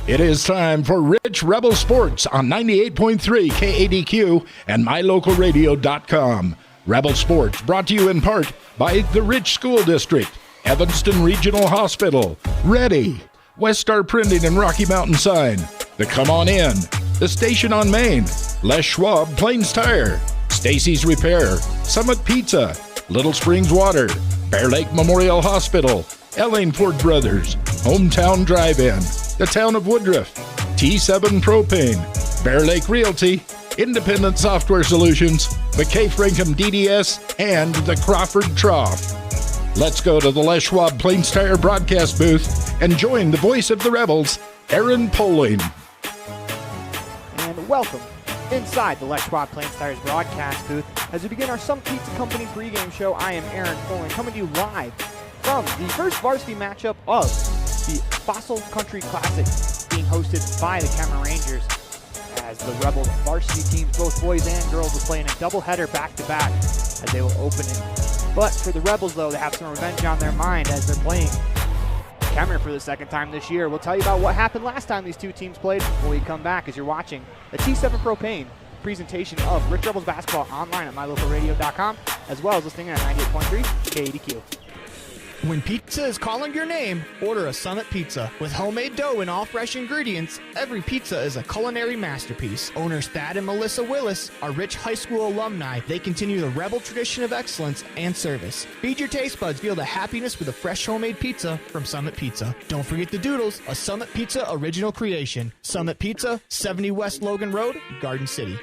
It is time for Rich Rebel Sports on 98.3 KADQ and MyLocalRadio.com. Rebel Sports brought to you in part by the Rich School District, Evanston Regional Hospital, Ready, West Star Printing and Rocky Mountain Sign, the Come On In, the Station on Main, Les Schwab Plains Tire, Stacy's Repair, Summit Pizza, Little Springs Water, Bear Lake Memorial Hospital, Ellingford Brothers, Hometown Drive-In, the Town of Woodruff, T7 Propane, Bear Lake Realty, Independent Software Solutions, McKay Frankham DDS, and the Crawford Trough. Let's go to the Les Schwab Plains Tire broadcast booth and join the voice of the Rebels, Aaron Poling. And welcome inside the Les Schwab Plains Tire's broadcast booth. As we begin our Summit Pizza Company pregame show, I am Aaron Poling, coming to you live from the first varsity matchup of the Fossil Country Classic, being hosted by the Kemmerer Rangers, as the Rebel varsity teams, both boys and girls, will play in a doubleheader back-to-back as they will open it. But for the Rebels, though, they have some revenge on their mind as they're playing Kemmerer for the second time this year. We'll tell you about what happened last time these two teams played when we come back, as you're watching the T7 Propane presentation of Rich Rebels basketball online at MyLocalRadio.com, as well as listening at 98.3 KADQ. When pizza is calling your name, order a Summit Pizza. With homemade dough and all fresh ingredients, every pizza is a culinary masterpiece. Owners Thad and Melissa Willis are Rich High School alumni. They continue the Rebel tradition of excellence and service. Feed your taste buds, feel the happiness with a fresh homemade pizza from Summit Pizza. Don't forget the Doodles, a Summit Pizza original creation. Summit Pizza, 70 West Logan Road, Garden City.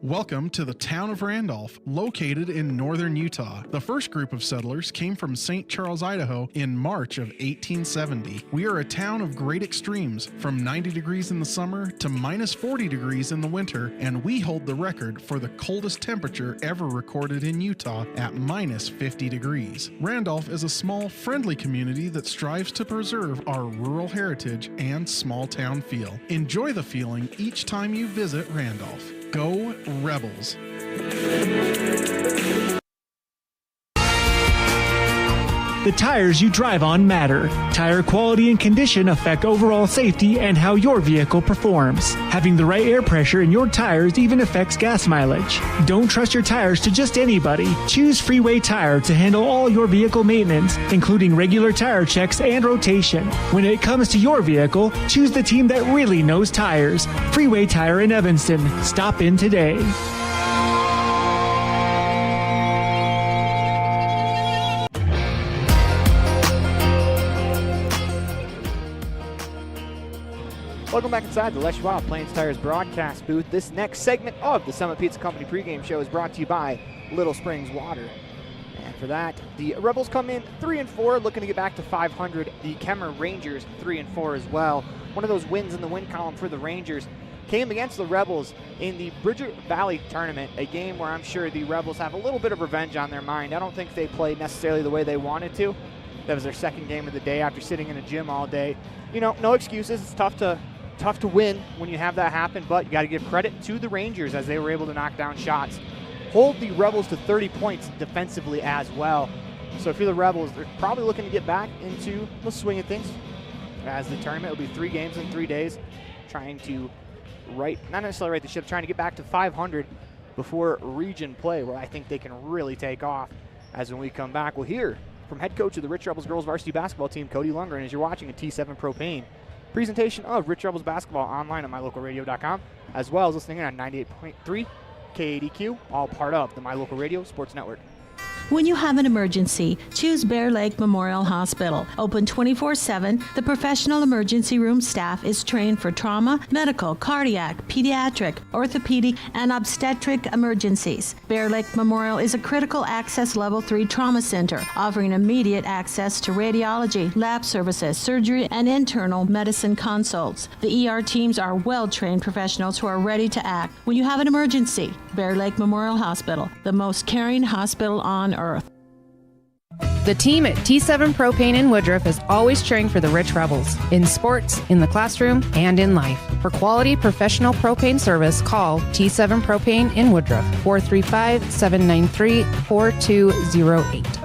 Welcome to the town of Randolph, located in northern Utah. The first group of settlers came from St. Charles, Idaho in March of 1870. We are a town of great extremes, from 90 degrees in the summer to minus 40 degrees in the winter, and we hold the record for the coldest temperature ever recorded in Utah at minus 50 degrees. Randolph is a small, friendly community that strives to preserve our rural heritage and small town feel. Enjoy the feeling each time you visit Randolph. Go Rebels! The tires you drive on matter. Tire quality and condition affect overall safety and how your vehicle performs. Having the right air pressure in your tires even affects gas mileage. Don't trust your tires to just anybody. Choose Freeway Tire to handle all your vehicle maintenance, including regular tire checks and rotation. When it comes to your vehicle, choose the team that really knows tires. Freeway Tire in Evanston. Stop in today. Welcome back inside the Les Schwab Plains Tires broadcast booth. This next segment of the Summit Pizza Company pregame show is brought to you by Little Springs Water. And for that, the Rebels come in 3-4, looking to get back to 500. The Kemmerer Rangers 3-4 as well. One of those wins in the win column for the Rangers came against the Rebels in the Bridger Valley tournament, a game where I'm sure the Rebels have a little bit of revenge on their mind. I don't think they played necessarily the way they wanted to. That was their second game of the day after sitting in a gym all day. You know, no excuses. It's tough to win when you have that happen, but you got to give credit to the Rangers as they were able to knock down shots, hold the Rebels to 30 points defensively as well. So if you're the Rebels, they're probably looking to get back into the swing of things as the tournament will be 3 games in 3 days, trying to not necessarily right the ship, trying to get back to 500 before region play, where I think they can really take off. As when we come back, we'll hear from head coach of the Rich Rebels girls varsity basketball team, Cody Lundgren, as you're watching a T7 Propane presentation of Rich Rebels basketball online at MyLocalRadio.com, as well as listening on 98.3 KADQ, all part of the My Local Radio Sports Network. When you have an emergency, choose Bear Lake Memorial Hospital. Open 24/7, the professional emergency room staff is trained for trauma, medical, cardiac, pediatric, orthopedic, and obstetric emergencies. Bear Lake Memorial is a critical access level 3 trauma center, offering immediate access to radiology, lab services, surgery, and internal medicine consults. The ER teams are well-trained professionals who are ready to act when you have an emergency. Bear Lake Memorial Hospital, the most caring hospital on earth. The team at T7 Propane in Woodruff is always cheering for the Rich Rebels, in sports, in the classroom, and in life. For quality professional propane service, call T7 Propane in Woodruff, 435-793-4208.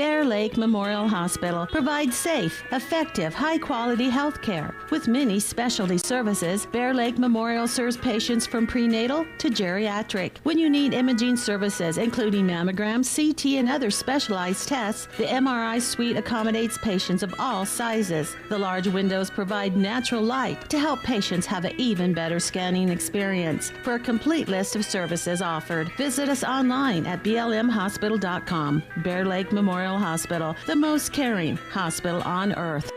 Bear Lake Memorial Hospital provides safe, effective, high-quality health care. With many specialty services, Bear Lake Memorial serves patients from prenatal to geriatric. When you need imaging services, including mammograms, CT, and other specialized tests, the MRI suite accommodates patients of all sizes. The large windows provide natural light to help patients have an even better scanning experience. For a complete list of services offered, visit us online at blmhospital.com. Bear Lake Memorial Hospital, the most caring hospital on earth.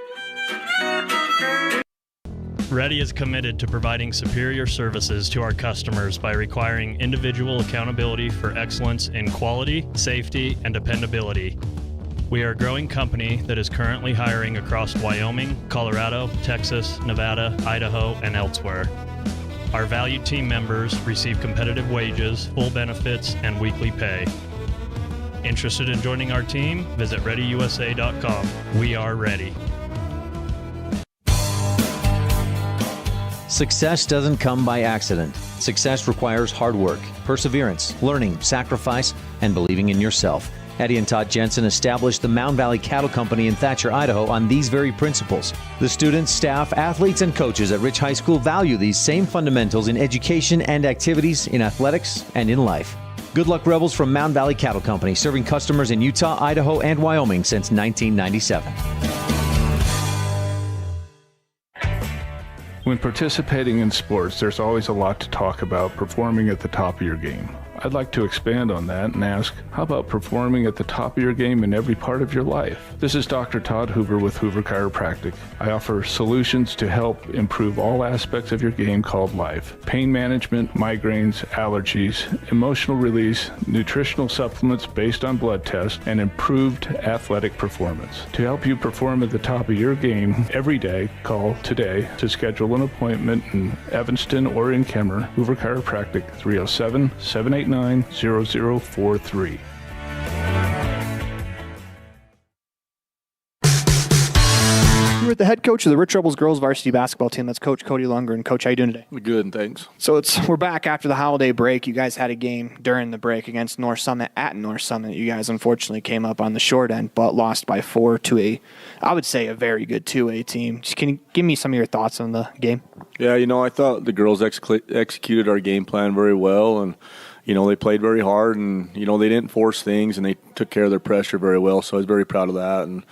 Ready is committed to providing superior services to our customers by requiring individual accountability for excellence in quality, safety, and dependability. We are a growing company that is currently hiring across Wyoming, Colorado, Texas, Nevada, Idaho, and elsewhere. Our valued team members receive competitive wages, full benefits, and weekly pay. Interested in joining our team? Visit ReadyUSA.com. We are ready. Success doesn't come by accident. Success requires hard work, perseverance, learning, sacrifice, and believing in yourself. Eddie and Todd Jensen established the Mound Valley Cattle Company in Thatcher, Idaho on these very principles. The students, staff, athletes, and coaches at Rich High School value these same fundamentals in education and activities, in athletics, and in life. Good luck, Rebels, from Mound Valley Cattle Company, serving customers in Utah, Idaho, and Wyoming since 1997. When participating in sports, there's always a lot to talk about performing at the top of your game. I'd like to expand on that and ask, how about performing at the top of your game in every part of your life? This is Dr. Todd Hoover with Hoover Chiropractic. I offer solutions to help improve all aspects of your game called life. Pain management, migraines, allergies, emotional release, nutritional supplements based on blood tests, and improved athletic performance. To help you perform at the top of your game every day, call today to schedule an appointment in Evanston or in Kemmerer. Hoover Chiropractic, 307-789-0043. We're with the head coach of the Rich Rebels girls varsity basketball team. That's Coach Cody Lundgren. Coach, how you doing today? Good, thanks. So we're back after the holiday break. You guys had a game during the break against North Summit at North Summit. You guys unfortunately came up on the short end, but lost by 4 to I would say, a very good 2A team. Can you give me some of your thoughts on the game? Yeah, I thought the girls executed our game plan very well, and they played very hard, and they didn't force things, and they took care of their pressure very well. So I was very proud of that. And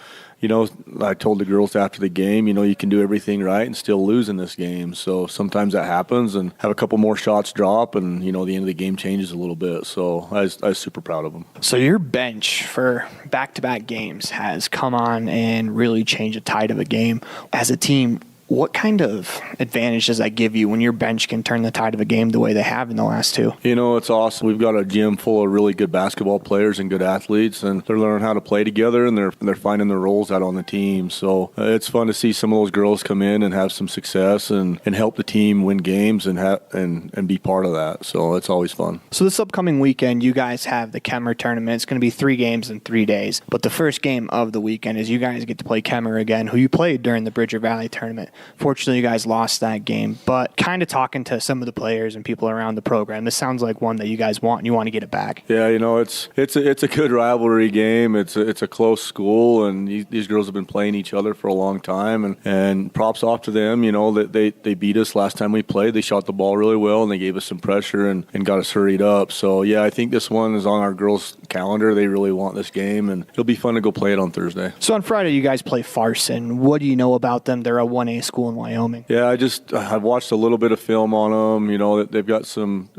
I told the girls after the game, you can do everything right and still lose in this game. So sometimes that happens, and have a couple more shots drop, and the end of the game changes a little bit. So I was super proud of them. So your bench for back-to-back games has come on and really changed the tide of a game. As a team, what kind of advantage does that give you when your bench can turn the tide of a game the way they have in the last two? It's awesome. We've got a gym full of really good basketball players and good athletes, and they're learning how to play together, and they're finding their roles out on the team. So it's fun to see some of those girls come in and have some success and help the team win games and be part of that. So it's always fun. So this upcoming weekend, you guys have the Kemmerer tournament. It's going to be 3 games in 3 days. But the first game of the weekend is you guys get to play Kemmerer again, who you played during the Bridger Valley tournament. Fortunately, you guys lost that game, but kind of talking to some of the players and people around the program, this sounds like one that you guys want and you want to get it back. Yeah, it's a good rivalry game. It's a close school, and these girls have been playing each other for a long time, and props off to them. That they beat us last time we played. They shot the ball really well, and they gave us some pressure and got us hurried up. So yeah, I think this one is on our girls' calendar. They really want this game, and it'll be fun to go play it on Thursday. So on Friday, you guys play Farson. What do you know about them? They're a 1A school in Wyoming. Yeah, I've watched a little bit of film on them. They've got some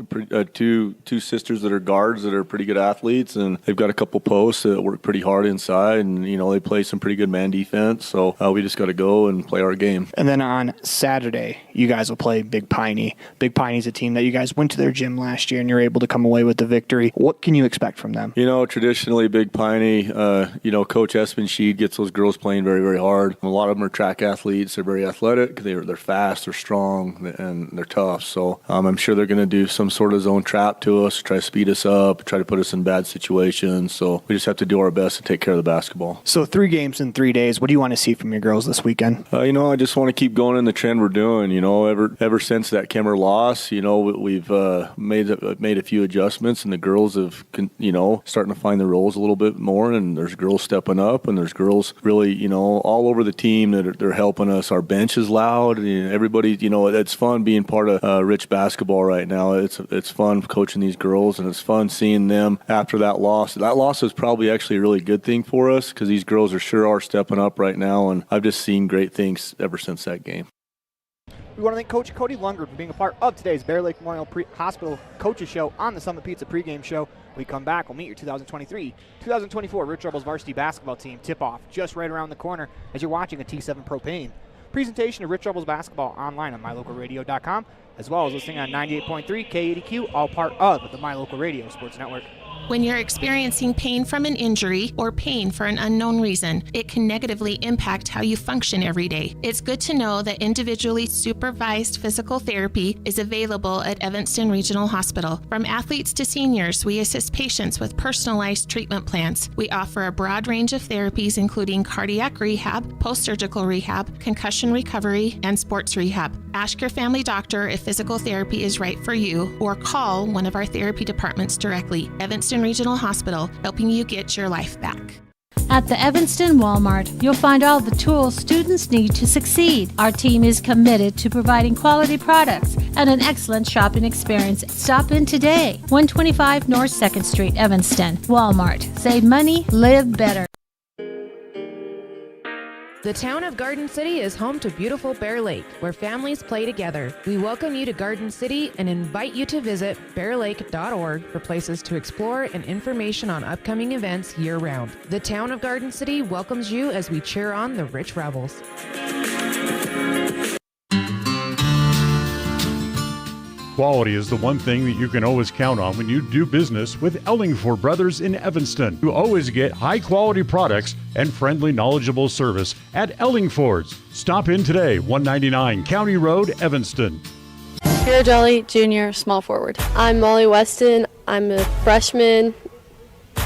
two sisters that are guards that are pretty good athletes, and they've got a couple posts that work pretty hard inside, and they play some pretty good man defense. So we just got to go and play our game. And then on Saturday, you guys will play Big Piney. Big Piney's a team that you guys went to their gym last year, and you're able to come away with the victory. What can you expect from them? Traditionally, Big Piney, Coach Espen Sheed gets those girls playing very, very hard. A lot of them are track athletes. They're very athletic, they're fast, they're strong, and they're tough. So I'm sure they're going to do some sort of zone trap to us, try to speed us up, try to put us in bad situations. So we just have to do our best to take care of the basketball. So 3 games in 3 days. What do you want to see from your girls this weekend? I just want to keep going in the trend we're doing. Ever since that Kemmerer loss, we've made a few adjustments, and the girls have, starting to find their roles a little bit more. And there's girls stepping up, and there's girls really, all over the team that they're helping us. Our bench is loud. Everybody, it's fun being part of Rich basketball right now. It's fun coaching these girls, and it's fun seeing them after that loss. That loss is probably actually a really good thing for us because these girls are stepping up right now, and I've just seen great things ever since that game. We want to thank Coach Cody Lundgren for being a part of today's Bear Lake Memorial Hospital Coaches Show on the Summit Pizza pregame show. When we come back, we'll meet your 2023-2024 Rich Rebels varsity basketball team tip-off just right around the corner as you're watching a T7 Propane presentation of Rich Rebels basketball online on mylocalradio.com, as well as listening on 98.3 KADQ, all part of the My Local Radio Sports Network. When you're experiencing pain from an injury or pain for an unknown reason, it can negatively impact how you function every day. It's good to know that individually supervised physical therapy is available at Evanston Regional Hospital. From athletes to seniors, we assist patients with personalized treatment plans. We offer a broad range of therapies including cardiac rehab, post-surgical rehab, concussion recovery, and sports rehab. Ask your family doctor if physical therapy is right for you, or call one of our therapy departments directly. Evanston Regional Hospital, helping you get your life back. At the Evanston Walmart, you'll find all the tools students need to succeed. Our team is committed to providing quality products and an excellent shopping experience. Stop in today. 125 North 2nd Street, Evanston. Walmart. Save money, live better. The town of Garden City is home to beautiful Bear Lake, where families play together. We welcome you to Garden City and invite you to visit bearlake.org for places to explore and information on upcoming events year-round. The town of Garden City welcomes you as we cheer on the Rich Rebels. Quality is the one thing that you can always count on when you do business with Ellingford Brothers in Evanston. You always get high-quality products and friendly, knowledgeable service at Ellingford's. Stop in today, 199 County Road, Evanston. Pierre Jolly, junior, small forward. I'm Molly Weston. I'm a freshman,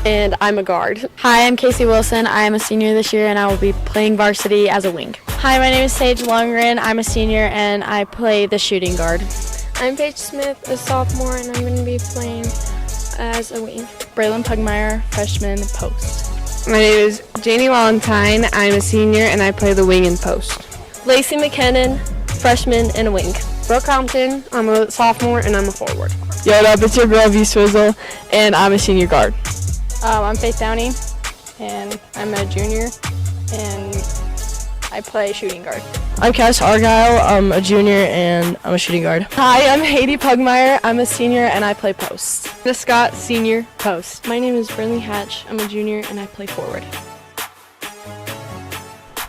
and I'm a guard. Hi, I'm Casey Wilson. I am a senior this year, and I will be playing varsity as a wing. Hi, my name is Sage Lundgren. I'm a senior, and I play the shooting guard. I'm Paige Smith, a sophomore, and I'm going to be playing as a wing. Braylon Pugmire, freshman, post. My name is Janie Valentine. I'm a senior, and I play the wing and post. Lacey McKinnon, freshman and a wing. Brooke Compton, I'm a sophomore, and I'm a forward. Yo, what up? It's your girl, V Swizzle, and I'm a senior guard. I'm Faith Downey, and I'm a junior, and I play shooting guard. I'm Cass Argyle. I'm a junior and I'm a shooting guard. Hi, I'm Haiti Pugmire. I'm a senior and I play post. Miss Scott, senior, post. My name is Brinley Hatch. I'm a junior and I play forward.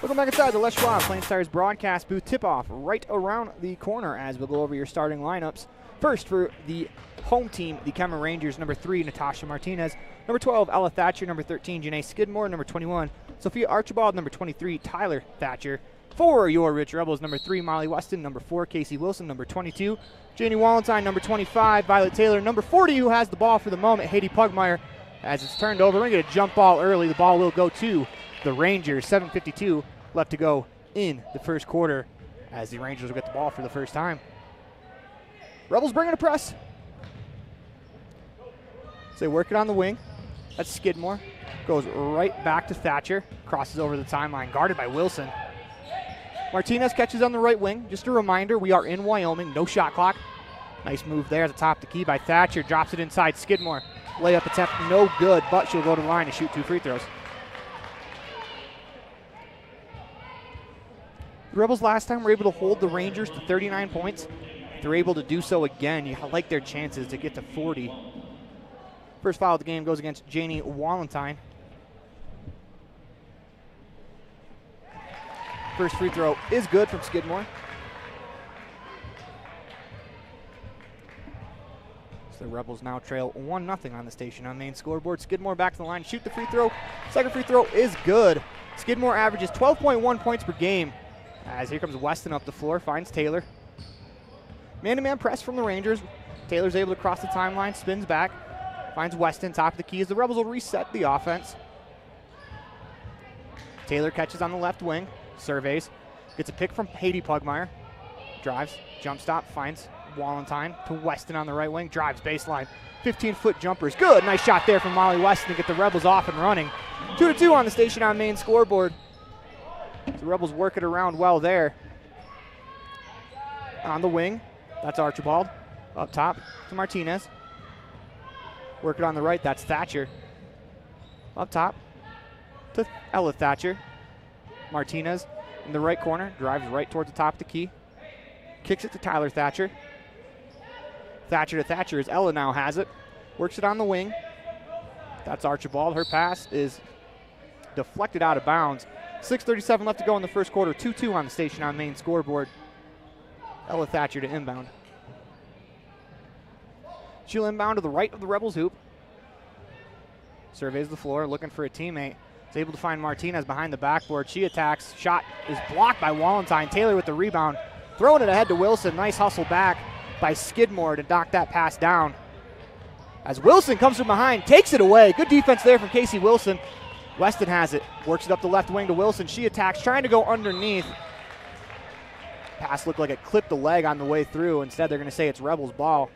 Welcome back inside the Les Schwab Plains Tires broadcast booth. Tip-off right around the corner as we'll go over your starting lineups. First for the home team, the Kemmerer Rangers, number 3, Natasha Martinez. Number 12, Ella Thatcher. Number 13, Janae Skidmore. Number 21, Sophia Archibald. Number 23, Tyler Thatcher. For your Rich Rebels, number 3, Molly Weston. Number 4, Casey Wilson. Number 22, Janie Walentine. Number 25, Violet Taylor. Number 40, who has the ball for the moment, Haiti Pugmire. As it's turned over, we're going to get a jump ball early. The ball will go to the Rangers. 7:52 left to go in the first quarter as the Rangers will get the ball for the first time. Rebels bringing a press. So they work it on the wing. That's Skidmore. Goes right back to Thatcher. Crosses over the timeline, guarded by Wilson. Martinez catches on the right wing. Just a reminder, we are in Wyoming, no shot clock. Nice move there at the top of the key by Thatcher. Drops it inside Skidmore. Layup attempt, no good, but she'll go to the line to shoot 2 free throws. The Rebels last time were able to hold the Rangers to 39 points. If they're able to do so again, you like their chances to get to 40. First foul of the game goes against Janie Walentine. First free throw is good from Skidmore. So the Rebels now trail 1-0 on the station on main scoreboard. Skidmore back to the line, shoot the free throw. Second free throw is good. Skidmore averages 12.1 points per game. As here comes Weston up the floor, finds Taylor. Man-to-man press from the Rangers. Taylor's able to cross the timeline, spins back, finds Weston, top of the key as the Rebels will reset the offense. Taylor catches on the left wing, surveys, gets a pick from Haiti Pugmire, drives, jump stop, finds Wallentyne to Weston on the right wing, drives baseline, 15-foot jumper is good. Nice shot there from Molly Weston to get the Rebels off and running. 2-2 on the station on main scoreboard. The Rebels work it around well there. On the wing, that's Archibald. Up top to Martinez. Work it on the right, that's Thatcher. Up top to Ella Thatcher. Martinez in the right corner, drives right towards the top of the key. Kicks it to Tyler Thatcher. Thatcher to Thatcher as Ella now has it. Works it on the wing. That's Archibald. Her pass is deflected out of bounds. 6:37 left to go in the first quarter. 2-2 on the station on main scoreboard. Ella Thatcher to inbound. She'll inbound to the right of the Rebels hoop. Surveys the floor, looking for a teammate. Is able to find Martinez behind the backboard. She attacks. Shot is blocked by Wallentyne. Taylor with the rebound. Throwing it ahead to Wilson. Nice hustle back by Skidmore to knock that pass down. As Wilson comes from behind, takes it away. Good defense there from Casey Wilson. Weston has it. Works it up the left wing to Wilson. She attacks, trying to go underneath. Pass looked like it clipped the leg on the way through. Instead, they're going to say it's Rebels' ball.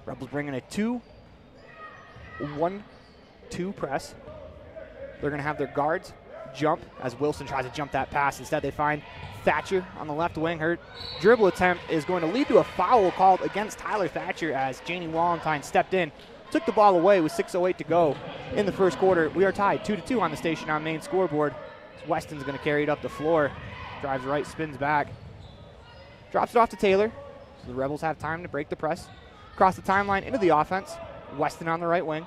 Rebels bringing a 2-1-2 press. They're going to have their guards jump as Wilson tries to jump that pass. Instead, they find Thatcher on the left wing. Her dribble attempt is going to lead to a foul called against Tyler Thatcher as Janie Wallentyne stepped in, took the ball away with 6:08 to go in the first quarter. We are tied 2-2 on the station on main scoreboard. Weston's going to carry it up the floor. Drives right, spins back. Drops it off to Taylor. So the Rebels have time to break the press. Across the timeline into the offense. Weston on the right wing.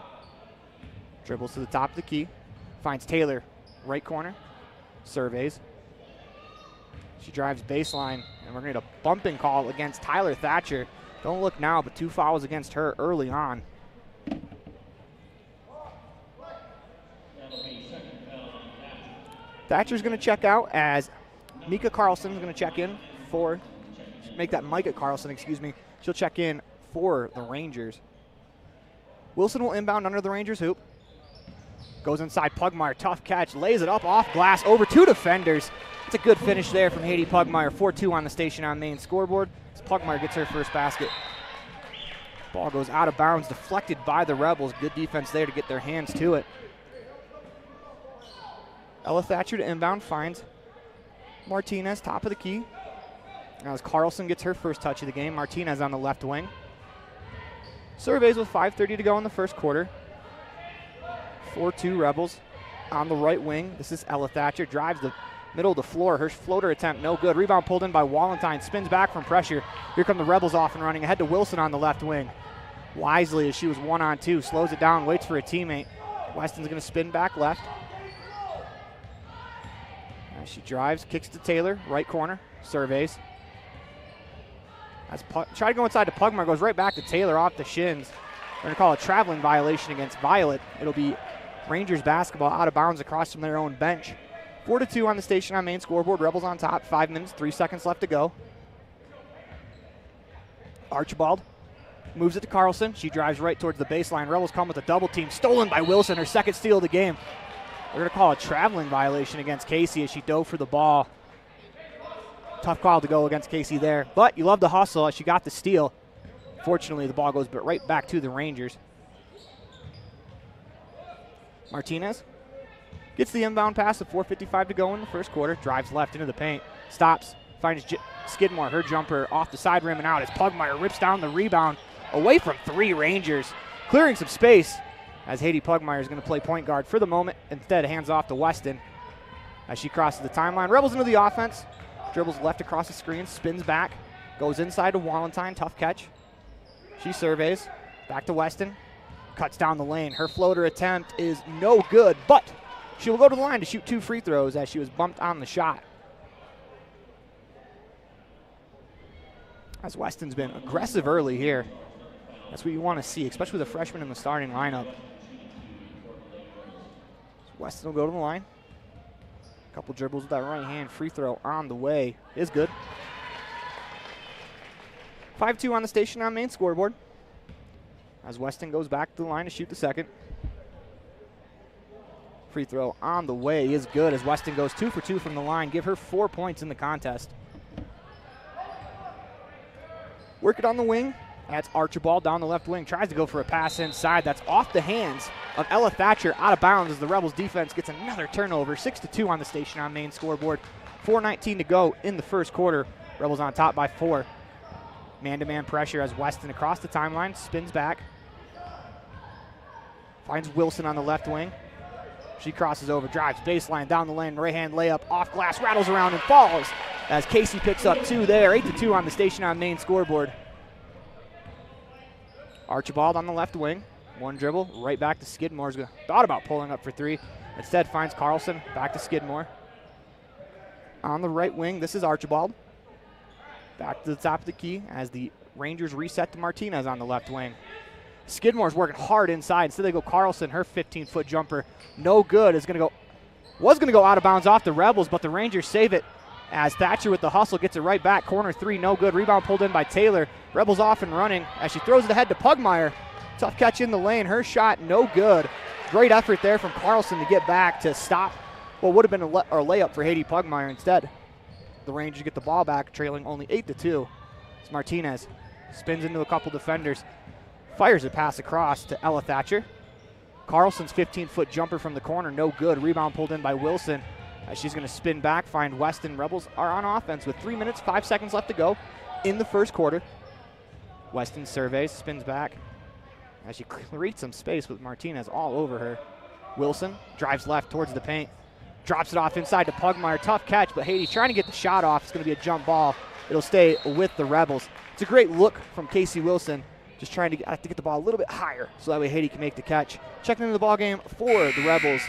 Dribbles to the top of the key. Finds Taylor, right corner. Surveys. She drives baseline, and we're going to get a bumping call against Tyler Thatcher. Don't look now, but 2 fouls against her early on. Thatcher's going to check out as Mika Carlson is going to check in for, Micah Carlson, excuse me. She'll check in for the Rangers. Wilson will inbound under the Rangers hoop. Goes inside Pugmire, tough catch, lays it up off glass over 2 defenders. It's a good finish there from Haiti Pugmire. 4-2 on the station on main scoreboard as Pugmire gets her first basket. Ball goes out of bounds, deflected by the Rebels. Good defense there to get their hands to it. Ella Thatcher to inbound, finds Martinez, top of the key. Now as Carlson gets her first touch of the game, Martinez on the left wing. Surveys with 5:30 to go in the first quarter. 4-2 Rebels on the right wing. This is Ella Thatcher, drives the middle of the floor. Her floater attempt no good. Rebound pulled in by Wallentyne, spins back from pressure. Here come the Rebels off and running ahead to Wilson on the left wing. Wisely as she was 1-on-2, slows it down, waits for a teammate. Weston's going to spin back left. As she drives, kicks to Taylor, right corner, surveys. As try to go inside to Pugmire, goes right back to Taylor off the shins. We're going to call a traveling violation against Violet. It'll be Rangers basketball out of bounds across from their own bench. 4-2 on the station on main scoreboard. Rebels on top, 5 minutes, 3 seconds left to go. Archibald moves it to Carlson. She drives right towards the baseline. Rebels come with a double team, stolen by Wilson, her second steal of the game. We're going to call a traveling violation against Casey as she dove for the ball. Tough call to go against Casey there, but you love the hustle as she got the steal. Fortunately, the ball goes right back to the Rangers. Martinez gets the inbound pass with 4:55 to go in the first quarter. Drives left into the paint. Stops. Finds Skidmore. Her jumper off the side rim and out as Pugmire rips down the rebound away from 3 Rangers. Clearing some space as Haiti Pugmire is going to play point guard for the moment. Instead, hands off to Weston as she crosses the timeline. Rebels into the offense. Dribbles left across the screen. Spins back. Goes inside to Wallentyne. Tough catch. She surveys. Back to Weston. Cuts down the lane. Her floater attempt is no good, but she will go to the line to shoot 2 free throws as she was bumped on the shot. As Weston's been aggressive early here. That's what you want to see, especially with a freshman in the starting lineup. Weston will go to the line. Couple dribbles with that right hand. Free throw on the way is good. 5-2 on the station on main scoreboard. As Weston goes back to the line to shoot the second. Free throw on the way is good as Weston goes 2 for 2 from the line. Give her 4 points in the contest. Work it on the wing. That's Archibald down the left wing. Tries to go for a pass inside. That's off the hands of Ella Thatcher, out of bounds as the Rebels defense gets another turnover. 6-2 on the station on main scoreboard. 4:19 to go in the first quarter. Rebels on top by 4. Man-to-man pressure as Weston across the timeline, spins back. Finds Wilson on the left wing. She crosses over, drives baseline, down the lane, right-hand layup, off glass, rattles around and falls as Casey picks up 2 there. 8-2 on the station on main scoreboard. Archibald on the left wing. 1 dribble, right back to Skidmore's thought about pulling up for 3. Instead finds Carlson, back to Skidmore. On the right wing, this is Archibald. Back to the top of the key as the Rangers reset to Martinez on the left wing. Skidmore's working hard inside. Instead they go Carlson, her 15-foot jumper, no good. Was going to go out of bounds off the Rebels, but the Rangers save it as Thatcher with the hustle gets it right back. Corner 3, no good. Rebound pulled in by Taylor. Rebels off and running as she throws it ahead to Pugmire. Tough catch in the lane. Her shot, no good. Great effort there from Carlson to get back to stop what would have been a layup for Haiti Pugmire instead. The Rangers get the ball back, trailing only 8-2. It's Martinez. Spins into a couple defenders. Fires a pass across to Ella Thatcher. Carlson's 15-foot jumper from the corner, no good. Rebound pulled in by Wilson. She's going to spin back, find Weston. Rebels are on offense with 3 minutes, 5 seconds left to go in the first quarter. Weston surveys, spins back as she creates some space with Martinez all over her. Wilson drives left towards the paint. Drops it off inside to Pugmire. Tough catch, but Haiti's trying to get the shot off. It's going to be a jump ball. It'll stay with the Rebels. It's a great look from Casey Wilson. Just trying to get the ball a little bit higher so that way Haiti can make the catch. Checking into the ball game for the Rebels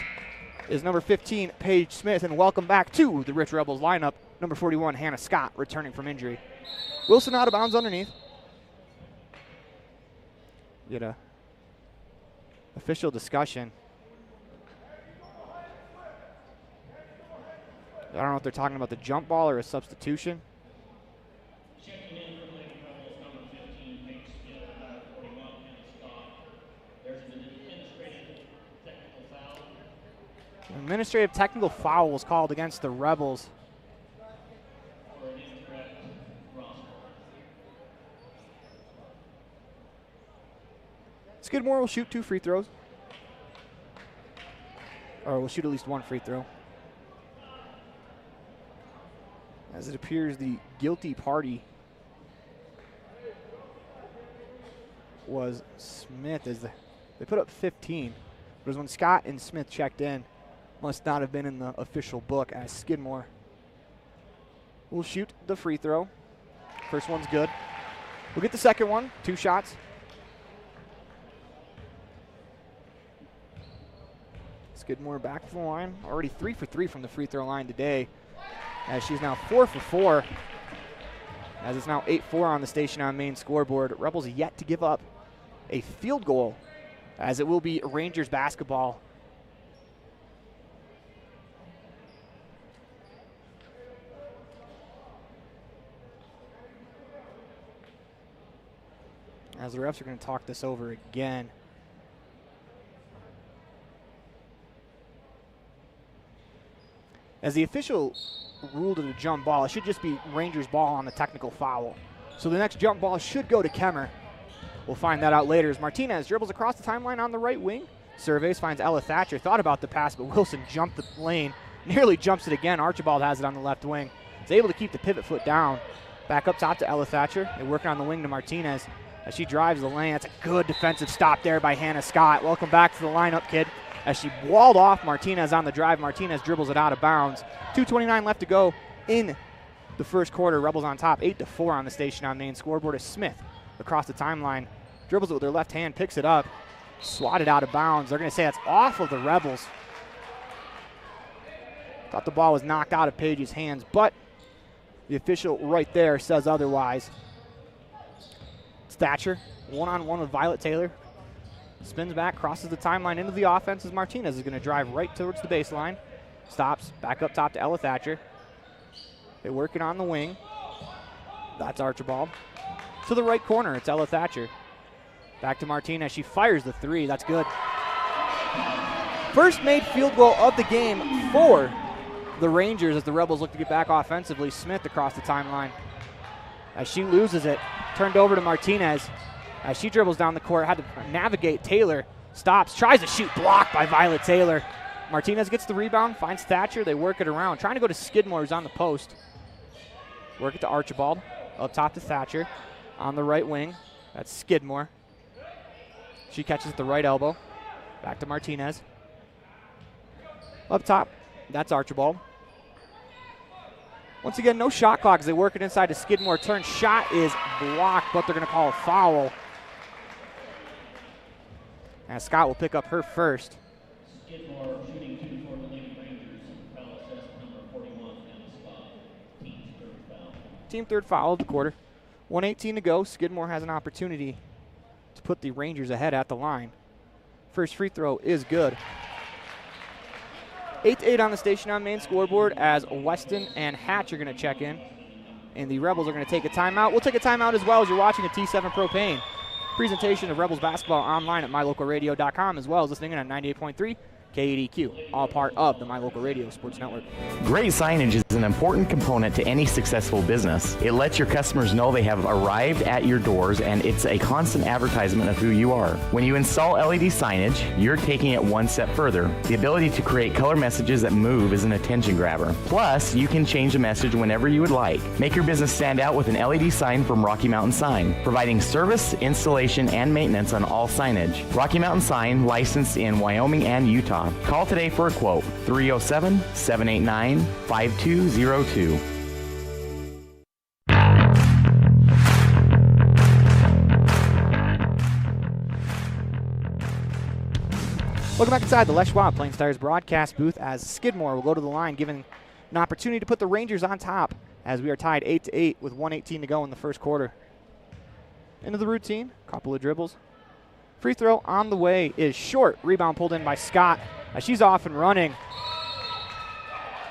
is number 15, Paige Smith, and welcome back to the Rich Rebels lineup, number 41, Hannah Scott, returning from injury. Wilson out of bounds underneath. Get a official discussion. I don't know if they're talking about the jump ball or a substitution. Administrative technical foul was called against the Rebels. Skidmore will shoot 2 free throws. Or will shoot at least 1 free throw. As it appears the guilty party was Smith. They put up 15. But it was when Scott and Smith checked in. Must not have been in the official book as Skidmore will shoot the free throw. First one's good. We'll get the second one. 2 shots. Skidmore back to the line. Already 3 for 3 from the free throw line today. As she's now 4 for 4. As it's now 8-4 on the station on main scoreboard. Rebels yet to give up a field goal, as it will be Rangers basketball. As the refs are going to talk this over again. As the official ruled it a jump ball, it should just be Rangers ball on the technical foul. So the next jump ball should go to Kemmerer. We'll find that out later as Martinez dribbles across the timeline on the right wing. Surveys, finds Ella Thatcher. Thought about the pass, but Wilson jumped the lane. Nearly jumps it again. Archibald has it on the left wing. Is able to keep the pivot foot down. Back up top to Ella Thatcher. They're working on the wing to Martinez as she drives the lane. That's a good defensive stop there by Hannah Scott. Welcome back to the lineup, kid. As she walled off Martinez on the drive. Martinez dribbles it out of bounds. 2:29 left to go in the first quarter. Rebels on top, 8-4 on the station on main scoreboard. As Smith across the timeline dribbles it with her left hand, picks it up, swatted out of bounds. They're going to say that's off of the Rebels. Thought the ball was knocked out of Paige's hands, but the official right there says otherwise. It's Thatcher, one-on-one with Violet Taylor. Spins back, crosses the timeline into the offense as Martinez is going to drive right towards the baseline. Stops, back up top to Ella Thatcher. They're working on the wing. That's Archibald. To the right corner, it's Ella Thatcher. Back to Martinez. She fires the three. That's good. First made field goal of the game for the Rangers as the Rebels look to get back offensively. Smith across the timeline. As she loses it, turned over to Martinez. As she dribbles down the court, had to navigate Taylor. Stops, tries to shoot, blocked by Violet Taylor. Martinez gets the rebound, finds Thatcher. They work it around. Trying to go to Skidmore, who's on the post. Work it to Archibald. Up top to Thatcher. On the right wing, that's Skidmore. She catches at the right elbow. Back to Martinez. Up top, that's Archibald. Once again, no shot clock as they work it inside to Skidmore. Turn shot is blocked, but they're going to call a foul. And Scott will pick up her first. Skidmore shooting 2 for the Lady Rangers. Foul assessment number 41 on the spot. Team's third foul. Team third foul of the quarter. 1:18 to go. Skidmore has an opportunity to put the Rangers ahead at the line. First free throw is good. 8-8 on the station on main scoreboard as Weston and Hatch are going to check in. And the Rebels are going to take a timeout. We'll take a timeout as well as you're watching a T7 Propane presentation of Rebels basketball online at mylocalradio.com, as well as listening in on 98.3 KADQ, all part of the My Local Radio Sports Network. Great signage is an important component to any successful business. It lets your customers know they have arrived at your doors, and it's a constant advertisement of who you are. When you install LED signage, you're taking it one step further. The ability to create color messages that move is an attention grabber. Plus, you can change the message whenever you would like. Make your business stand out with an LED sign from Rocky Mountain Sign, providing service, installation, and maintenance on all signage. Rocky Mountain Sign, licensed in Wyoming and Utah. Call today for a quote, 307-789-5202. Welcome back inside the Les Schwab Plains Tires broadcast booth as Skidmore will go to the line, given an opportunity to put the Rangers on top as we are tied 8-8 with 1:18 to go in the first quarter. Into the routine, couple of dribbles. Free throw on the way is short. Rebound pulled in by Scott as she's off and running.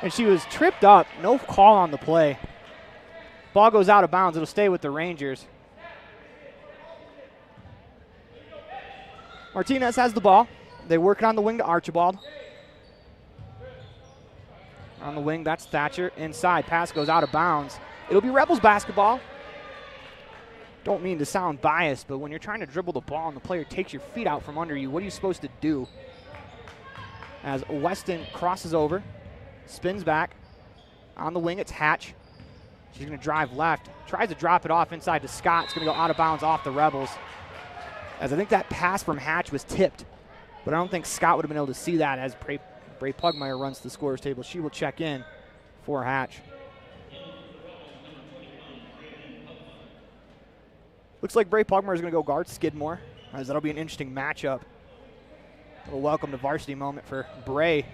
And she was tripped up. No call on the play. Ball goes out of bounds. It'll stay with the Rangers. Martinez has the ball. They work it on the wing to Archibald. On the wing, that's Thatcher. Inside, pass goes out of bounds. It'll be Rebels basketball. Don't mean to sound biased, but when you're trying to dribble the ball and the player takes your feet out from under you, what are you supposed to do? As Weston crosses over, spins back. On the wing, it's Hatch. She's going to drive left. Tries to drop it off inside to Scott. It's going to go out of bounds off the Rebels. As I think that pass from Hatch was tipped, but I don't think Scott would have been able to see that as Bray Pugmire runs to the scorer's table. She will check in for Hatch. Looks like Bray Pugmire is going to go guard Skidmore, as that'll be an interesting matchup. A welcome to varsity moment for Bray.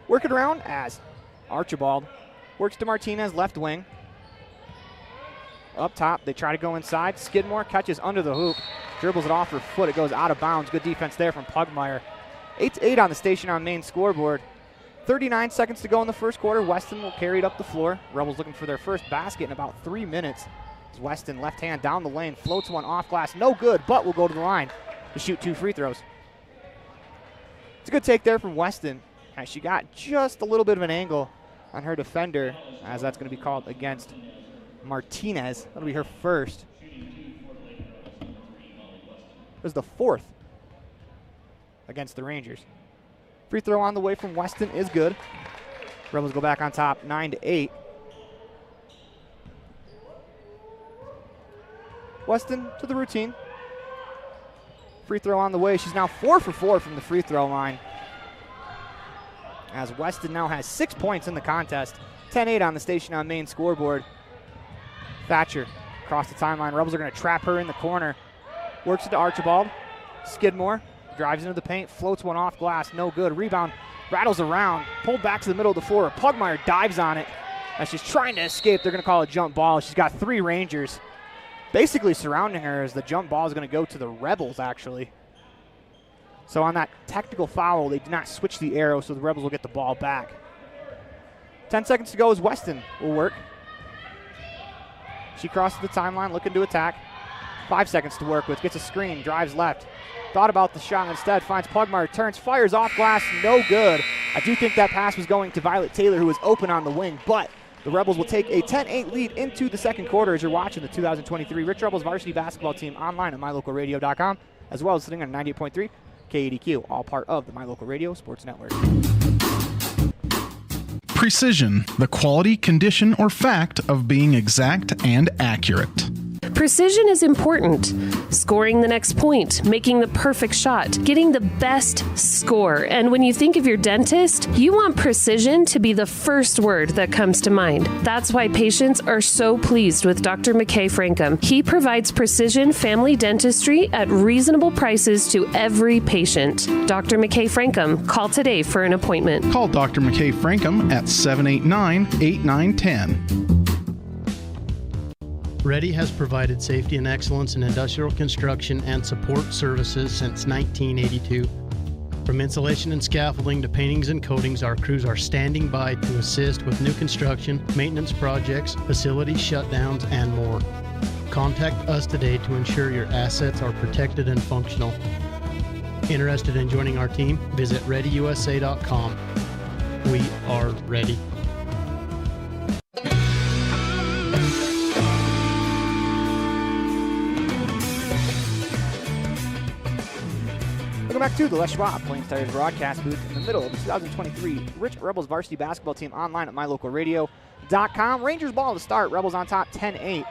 Work it around as Archibald works to Martinez, left wing. Up top, they try to go inside. Skidmore catches under the hoop, dribbles it off her foot. It goes out of bounds. Good defense there from Pugmire. 8-8 on the station on main scoreboard. 39 seconds to go in the first quarter. Weston will carry it up the floor. Rebels looking for their first basket in about 3 minutes. Weston, left hand down the lane, floats one off glass. No good, but will go to the line to shoot 2 free throws. It's a good take there from Weston, as she got just a little bit of an angle on her defender, as that's going to be called against Martinez. That'll be her first. It was the 4th against the Rangers. Free throw on the way from Weston is good. Rebels go back on top, 9-8. Weston to the routine. Free throw on the way. She's now 4 for 4 from the free throw line. As Weston now has 6 points in the contest. 10-8 on the station on main scoreboard. Thatcher across the timeline. Rebels are going to trap her in the corner. Works it to Archibald. Skidmore drives into the paint. Floats one off glass. No good. Rebound rattles around. Pulled back to the middle of the floor. Pugmire dives on it. As she's trying to escape, they're going to call a jump ball. She's got 3 Rangers basically surrounding her, as the jump ball is going to go to the Rebels, actually. So on that technical foul, they did not switch the arrow, so the Rebels will get the ball back. 10 seconds to go as Weston will work. She crosses the timeline, looking to attack. 5 seconds to work with, gets a screen, drives left. Thought about the shot, instead finds Pugmire, turns, fires off glass, no good. I do think that pass was going to Violet Taylor, who was open on the wing, but the Rebels will take a 10-8 lead into the second quarter as you're watching the 2023 Rich Rebels varsity basketball team online at mylocalradio.com, as well as sitting on 98.3 KADQ, all part of the My Local Radio Sports Network. Precision, the quality, condition, or fact of being exact and accurate. Precision is important. Scoring the next point, making the perfect shot, getting the best score. And when you think of your dentist, you want precision to be the first word that comes to mind. That's why patients are so pleased with Dr. McKay Frankum. He provides precision family dentistry at reasonable prices to every patient. Dr. McKay Frankum, call today for an appointment. Call Dr. McKay Frankum at 789-8910. Ready has provided safety and excellence in industrial construction and support services since 1982. From insulation and scaffolding to paintings and coatings, our crews are standing by to assist with new construction, maintenance projects, facility shutdowns, and more. Contact us today to ensure your assets are protected and functional. Interested in joining our team? Visit ReadyUSA.com. We are ready. Welcome back to the Les Schwab Plains Tires broadcast booth in the middle of the 2023 Rich Rebels varsity basketball team online at mylocalradio.com. Rangers ball to start. Rebels on top 10-8.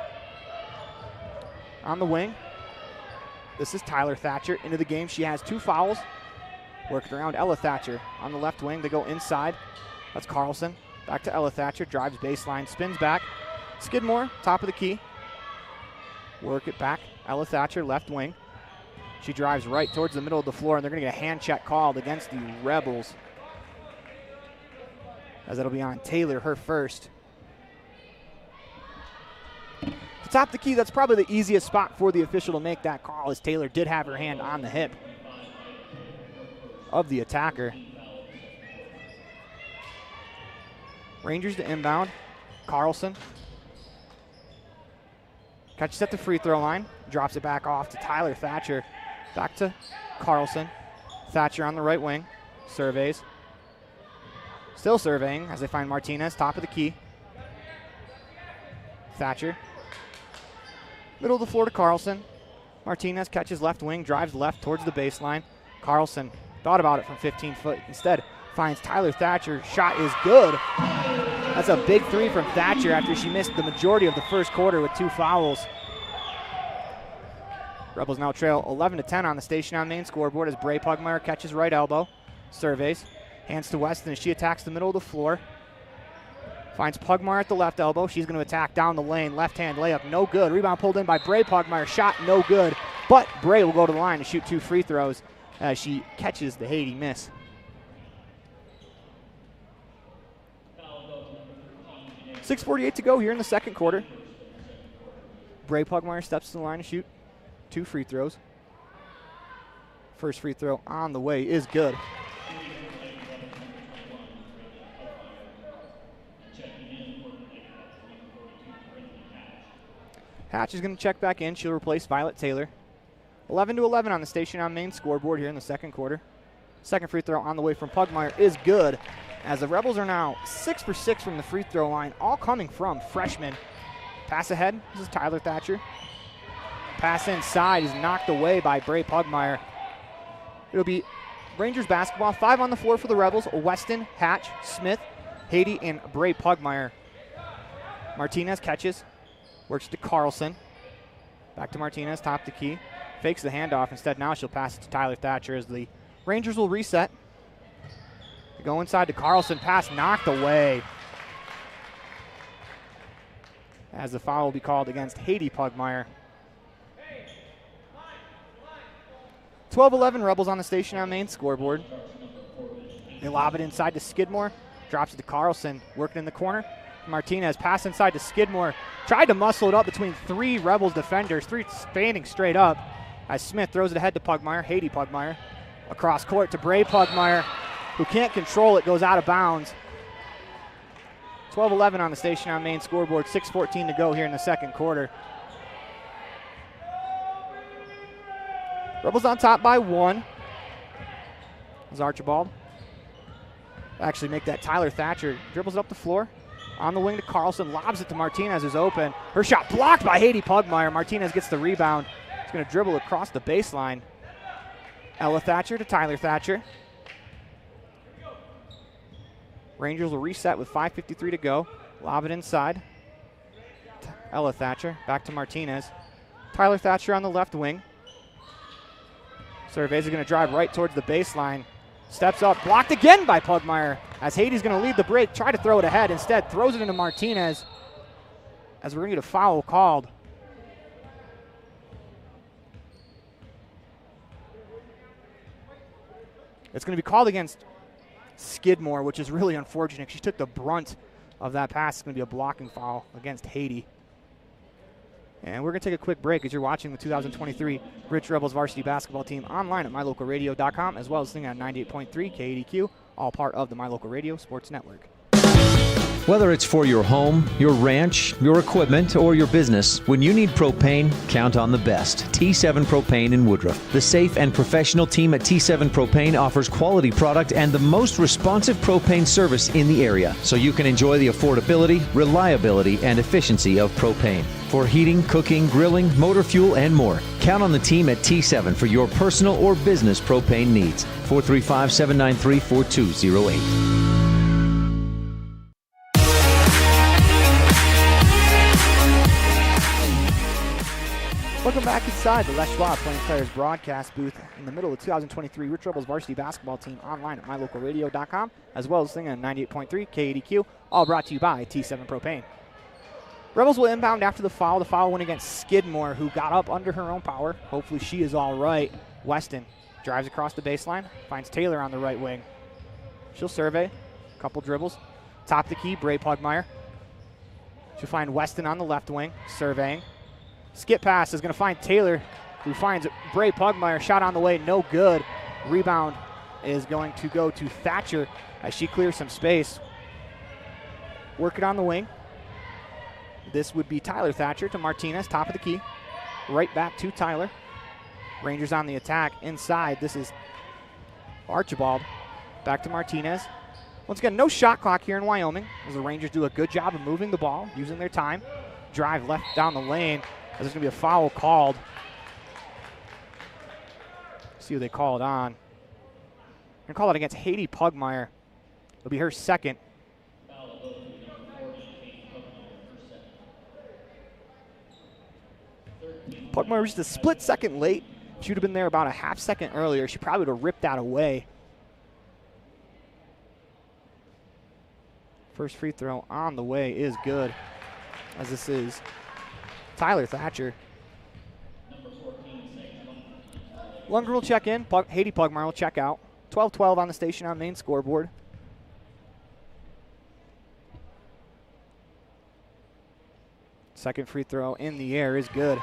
On the wing, this is Tyler Thatcher into the game. She has 2 fouls. Working around Ella Thatcher on the left wing. They go inside. That's Carlson. Back to Ella Thatcher. Drives baseline. Spins back. Skidmore, top of the key. Work it back. Ella Thatcher, left wing. She drives right towards the middle of the floor, and they're going to get a hand check called against the Rebels, as that'll be on Taylor, her first. To top the key, that's probably the easiest spot for the official to make that call, as Taylor did have her hand on the hip of the attacker. Rangers to inbound. Carlson catches at the free throw line, drops it back off to Tyler Thatcher. Back to Carlson. Thatcher on the right wing. Surveys. Still surveying as they find Martinez, top of the key. Thatcher. Middle of the floor to Carlson. Martinez catches left wing, drives left towards the baseline. Carlson thought about it from 15 foot. Instead, finds Tyler Thatcher. Shot is good. That's a big 3 from Thatcher after she missed the majority of the first quarter with 2 fouls. Rebels now trail 11-10 on the station on main scoreboard as Bray Pugmire catches right elbow. Surveys. Hands to Weston as she attacks the middle of the floor. Finds Pugmire at the left elbow. She's going to attack down the lane. Left hand layup, no good. Rebound pulled in by Bray Pugmire. Shot no good. But Bray will go to the line to shoot 2 free throws as she catches the Haiti miss. .6:48 to go here in the second quarter. Bray Pugmire steps to the line to shoot 2 free throws. First free throw on the way is good. Hatch is going to check back in. She'll replace Violet Taylor. 11-11 on the station on main scoreboard here in the second quarter. Second free throw on the way from Pugmire is good, as the Rebels are now 6 for 6 from the free throw line, all coming from freshmen. Pass ahead. This is Tyler Thatcher. Pass inside is knocked away by Bray Pugmire. It'll be Rangers basketball. 5 on the floor for the Rebels. Weston, Hatch, Smith, Haiti, and Bray Pugmire. Martinez catches. Works to Carlson. Back to Martinez, top the key. Fakes the handoff. Instead, now she'll pass it to Tyler Thatcher as the Rangers will reset. They go inside to Carlson. Pass knocked away, as the foul will be called against Haiti Pugmire. 12-11 Rebels on the station on main scoreboard. They lob it inside to Skidmore. Drops it to Carlson. Working in the corner. Martinez pass inside to Skidmore. Tried to muscle it up between 3 Rebels defenders. 3 standing straight up as Smith throws it ahead to Pugmire. Haiti Pugmire Across court to Bray Pugmire, who can't control it, goes out of bounds. 12-11 on the Station on Main scoreboard, 6:14 to go here in the second quarter. Rebels on top by 1. As Archibald actually make that Tyler Thatcher. Dribbles it up the floor. On the wing to Carlson, lobs it to Martinez, who's open. Her shot blocked by Haiti Pugmire. Martinez gets the rebound. She's going to dribble across the baseline. Ella Thatcher to Tyler Thatcher. Rangers will reset with 5:53 to go. Lob it inside. Ella Thatcher back to Martinez. Tyler Thatcher on the left wing. Cerveza going to drive right towards the baseline. Steps up, blocked again by Pugmire. As Haiti's going to lead the break, try to throw it ahead. Instead, throws it into Martinez. As we're going to get a foul called. It's going to be called against Skidmore, which is really unfortunate. She took the brunt of that pass. It's going to be a blocking foul against Haiti. And we're going to take a quick break as you're watching the 2023 Rich Rebels varsity basketball team online at mylocalradio.com, as well as listening on 98.3 KADQ, all part of the My Local Radio Sports Network. Whether it's for your home, your ranch, your equipment, or your business, when you need propane, count on the best. T7 Propane in Woodruff. The safe and professional team at T7 Propane offers quality product and the most responsive propane service in the area, so you can enjoy the affordability, reliability, and efficiency of propane. For heating, cooking, grilling, motor fuel, and more, count on the team at T7 for your personal or business propane needs. 435-793-4208. Welcome back inside the Les Schwab Plains Tires broadcast booth in the middle of the 2023 Rich Rebels varsity basketball team online at mylocalradio.com, as well as listening on 98.3 KADQ, all brought to you by T7 Propane. Rebels will inbound after the foul. The foul went against Skidmore, who got up under her own power. Hopefully she is all right. Weston drives across the baseline, finds Taylor on the right wing. She'll survey, a couple dribbles. Top of the key, Bray Pugmire. She'll find Weston on the left wing, surveying. Skip pass is going to find Taylor, who finds Bray Pugmire. Shot on the way, no good. Rebound is going to go to Thatcher as she clears some space. Work it on the wing. This would be Tyler Thatcher to Martinez, top of the key. Right back to Tyler. Rangers on the attack inside. This is Archibald. Back to Martinez. Once again, no shot clock here in Wyoming, as the Rangers do a good job of moving the ball, using their time. Drive left down the lane. There's going to be a foul called. See who they call it on. They're going to call it against Haiti Pugmire. It'll be her second. Pugmire was just a split second late. She would have been there about a half second earlier. She probably would have ripped that away. First free throw on the way is good, as this is Tyler Thatcher. Lunger will check in. Haiti Pugmire will check out. 12-12 on the Station on Main scoreboard. Second free throw in the air is good.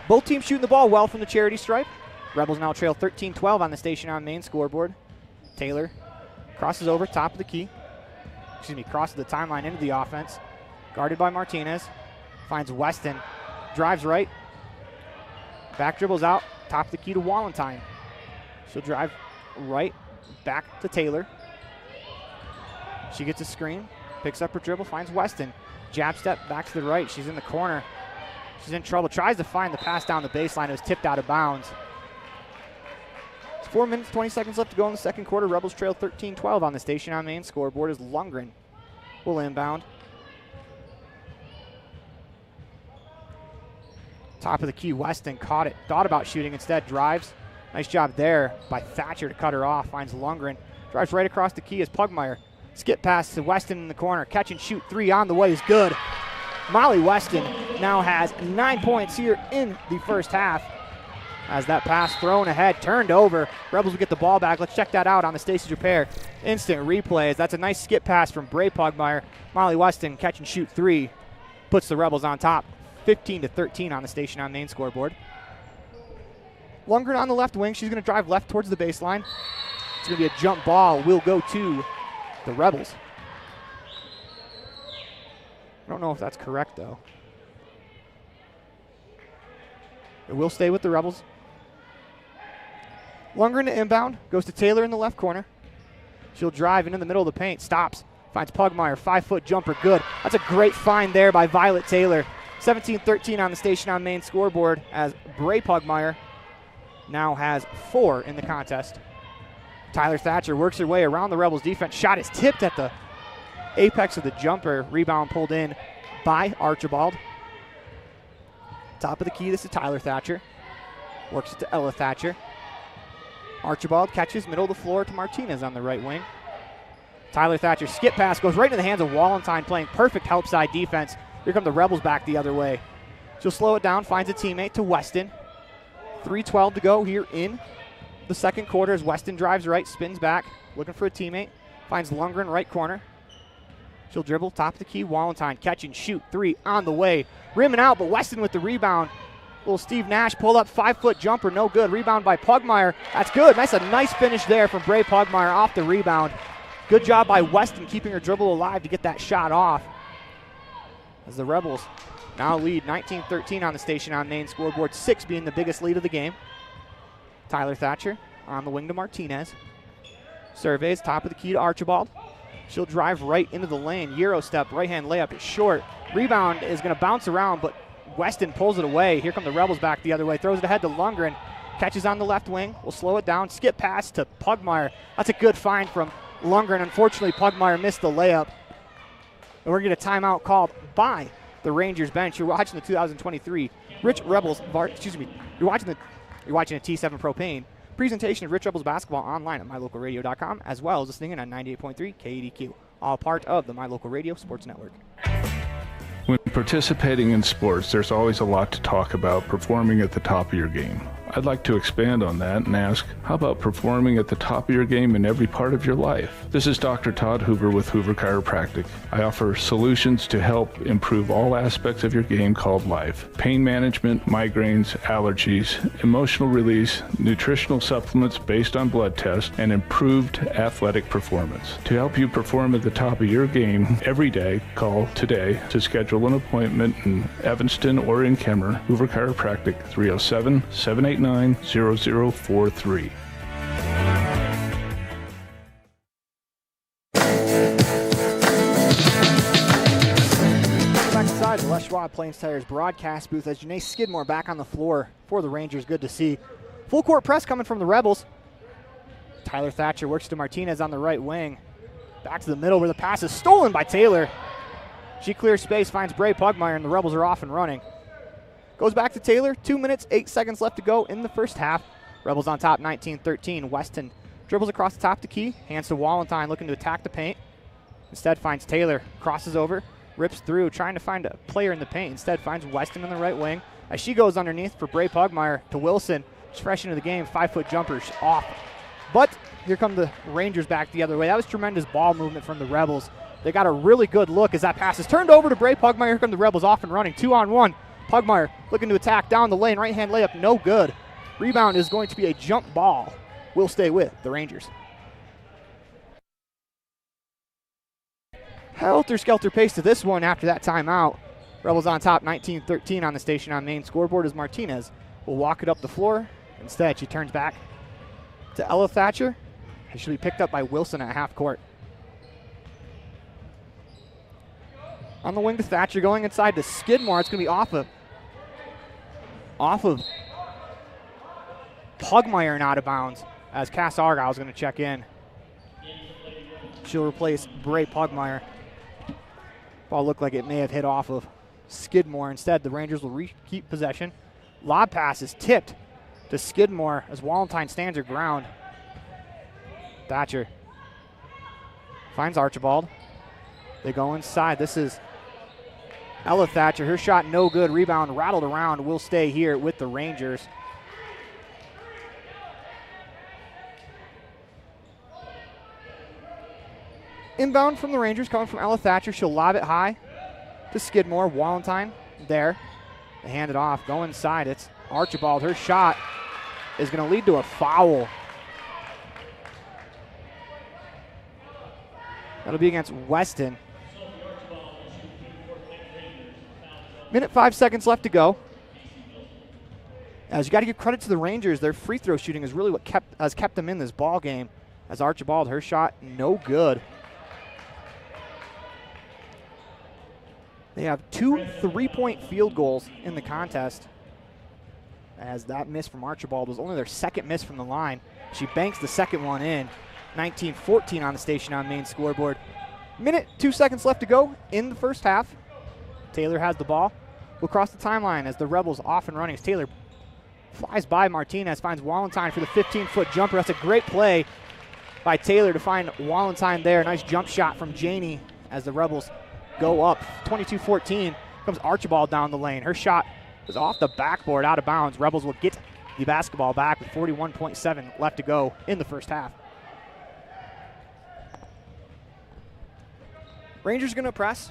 Both teams shooting the ball well from the charity stripe. Rebels now trail 13-12 on the Station on Main scoreboard. Taylor crosses over, top of the key. Crosses the timeline into the offense. Guarded by Martinez. Finds Weston. Drives right. Back dribbles out. Top of the key to Walentine. She'll drive right. Back to Taylor. She gets a screen. Picks up her dribble. Finds Weston. Jab step back to the right. She's in the corner. She's in trouble. Tries to find the pass down the baseline. It was tipped out of bounds. It's 4 minutes, 20 seconds left to go in the second quarter. Rebels trail 13-12 on the Station on Main scoreboard as Lundgren will inbound. Top of the key, Weston caught it. Thought about shooting, instead drives. Nice job there by Thatcher to cut her off. Finds Lundgren. Drives right across the key as Pugmire. Skip pass to Weston in the corner. Catch and shoot three on the way is good. Molly Weston now has 9 points here in the first half. As that pass thrown ahead, turned over. Rebels will get the ball back. Let's check that out on the Stacey's Repair instant replays. That's a nice skip pass from Bray Pugmire. Molly Weston catch and shoot three. Puts the Rebels on top. 15-13 on the Station on Main scoreboard. Lundgren on the left wing. She's going to drive left towards the baseline. It's going to be a jump ball. Will go to the Rebels. I don't know if that's correct, though. It will stay with the Rebels. Lundgren to inbound. Goes to Taylor in the left corner. She'll drive into the middle of the paint. Stops. Finds Pugmire. 5-foot jumper. Good. That's a great find there by Violet Taylor. 17-13 on the Station on Main scoreboard as Bray Pugmire now has 4 in the contest. Tyler Thatcher works her way around the Rebels defense. Shot is tipped at the apex of the jumper. Rebound pulled in by Archibald. Top of the key, this is Tyler Thatcher. Works it to Ella Thatcher. Archibald catches middle of the floor to Martinez on the right wing. Tyler Thatcher skip pass goes right into the hands of Wallenstein, playing perfect help side defense. Here come the Rebels back the other way. She'll slow it down, finds a teammate to Weston. 3:12 to go here in the second quarter as Weston drives right, spins back, looking for a teammate. Finds Lundgren right corner. She'll dribble, top of the key, Wallenstein catch and shoot. 3 on the way. Rimming out, but Weston with the rebound. Little Steve Nash pulled up, 5-foot jumper, no good. Rebound by Pugmire. That's good. A nice finish there from Bray Pugmire off the rebound. Good job by Weston keeping her dribble alive to get that shot off. As the Rebels now lead 19-13 on the Station on Main scoreboard, 6 being the biggest lead of the game. Tyler Thatcher on the wing to Martinez. Surveys, top of the key to Archibald. She'll drive right into the lane. Euro step, right-hand layup is short. Rebound is going to bounce around, but Weston pulls it away. Here come the Rebels back the other way. Throws it ahead to Lundgren. Catches on the left wing. Will slow it down. Skip pass to Pugmire. That's a good find from Lundgren. Unfortunately, Pugmire missed the layup. And we're going to get a timeout called by the Rangers bench. You're watching the 2023 Rich Rebels. You're watching a T7 Propane presentation of Rich Rebels basketball online at mylocalradio.com, as well as listening in on 98.3 KDQ, all part of the My Local Radio Sports Network. When participating in sports, there's always a lot to talk about performing at the top of your game. I'd like to expand on that and ask, how about performing at the top of your game in every part of your life? This is Dr. Todd Hoover with Hoover Chiropractic. I offer solutions to help improve all aspects of your game called life. Pain management, migraines, allergies, emotional release, nutritional supplements based on blood tests, and improved athletic performance. To help you perform at the top of your game every day, call today to schedule an appointment in Evanston or in Kemmerer. Hoover Chiropractic, 307-789-0043. Back inside the Les Schwab Plains Tires broadcast booth as Janae Skidmore back on the floor for the Rangers. Good to see. Full court press coming from the Rebels. Tyler Thatcher works to Martinez on the right wing. Back to the middle where the pass is stolen by Taylor. She clears space, finds Bray Pugmire, and the Rebels are off and running. Goes back to Taylor. 2 minutes, 8 seconds left to go in the first half. Rebels on top, 19-13. Weston dribbles across the top of the key. Hands to Wallenstein, looking to attack the paint. Instead finds Taylor. Crosses over. Rips through, trying to find a player in the paint. Instead finds Weston on the right wing. As she goes underneath for Bray Pugmire to Wilson. She's fresh into the game. 5-foot jumper. She's off. But here come the Rangers back the other way. That was tremendous ball movement from the Rebels. They got a really good look as that pass is turned over to Bray Pugmire. Here come the Rebels off and running. 2-on-1. Pugmire looking to attack down the lane. Right-hand layup, no good. Rebound is going to be a jump ball. Will stay with the Rangers. Helter-skelter pace to this one after that timeout. Rebels on top, 19-13 on the Station on Main scoreboard as Martinez will walk it up the floor. Instead, she turns back to Ella Thatcher. She'll be picked up by Wilson at half court. On the wing to Thatcher, going inside to Skidmore. It's going to be off of Pugmire and out of bounds as Cass Argyle is going to check in. She'll replace Bray Pugmire. Ball looked like it may have hit off of Skidmore. Instead, the Rangers will keep possession. Lob pass is tipped to Skidmore as Wallenstein stands her ground. Thatcher finds Archibald. They go inside. This is Ella Thatcher. Her shot no good. Rebound rattled around. Will stay here with the Rangers. Inbound from the Rangers coming from Ella Thatcher. She'll lob it high to Skidmore. Wallenstein there. They hand it off. Go inside. It's Archibald. Her shot is going to lead to a foul. That'll be against Weston. Minute 5 seconds left to go. As you got to give credit to the Rangers, their free throw shooting is really what has kept them in this ball game. As Archibald, her shot, no good. They have 2 3-point field goals in the contest. As that miss from Archibald was only their second miss from the line. She banks the second one in. 19-14 on the Station on Main scoreboard. Minute, 2 seconds left to go in the first half. Taylor has the ball. Will cross the timeline as the Rebels off and running. As Taylor flies by Martinez, finds Wallenstein for the 15-foot jumper. That's a great play by Taylor to find Wallenstein there. Nice jump shot from Janey as the Rebels go up. 22-14. Comes Archibald down the lane. Her shot was off the backboard, out of bounds. Rebels will get the basketball back with 41.7 left to go in the first half. Rangers going to press.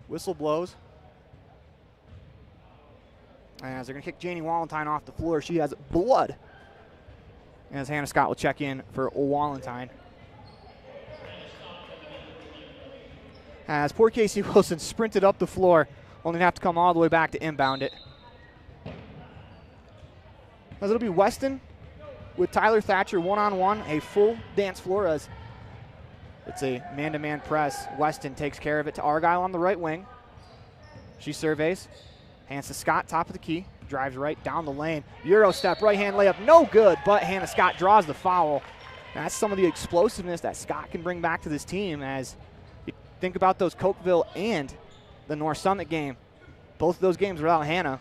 Whistle blows. As they're going to kick Janey Wallenstein off the floor. She has blood. As Hannah Scott will check in for Wallenstein. As poor Casey Wilson sprinted up the floor, only have to come all the way back to inbound it. As it'll be Weston with Tyler Thatcher one-on-one, a full dance floor as it's a man-to-man press. Weston takes care of it to Argyle on the right wing. She surveys, hands to Scott, top of the key, drives right down the lane. Euro step, right-hand layup, no good, but Hannah Scott draws the foul. That's some of the explosiveness that Scott can bring back to this team as you think about those Cokeville and the North Summit game. Both of those games without Hannah,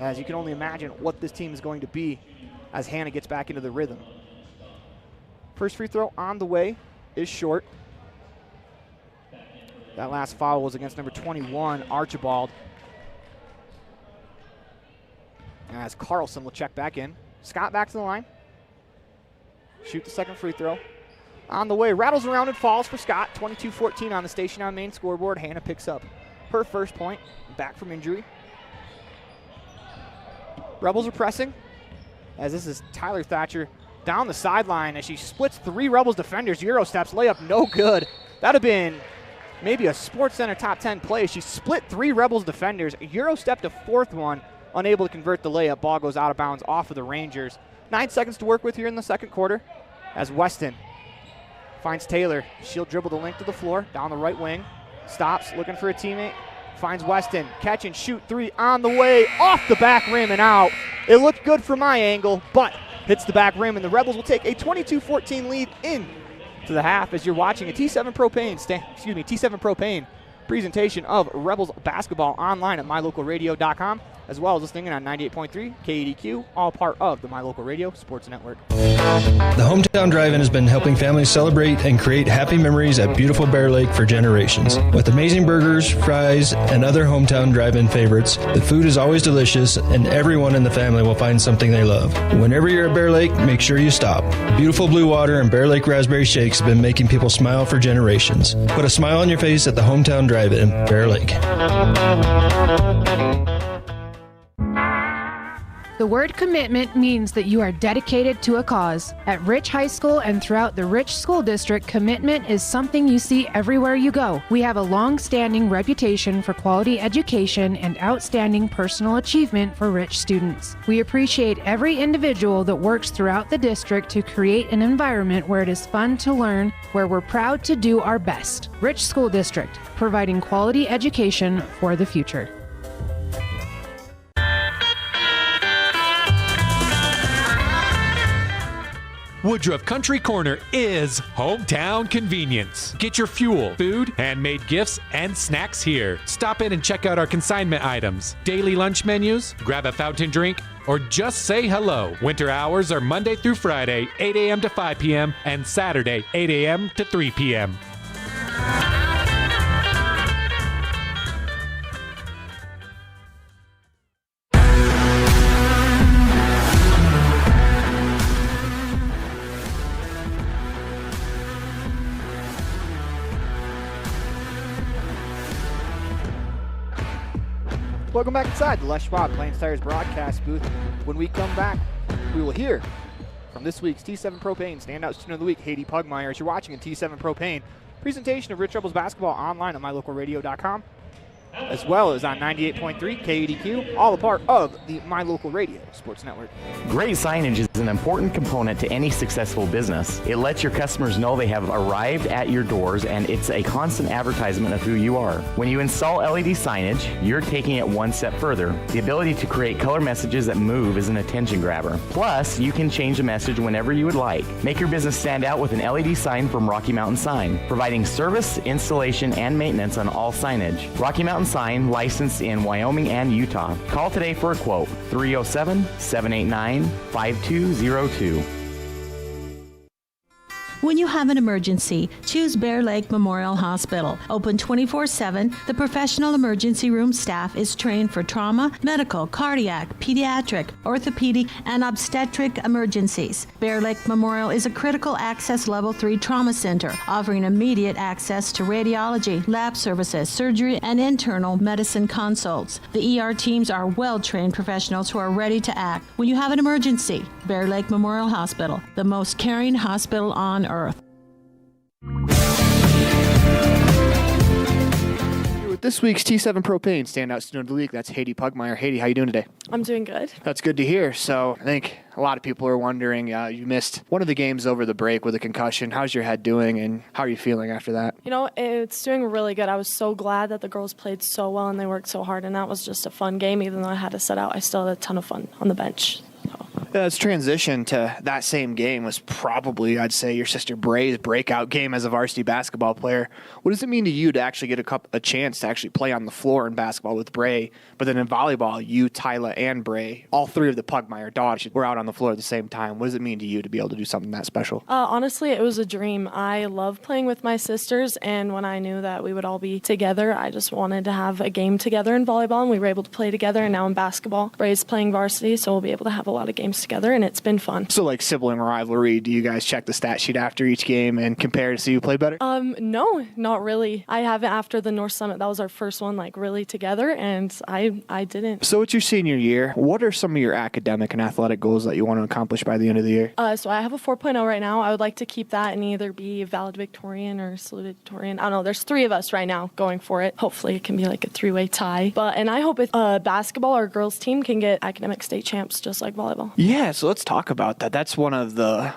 as you can only imagine what this team is going to be as Hannah gets back into the rhythm. First free throw on the way is short. That last foul was against number 21, Archibald. As Carlson will check back in. Scott back to the line. Shoot the second free throw. On the way, rattles around and falls for Scott. 22-14 on the Station on Main scoreboard. Hannah picks up her first point, back from injury. Rebels are pressing, as this is Tyler Thatcher down the sideline as she splits 3 Rebels defenders. Euro steps, layup no good. That would have been maybe a Sports Center top 10 play. She split 3 Rebels defenders. Euro stepped a 4th one, unable to convert the layup. Ball goes out of bounds off of the Rangers. 9 seconds to work with here in the second quarter as Weston finds Taylor. She'll dribble the length of the floor, down the right wing. Stops, looking for a teammate. Finds Weston. Catch and shoot 3 on the way. Off the back rim and out. It looked good from my angle, but hits the back rim, and the Rebels will take a 22-14 lead in to the half as you're watching a T7 Propane presentation of Rebels basketball online at mylocalradio.com, as well as listening in on 98.3 KEDQ, all part of the My Local Radio Sports Network. The Hometown Drive-In has been helping families celebrate and create happy memories at beautiful Bear Lake for generations. With amazing burgers, fries, and other Hometown Drive-In favorites, the food is always delicious, and everyone in the family will find something they love. Whenever you're at Bear Lake, make sure you stop. Beautiful Blue Water and Bear Lake Raspberry Shakes have been making people smile for generations. Put a smile on your face at the Hometown Drive-In, Bear Lake. The word commitment means that you are dedicated to a cause. At Rich High School and throughout the Rich School District, commitment is something you see everywhere you go. We have a long-standing reputation for quality education and outstanding personal achievement for Rich students. We appreciate every individual that works throughout the district to create an environment where it is fun to learn, where we're proud to do our best. Rich School District, providing quality education for the future. Woodruff Country Corner is hometown convenience. Get your fuel, food, handmade gifts, and snacks here. Stop in and check out our consignment items, daily lunch menus, grab a fountain drink, or just say hello. Winter hours are Monday through Friday, 8 a.m. to 5 p.m., and Saturday, 8 a.m. to 3 p.m. Welcome back inside the Les Schwab Plains Tires broadcast booth. When we come back, we will hear from this week's T7 Propane Standout Student of the Week, Haiti Pugmire, as you're watching a T7 Propane presentation of Rich Rebels basketball online at mylocalradio.com, as well as on 98.3 KUDQ, all a part of the My Local Radio Sports Network. Great signage is an important component to any successful business. It lets your customers know they have arrived at your doors, and it's a constant advertisement of who you are. When you install LED signage, you're taking it one step further. The ability to create color messages that move is an attention grabber. Plus, you can change the message whenever you would like. Make your business stand out with an LED sign from Rocky Mountain Sign, providing service, installation, and maintenance on all signage. Rocky Mountain Sign, licensed in Wyoming and Utah. Call today for a quote, 307-789-5202. When you have an emergency, choose Bear Lake Memorial Hospital. Open 24/7, the professional emergency room staff is trained for trauma, medical, cardiac, pediatric, orthopedic, and obstetric emergencies. Bear Lake Memorial is a critical access level 3 trauma center, offering immediate access to radiology, lab services, surgery, and internal medicine consults. The ER teams are well-trained professionals who are ready to act. When you have an emergency, Bear Lake Memorial Hospital, the most caring hospital on earth. Here with this week's T7 Propane Standout Student of the Week, that's Haiti Pugmire. Haiti, how you doing today? I'm doing good. That's good to hear. So I think a lot of people are wondering, you missed one of the games over the break with a concussion. How's your head doing, and how are you feeling after that? You know, it's doing really good. I was so glad that the girls played so well and they worked so hard, and that was just a fun game. Even though I had to sit out, I still had a ton of fun on the bench. Its transition to that same game was probably, I'd say, your sister Bray's breakout game as a varsity basketball player. What does it mean to you to actually get a chance to actually play on the floor in basketball with Bray, but then in volleyball, you, Tyla, and Bray, all three of the Pugmire daughters, were out on the floor at the same time? What does it mean to you to be able to do something that special? Honestly, it was a dream. I love playing with my sisters, and when I knew that we would all be together, I just wanted to have a game together in volleyball, and we were able to play together, and now in basketball, Bray's playing varsity, so we'll be able to have a lot of games together, and it's been fun. So like sibling rivalry, do you guys check the stat sheet after each game and compare to see who played better? No, not really. I haven't after the North Summit. That was our first one, like really together, and I didn't. So it's your senior year. What are some of your academic and athletic goals that you want to accomplish by the end of the year? So I have a 4.0 right now. I would like to keep that and either be valedictorian or salutatorian. I don't know. There's 3 of us right now going for it. Hopefully it can be like a 3-way tie. And I hope basketball, our girls team, can get academic state champs just like volleyball. Yeah, so let's talk about that. That's one of the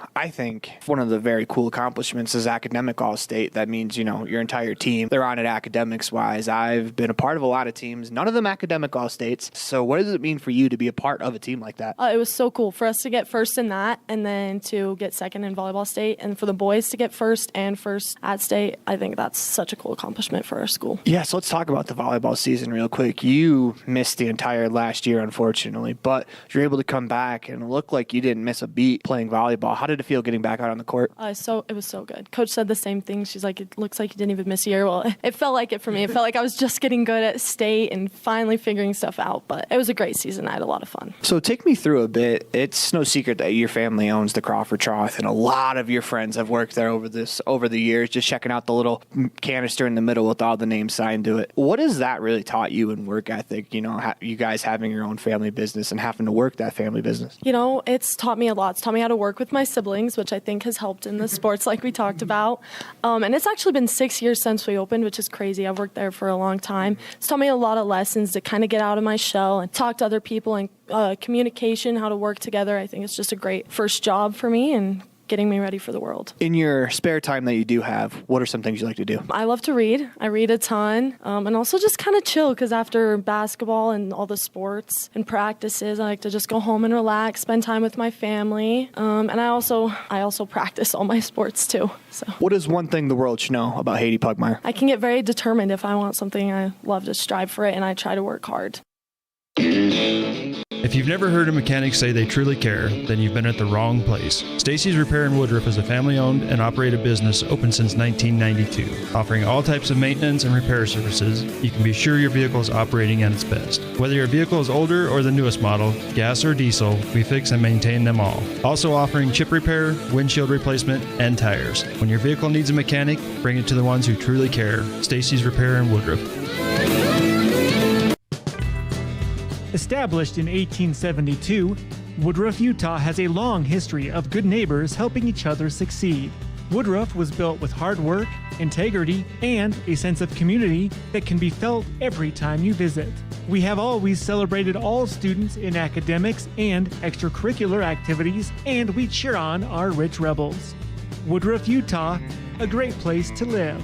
very cool accomplishments is academic all-state. That means, your entire team, they're on it academics-wise. I've been a part of a lot of teams, none of them academic all-states. So what does it mean for you to be a part of a team like that? It was so cool for us to get first in that and then to get second in volleyball state, and for the boys to get first and first at state. I think that's such a cool accomplishment for our school. Yeah, so let's talk about the volleyball season real quick. You missed the entire last year, unfortunately, but you're able to come back and look like you didn't miss a beat playing volleyball. How did it feel getting back out on the court? So it was so good. Coach said the same thing. She's like, it looks like you didn't even miss a year. Well, it felt like it for me. It felt like I was just getting good at state and finally figuring stuff out, but it was a great season. I had a lot of fun. So take me through a bit. It's no secret that your family owns the Crawford Trough, and a lot of your friends have worked there over the years, just checking out the little canister in the middle with all the names signed to it. What has that really taught you in work ethic, you guys having your own family business and having to work that family business? It's taught me a lot. It's taught me how to work with my siblings, which I think has helped in the sports like we talked about. And it's actually been 6 years since we opened, which is crazy. I've worked there for a long time. It's taught me a lot of lessons to kind of get out of my shell and talk to other people, and communication, how to work together. I think it's just a great first job for me and getting me ready for the world. In your spare time that you do have, what are some things you like to do? I love to read. I read a ton, and also just kind of chill, because after basketball and all the sports and practices, I like to just go home and relax, spend time with my family, and I also practice all my sports too. So, what is one thing the world should know about Haiti Pugmire? I can get very determined if I want something. I love to strive for it, and I try to work hard. If you've never heard a mechanic say they truly care, then you've been at the wrong place. Stacy's Repair in Woodruff is a family-owned and operated business open since 1992. Offering all types of maintenance and repair services, you can be sure your vehicle is operating at its best. Whether your vehicle is older or the newest model, gas or diesel, we fix and maintain them all. Also offering chip repair, windshield replacement, and tires. When your vehicle needs a mechanic, bring it to the ones who truly care. Stacy's Repair in Woodruff. Established in 1872, Woodruff, Utah has a long history of good neighbors helping each other succeed. Woodruff was built with hard work, integrity, and a sense of community that can be felt every time you visit. We have always celebrated all students in academics and extracurricular activities, and we cheer on our rich rebels. Woodruff, Utah, a great place to live.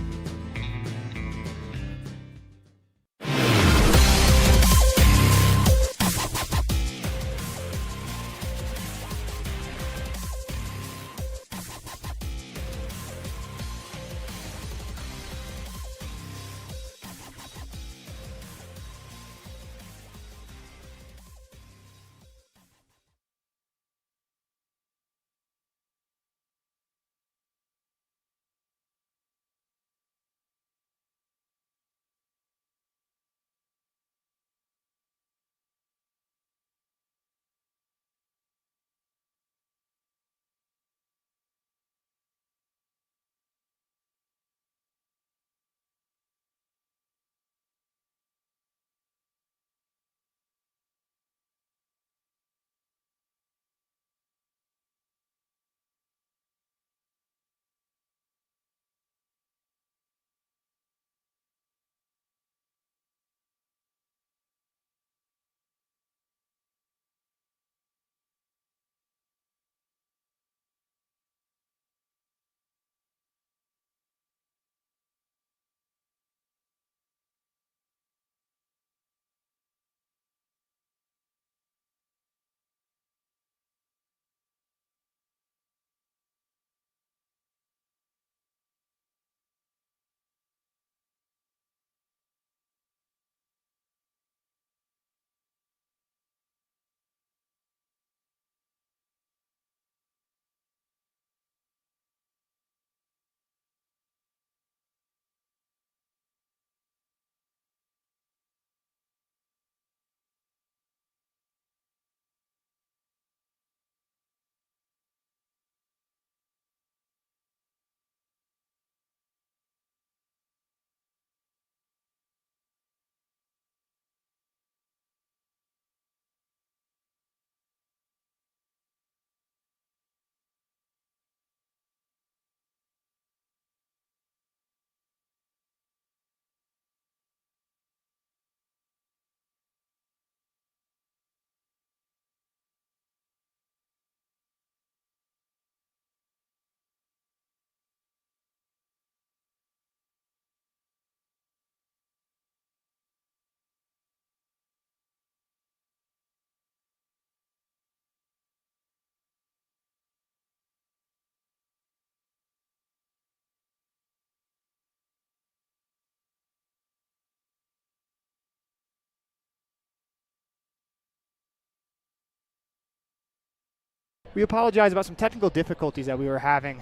We apologize about some technical difficulties that we were having.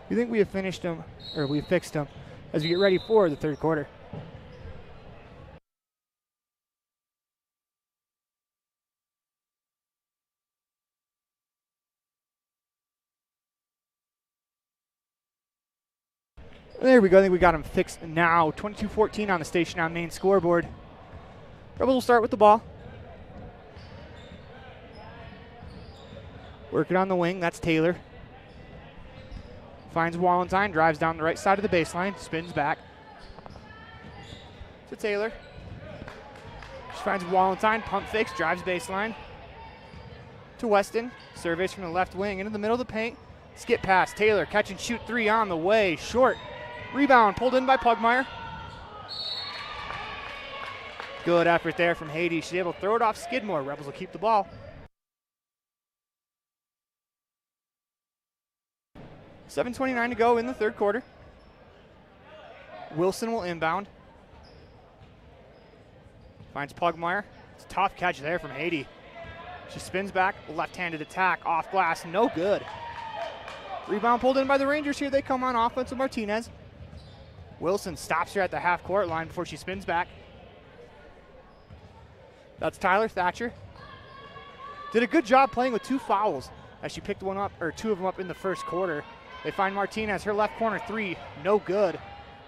We think we have finished them, or we fixed them, as we get ready for the third quarter. There we go. I think we got them fixed now. 22-14 on the station on main scoreboard. Rebels will start with the ball. Working on the wing, that's Taylor. Finds Wallenstein, drives down the right side of the baseline, spins back to Taylor. She finds Wallenstein, pump fakes, drives baseline to Weston. Surveys from the left wing into the middle of the paint. Skip pass, Taylor, catch and shoot three on the way, short. Rebound pulled in by Pugmire. Good effort there from Haiti. She's able to throw it off Skidmore. Rebels will keep the ball. 7:29 to go in the third quarter. Wilson will inbound. Finds Pugmire. It's a tough catch there from Haiti. She spins back, left-handed attack, off glass, no good. Rebound pulled in by the Rangers here. They come on offense with Martinez. Wilson stops her at the half-court line before she spins back. That's Tyler Thatcher. Did a good job playing with two fouls as she picked one up, or two of them up in the first quarter. They find Martinez, her left corner three, no good.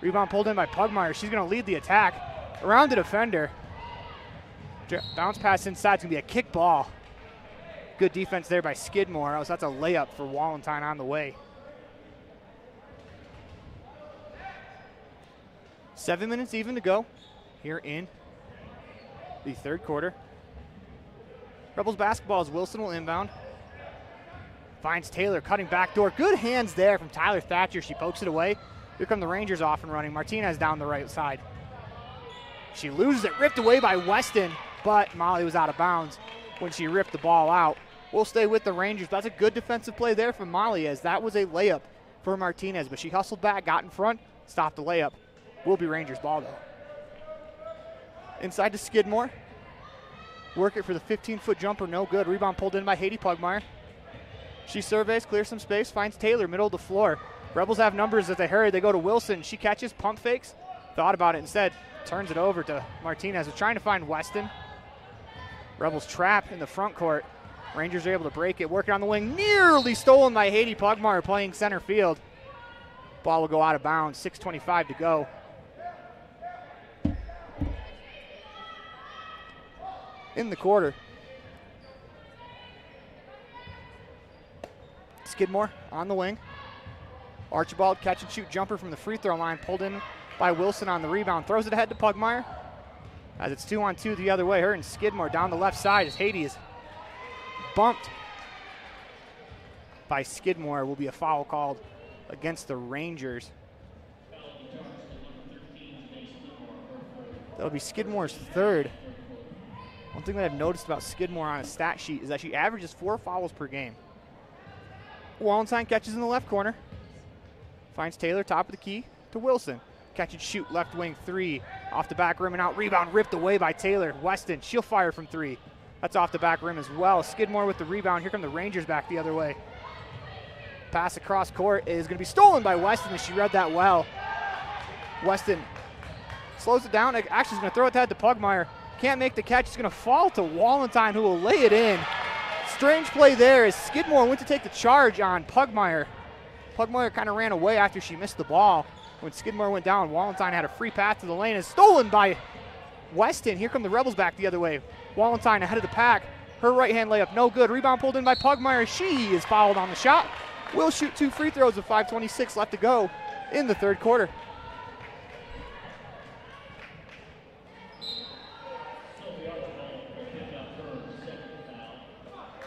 Rebound pulled in by Pugmire. She's going to lead the attack around the defender. Bounce pass inside. It's going to be a kick ball. Good defense there by Skidmore. That's a layup for Wallenstein on the way. 7 minutes even to go here in the third quarter. Rebels basketball as Wilson will inbound. Finds Taylor cutting back door. Good hands there from Tyler Thatcher. She pokes it away. Here come the Rangers off and running. Martinez down the right side. She loses it, ripped away by Weston, but Molly was out of bounds when she ripped the ball out. We'll stay with the Rangers. That's a good defensive play there from Molly, as that was a layup for Martinez, but she hustled back, got in front, stopped the layup. Will be Rangers ball though. Inside to Skidmore. Work it for the 15-foot jumper, no good. Rebound pulled in by Haiti Pugmire. She surveys, clears some space, finds Taylor, middle of the floor. Rebels have numbers as they hurry. They go to Wilson. She catches, pump fakes, thought about it instead, turns it over to Martinez, who's trying to find Weston. Rebels trap in the front court. Rangers are able to break it, working on the wing, nearly stolen by Haiti Pugmire playing center field. Ball will go out of bounds, 6:25 to go. In the quarter. Skidmore on the wing. Archibald catch and shoot jumper from the free throw line, pulled in by Wilson on the rebound, throws it ahead to Pugmire. As it's 2-on-2 the other way, her and Skidmore down the left side as Haiti is bumped by Skidmore. Will be a foul called against the Rangers. That'll be Skidmore's third. One thing that I've noticed about Skidmore on a stat sheet is that she averages 4 fouls per game. Wallenstein catches in the left corner. Finds Taylor, top of the key, to Wilson. Catch and shoot, left wing three. Off the back rim and out. Rebound ripped away by Taylor. Weston, she'll fire from three. That's off the back rim as well. Skidmore with the rebound. Here come the Rangers back the other way. Pass across court is going to be stolen by Weston, and she read that well. Weston slows it down. Actually, she's going to throw it to Pugmire. Can't make the catch. It's going to fall to Wallenstein, who will lay it in. Strange play there as Skidmore went to take the charge on Pugmire. Pugmire kind of ran away after she missed the ball. When Skidmore went down, Wallenstein had a free pass to the lane. Is stolen by Weston. Here come the Rebels back the other way. Wallenstein ahead of the pack. Her right-hand layup, no good. Rebound pulled in by Pugmire. She is fouled on the shot. Will shoot 2 free throws with 5:26 left to go in the third quarter.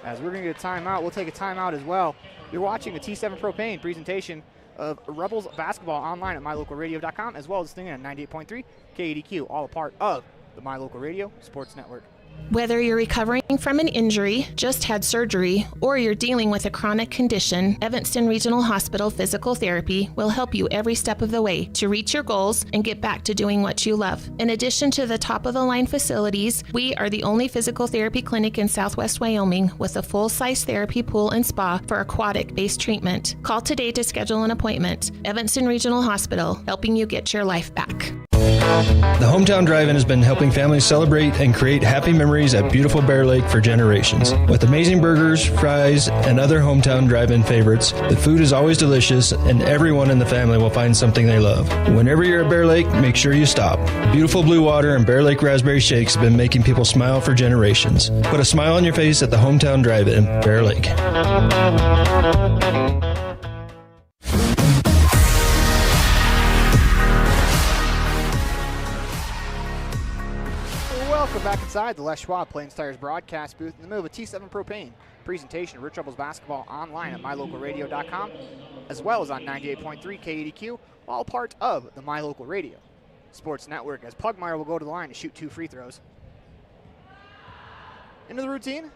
As we're going to get a timeout, we'll take a timeout as well. You're watching the T7 Propane presentation of Rebels basketball online at mylocalradio.com, as well as listening at 98.3 KADQ, all a part of the My Local Radio Sports Network. Whether you're recovering from an injury, just had surgery, or you're dealing with a chronic condition, Evanston Regional Hospital Physical Therapy will help you every step of the way to reach your goals and get back to doing what you love. In addition to the top-of-the-line facilities, we are the only physical therapy clinic in Southwest Wyoming with a full-size therapy pool and spa for aquatic-based treatment. Call today to schedule an appointment. Evanston Regional Hospital, helping you get your life back. The Hometown Drive-In has been helping families celebrate and create happy memories at beautiful Bear Lake for generations. With amazing burgers, fries, and other Hometown Drive-In favorites, the food is always delicious and everyone in the family will find something they love. Whenever you're at Bear Lake, make sure you stop. Beautiful blue water and Bear Lake raspberry shakes have been making people smile for generations. Put a smile on your face at the Hometown Drive-In, Bear Lake. Welcome back inside the Les Schwab Plains Tires broadcast booth in the middle of a T7 Propane presentation of Rich Rebels basketball online at mylocalradio.com, as well as on 98.3 KADQ, all part of the My Local Radio Sports Network, as Pugmire will go to the line to shoot 2 free throws. Into the routine.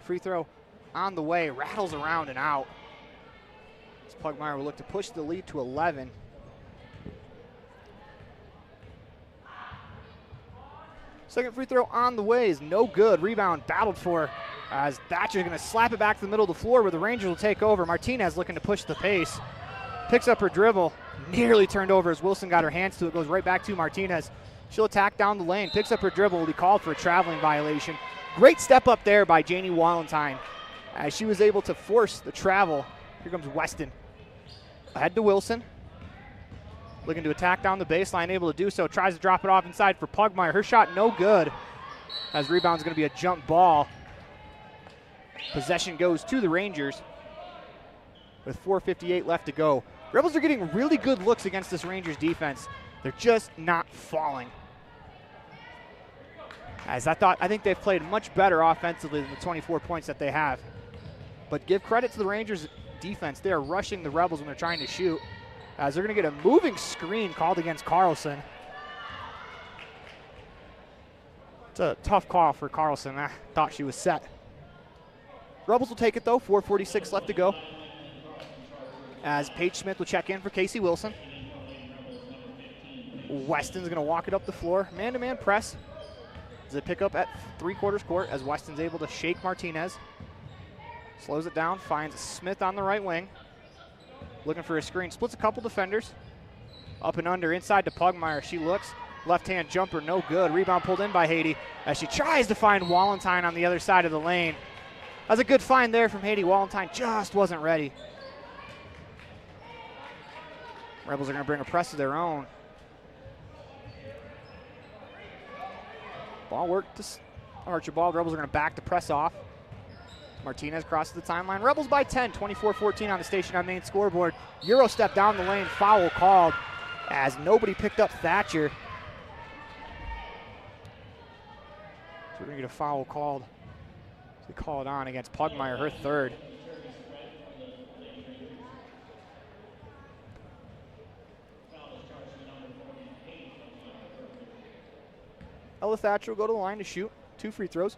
Free throw on the way, rattles around and out. As Pugmire will look to push the lead to 11. Second free throw on the way is no good. Rebound battled for as Thatcher's going to slap it back to the middle of the floor where the Rangers will take over. Martinez looking to push the pace. Picks up her dribble. Nearly turned over as Wilson got her hands to it. Goes right back to Martinez. She'll attack down the lane. Picks up her dribble. Will be called for a traveling violation. Great step up there by Janie Wallenstein as she was able to force the travel. Here comes Weston. Ahead to Wilson. Looking to attack down the baseline, able to do so. Tries to drop it off inside for Pugmire. Her shot no good. As rebound's going to be a jump ball. Possession goes to the Rangers with 4:58 left to go. Rebels are getting really good looks against this Rangers defense. They're just not falling. As I think they've played much better offensively than the 24 points that they have. But give credit to the Rangers defense. They are rushing the Rebels when they're trying to shoot. As they're going to get a moving screen called against Carlson. It's a tough call for Carlson. I thought she was set. Rebels will take it though, 4:46 left to go. As Paige Smith will check in for Casey Wilson. Weston's going to walk it up the floor. Man-to-man press. As they pick up at 3/4 court as Weston's able to shake Martinez. Slows it down, finds Smith on the right wing. Looking for a screen, splits a couple defenders. Up and under, inside to Pugmire. She looks, left-hand jumper, no good. Rebound pulled in by Haiti as she tries to find Wallentyne on the other side of the lane. That's a good find there from Haiti. Wallentyne just wasn't ready. Rebels are going to bring a press of their own. Ball work to Archibald. Rebels are going to back the press off. Martinez crosses the timeline. Rebels by 10, 24-14 on the station on main scoreboard. Euro step down the lane, foul called as nobody picked up Thatcher. So we're going to get a foul called. They call it on against Pugmire, her third. Ella Thatcher will go to the line to shoot 2 free throws.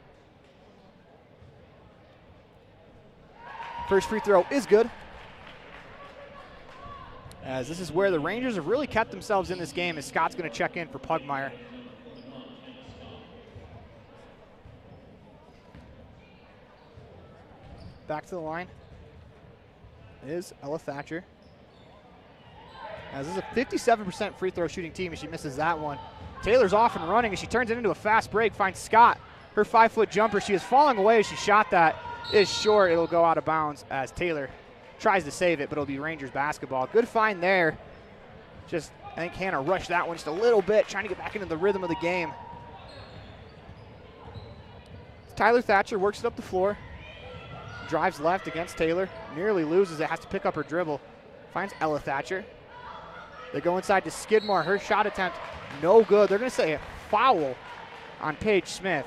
First free throw is good. As this is where the Rangers have really kept themselves in this game as Scott's going to check in for Pugmire. Back to the line is Ella Thatcher. As this is a 57% free throw shooting team, and she misses that one. Taylor's off and running as she turns it into a fast break, finds Scott. Her 5-foot jumper, she is falling away as she shot that. Is short, it'll go out of bounds as Taylor tries to save it, but it'll be Rangers basketball. Good find there. Just, I think Hannah rushed that one just a little bit, trying to get back into the rhythm of the game. Tyler Thatcher works it up the floor. Drives left against Taylor, nearly loses it, has to pick up her dribble. Finds Ella Thatcher. They go inside to Skidmore, her shot attempt, no good. They're gonna say a foul on Paige Smith.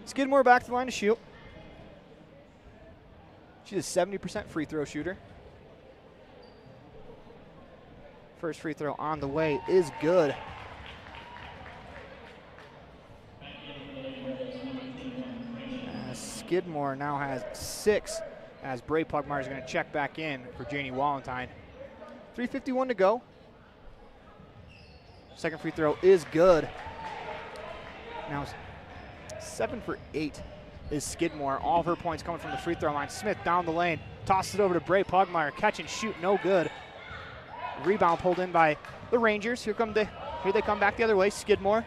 Skidmore back to the line to shoot. She's a 70% free throw shooter. First free throw on the way is good. Skidmore now has 6 as Bray Pugmire is going to check back in for Janie Wallentyne. 3:51 to go. Second free throw is good. Now 7 for 8 is Skidmore. All of her points coming from the free throw line. Smith down the lane, tosses it over to Bray Pugmire. Catch and shoot, no good. Rebound pulled in by the Rangers. Here they come back the other way. Skidmore.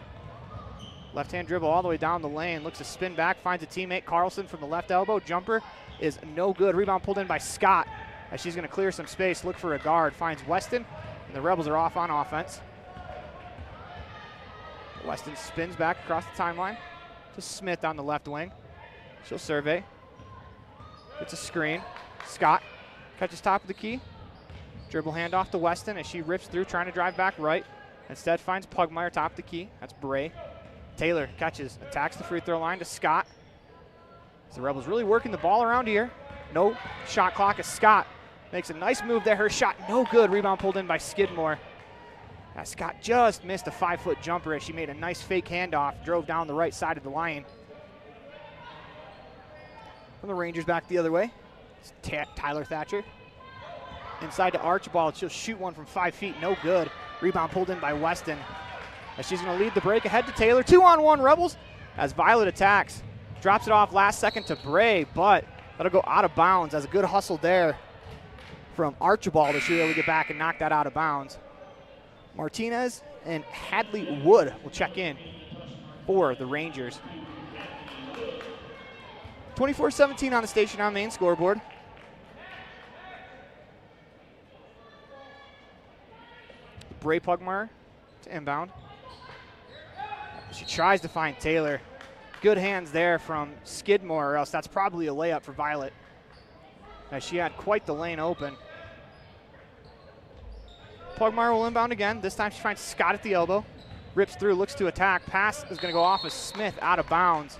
Left-hand dribble all the way down the lane. Looks to spin back, finds a teammate. Carlson from the left elbow. Jumper is no good. Rebound pulled in by Scott as she's going to clear some space, look for a guard. Finds Weston, and the Rebels are off on offense. Weston spins back across the timeline to Smith on the left wing. She'll survey. It's a screen. Scott catches top of the key. Dribble handoff to Weston as she rips through, trying to drive back right. Instead finds Pugmire top of the key. That's Bray. Taylor catches, attacks the free throw line to Scott. So the Rebels really working the ball around here. No shot clock as Scott makes a nice move there. Her shot no good. Rebound pulled in by Skidmore. As Scott just missed a 5-foot jumper as she made a nice fake handoff, drove down the right side of the lane. From the Rangers back the other way, it's Tyler Thatcher. Inside to Archibald, she'll shoot one from 5 feet, no good. Rebound pulled in by Weston. As she's going to lead the break ahead to Taylor. 2-on-1 Rebels as Violet attacks. Drops it off last second to Bray, but that'll go out of bounds as a good hustle there from Archibald as she was able to get back and knock that out of bounds. Martinez and Hadley Wood will check in for the Rangers. 24-17 on the station on main scoreboard. Bray Pugmire to inbound. She tries to find Taylor. Good hands there from Skidmore, or else that's probably a layup for Violet, as she had quite the lane open. Pugmire will inbound again. This time she finds Scott at the elbow. Rips through, looks to attack. Pass is going to go off of Smith, out of bounds.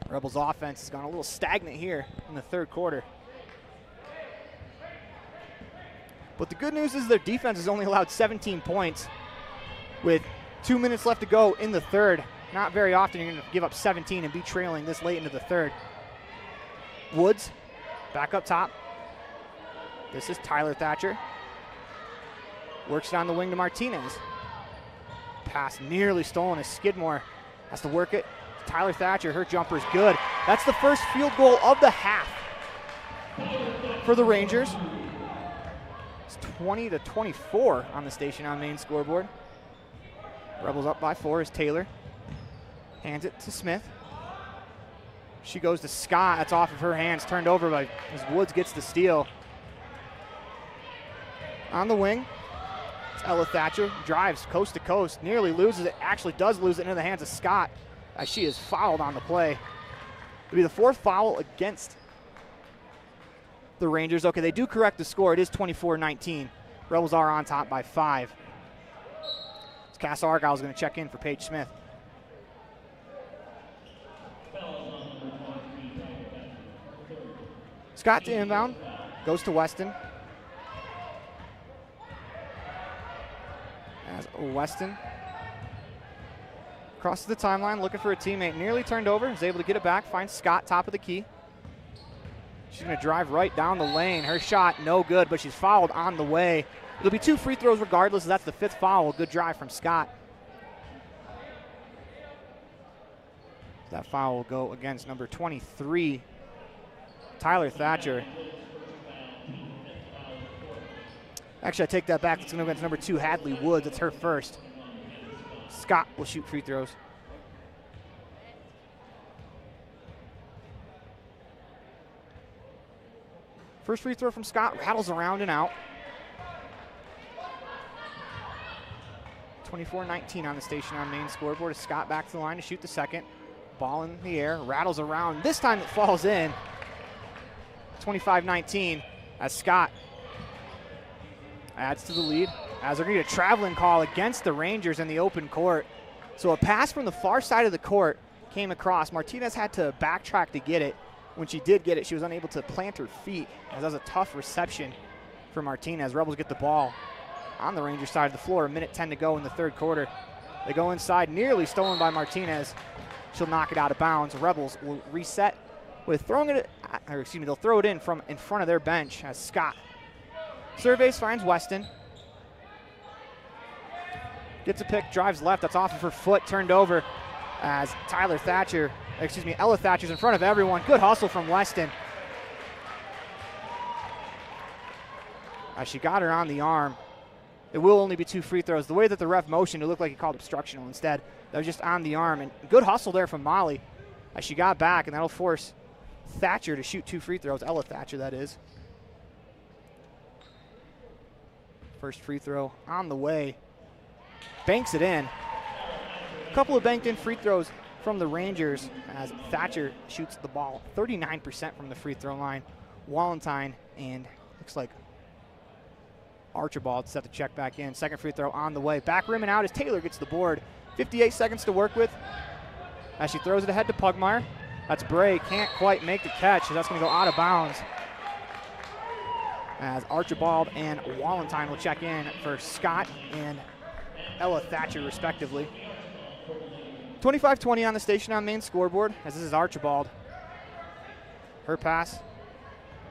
Rebels offense has gone a little stagnant here in the third quarter. But the good news is their defense has only allowed 17 points with 2 minutes left to go in the third. Not very often you're going to give up 17 and be trailing this late into the third. Woods back up top. This is Tyler Thatcher. Works down the wing to Martinez. Pass nearly stolen as Skidmore has to work it. Tyler Thatcher, her jumper's good. That's the first field goal of the half for the Rangers. It's 20-24 on the Station on Main scoreboard. Rebels up by 4 as Taylor hands it to Smith. She goes to Scott. That's off of her hands, turned over by as Woods gets the steal. On the wing, it's Ella Thatcher, drives coast to coast, nearly loses it, actually does lose it into the hands of Scott as she is fouled on the play. It'll be the 4th foul against the Rangers. Okay, they do correct the score. It is 24-19. Rebels are on top by 5. Cass Argyle's going to check in for Paige Smith. Scott to inbound, goes to Weston. As Weston crosses the timeline, looking for a teammate, nearly turned over, is able to get it back, finds Scott top of the key. She's going to drive right down the lane. Her shot no good, but she's fouled on the way. It'll be 2 free throws regardless. That's the 5th foul. Good drive from Scott. That foul will go against number 23, Tyler Thatcher. Actually, I take that back. It's going to go against number 2, Hadley Woods. It's her first. Scott will shoot free throws. First free throw from Scott, rattles around and out. 24-19 on the Station on Main scoreboard as Scott back to the line to shoot the second. Ball in the air, rattles around. This time it falls in. 25-19 as Scott adds to the lead. As they're going to get a traveling call against the Rangers in the open court. So a pass from the far side of the court came across. Martinez had to backtrack to get it. When she did get it, she was unable to plant her feet, as that was a tough reception for Martinez. Rebels get the ball on the Rangers side of the floor. 1:10 to go in the third quarter. They go inside, nearly stolen by Martinez. She'll knock it out of bounds. Rebels will reset with throwing it, or excuse me, they'll throw it in from in front of their bench as Scott surveys, finds Weston. Gets a pick, drives left. That's off of her foot, turned over as Ella Thatcher's in front of everyone. Good hustle from Weston. As she got her on the arm. It will only be 2 free throws. The way that the ref motioned, it looked like he called obstructional instead. That was just on the arm. And good hustle there from Molly as she got back, and that'll force Thatcher to shoot 2 free throws. Ella Thatcher, that is. First free throw on the way. Banks it in. A couple of banked in free throws from the Rangers as Thatcher shoots the ball 39% from the free throw line. Walentine and looks like Archibald set the check back in. Second free throw on the way. Back rim and out as Taylor gets the board. 58 seconds to work with as she throws it ahead to Pugmire. That's Bray. Can't quite make the catch. So that's going to go out of bounds as Archibald and Walentine will check in for Scott and Ella Thatcher, respectively. 25-20 on the Station on Main scoreboard as this is Archibald. Her pass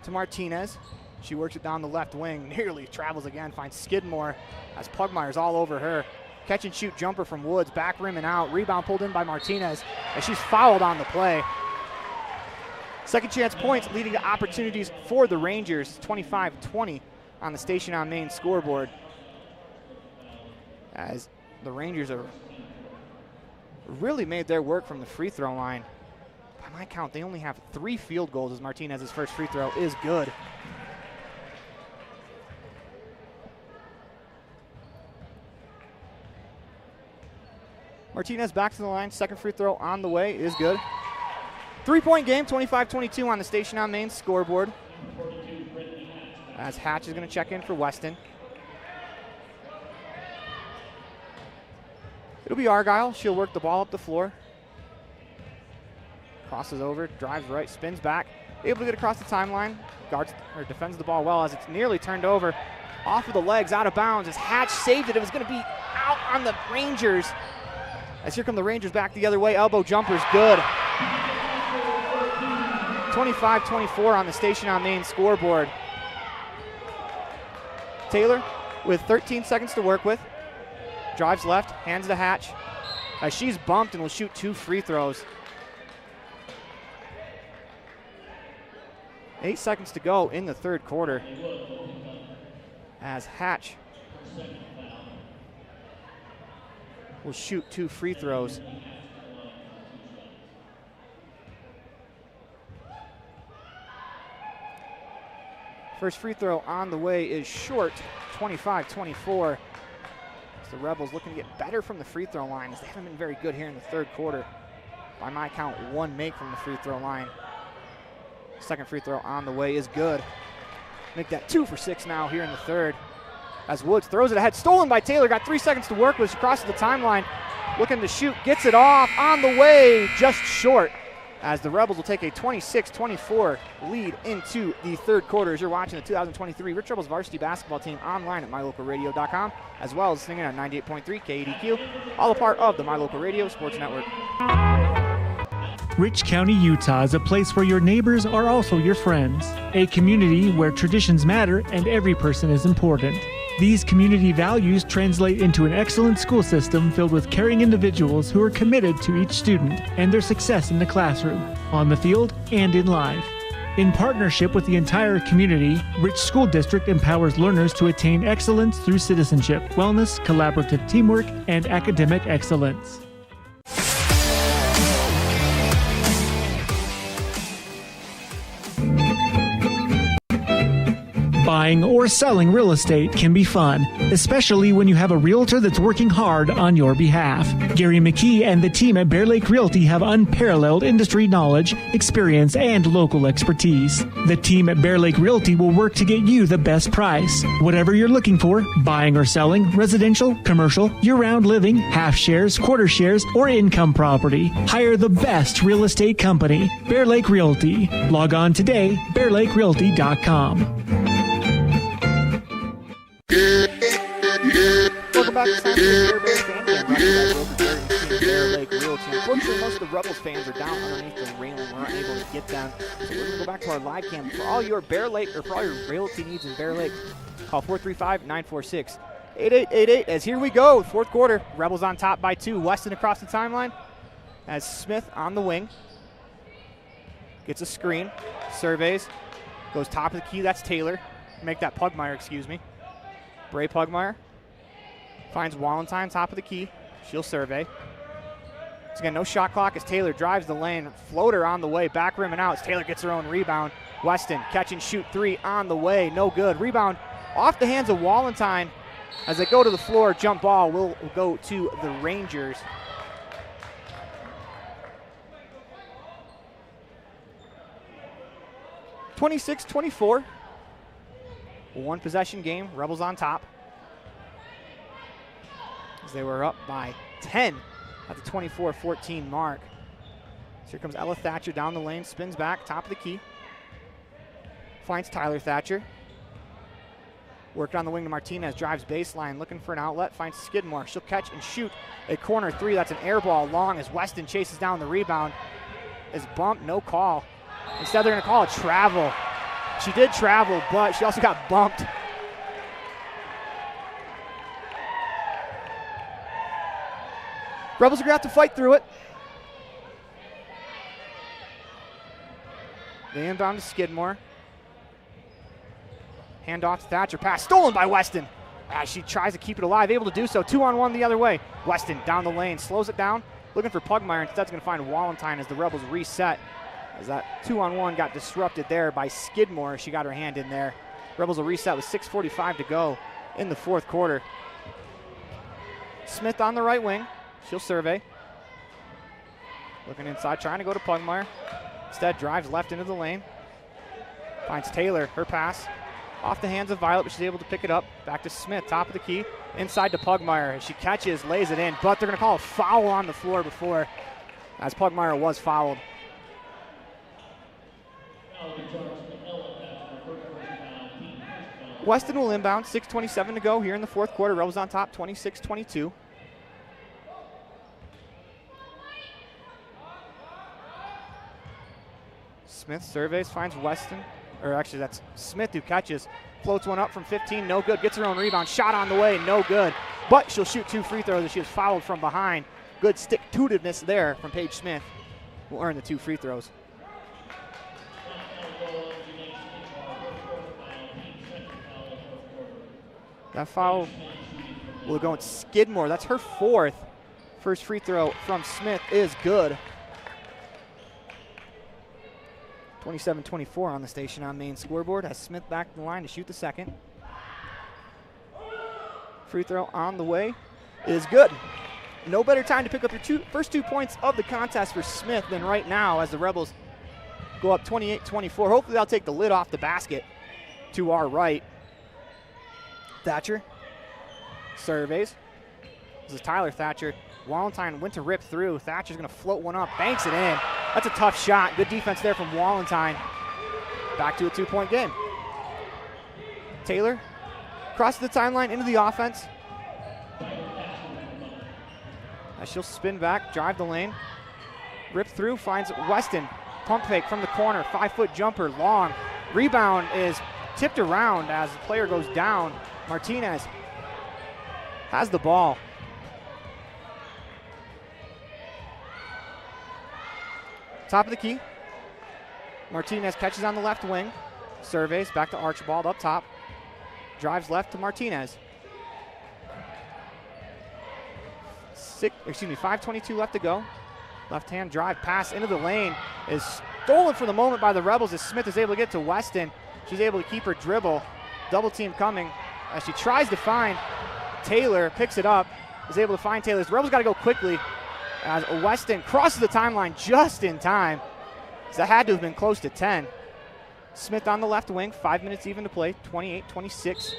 to Martinez. She works it down the left wing, nearly travels again, finds Skidmore as Pugmire's all over her. Catch and shoot jumper from Woods, back rim and out. Rebound pulled in by Martinez as she's fouled on the play. Second chance points leading to opportunities for the Rangers. 25-20 on the Station on Main scoreboard as the Rangers are really made their work from the free throw line. By my count, they only have 3 field goals as Martinez's first free throw is good. Martinez back to the line. Second free throw on the way is good. 3-point game, 25-22 on the Station on Main scoreboard. As Hatch is going to check in for Weston. It'll be Argyle. She'll work the ball up the floor. Crosses over, drives right, spins back. Able to get across the timeline. Guards or defends the ball well as it's nearly turned over. Off of the legs, out of bounds. As Hatch saved it, it was going to be out on the Rangers. As here come the Rangers back the other way. Elbow jumper's good. 25-24 on the Station on Main scoreboard. Taylor with 13 seconds to work with. Drives left, hands to Hatch. As she's bumped and will shoot 2 free throws. 8 seconds to go in the third quarter. As Hatch will shoot 2 free throws. First free throw on the way is short, 25-24. The Rebels looking to get better from the free throw line as they haven't been very good here in the third quarter. By my count, 1 make from the free throw line. Second free throw on the way is good. Make that 2 for 6 now here in the third. As Woods throws it ahead, stolen by Taylor, got 3 seconds to work with. She crosses the timeline, looking to shoot, gets it off, on the way, just short. As the Rebels will take a 26-24 lead into the third quarter as you're watching the 2023 Rich Rebels varsity basketball team online at mylocalradio.com, as well as listening on 98.3 KADQ, all a part of the My Local Radio Sports Network. Rich County, Utah is a place where your neighbors are also your friends. A community where traditions matter and every person is important. These community values translate into an excellent school system filled with caring individuals who are committed to each student and their success in the classroom, on the field, and in life. In partnership with the entire community, Rich School District empowers learners to attain excellence through citizenship, wellness, collaborative teamwork, and academic excellence. Buying or selling real estate can be fun, especially when you have a realtor that's working hard on your behalf. Gary McKee and the team at Bear Lake Realty have unparalleled industry knowledge, experience, and local expertise. The team at Bear Lake Realty will work to get you the best price. Whatever you're looking for, buying or selling, residential, commercial, year-round living, half shares, quarter shares, or income property, hire the best real estate company, Bear Lake Realty. Log on today, bearlakerealty.com. Welcome back to Bear Lake Realty. Unfortunately, most of the Rebels fans are down underneath the railing. We're not able to get them. So we're going to go back to our live cam. For all your Bear Lake, or for all your realty needs in Bear Lake, call 435-946-8888. As here we go, fourth quarter. Rebels on top by 2. Weston across the timeline. As Smith on the wing. Gets a screen. Surveys. Goes top of the key. That's Taylor. Make that Pugmire, excuse me. Bray Pugmire finds Wallentyne, top of the key. She'll survey. Once again, no shot clock as Taylor drives the lane. Floater on the way, back rim and out as Taylor gets her own rebound. Weston, catch and shoot 3 on the way, no good. Rebound off the hands of Wallentyne as they go to the floor. Jump ball will go to the Rangers. (26-24). One possession game, Rebels on top. As they were up by 10 at the 24-14 mark. So here comes Ella Thatcher down the lane, spins back, top of the key. Finds Tyler Thatcher. Worked on the wing to Martinez, drives baseline, looking for an outlet, finds Skidmore. She'll catch and shoot a corner 3. That's an air ball long as Weston chases down the rebound. Is bumped, no call. Instead, they're going to call a travel. She did travel, but she also got bumped. Rebels are going to have to fight through it. They inbound to Skidmore. Hand off to Thatcher. Pass stolen by Weston. As she tries to keep it alive, able to do so. 2-on-1 the other way. Weston down the lane, slows it down. Looking for Pugmire. Instead, going to find Wallentyne as the Rebels reset. As that 2-on-1 got disrupted there by Skidmore. She got her hand in there. Rebels will reset with 6:45 to go in the fourth quarter. Smith on the right wing. She'll survey. Looking inside, trying to go to Pugmire. Instead, drives left into the lane. Finds Taylor, her pass. Off the hands of Violet, but she's able to pick it up. Back to Smith, top of the key. Inside to Pugmire. She catches, lays it in, but they're going to call a foul on the floor before, as Pugmire was fouled. Weston will inbound, 6:27 to go here in the fourth quarter. Rebels on top, 26-22. Smith surveys, finds Weston, or actually that's Smith who catches, floats one up from 15, no good, gets her own rebound, shot on the way, no good, but she'll shoot 2 free throws as she was fouled from behind. Good stick-to-itiveness there from Paige Smith, who will earn the 2 free throws. That foul will go in Skidmore. That's her 4th. First free throw from Smith is good. 27-24 on the Station on Main scoreboard as Smith back to the line to shoot the second. Free throw on the way is good. No better time to pick up your first 2 points of the contest for Smith than right now as the Rebels go up 28-24. Hopefully they'll take the lid off the basket to our right. Thatcher surveys. This is Tyler Thatcher. Wallenstein went to rip through. Thatcher's going to float one up, banks it in. That's a tough shot. Good defense there from Wallenstein. Back to a 2-point game. Taylor crosses the timeline into the offense. As she'll spin back, drive the lane. Rip through, finds Weston. Pump fake from the corner, 5-foot jumper, long. Rebound is tipped around as the player goes down. Martinez has the ball. Top of the key. Martinez catches on the left wing. Surveys back to Archibald up top. Drives left to Martinez. 5:22 left to go. Left-hand drive pass into the lane is stolen for the moment by the Rebels as Smith is able to get to Weston. She's able to keep her dribble. Double team coming as she tries to find Taylor, picks it up, is able to find Taylor. The Rebels got to go quickly as Weston crosses the timeline just in time. That had to have been close to 10. Smith on the left wing, 5 minutes even to play, 28-26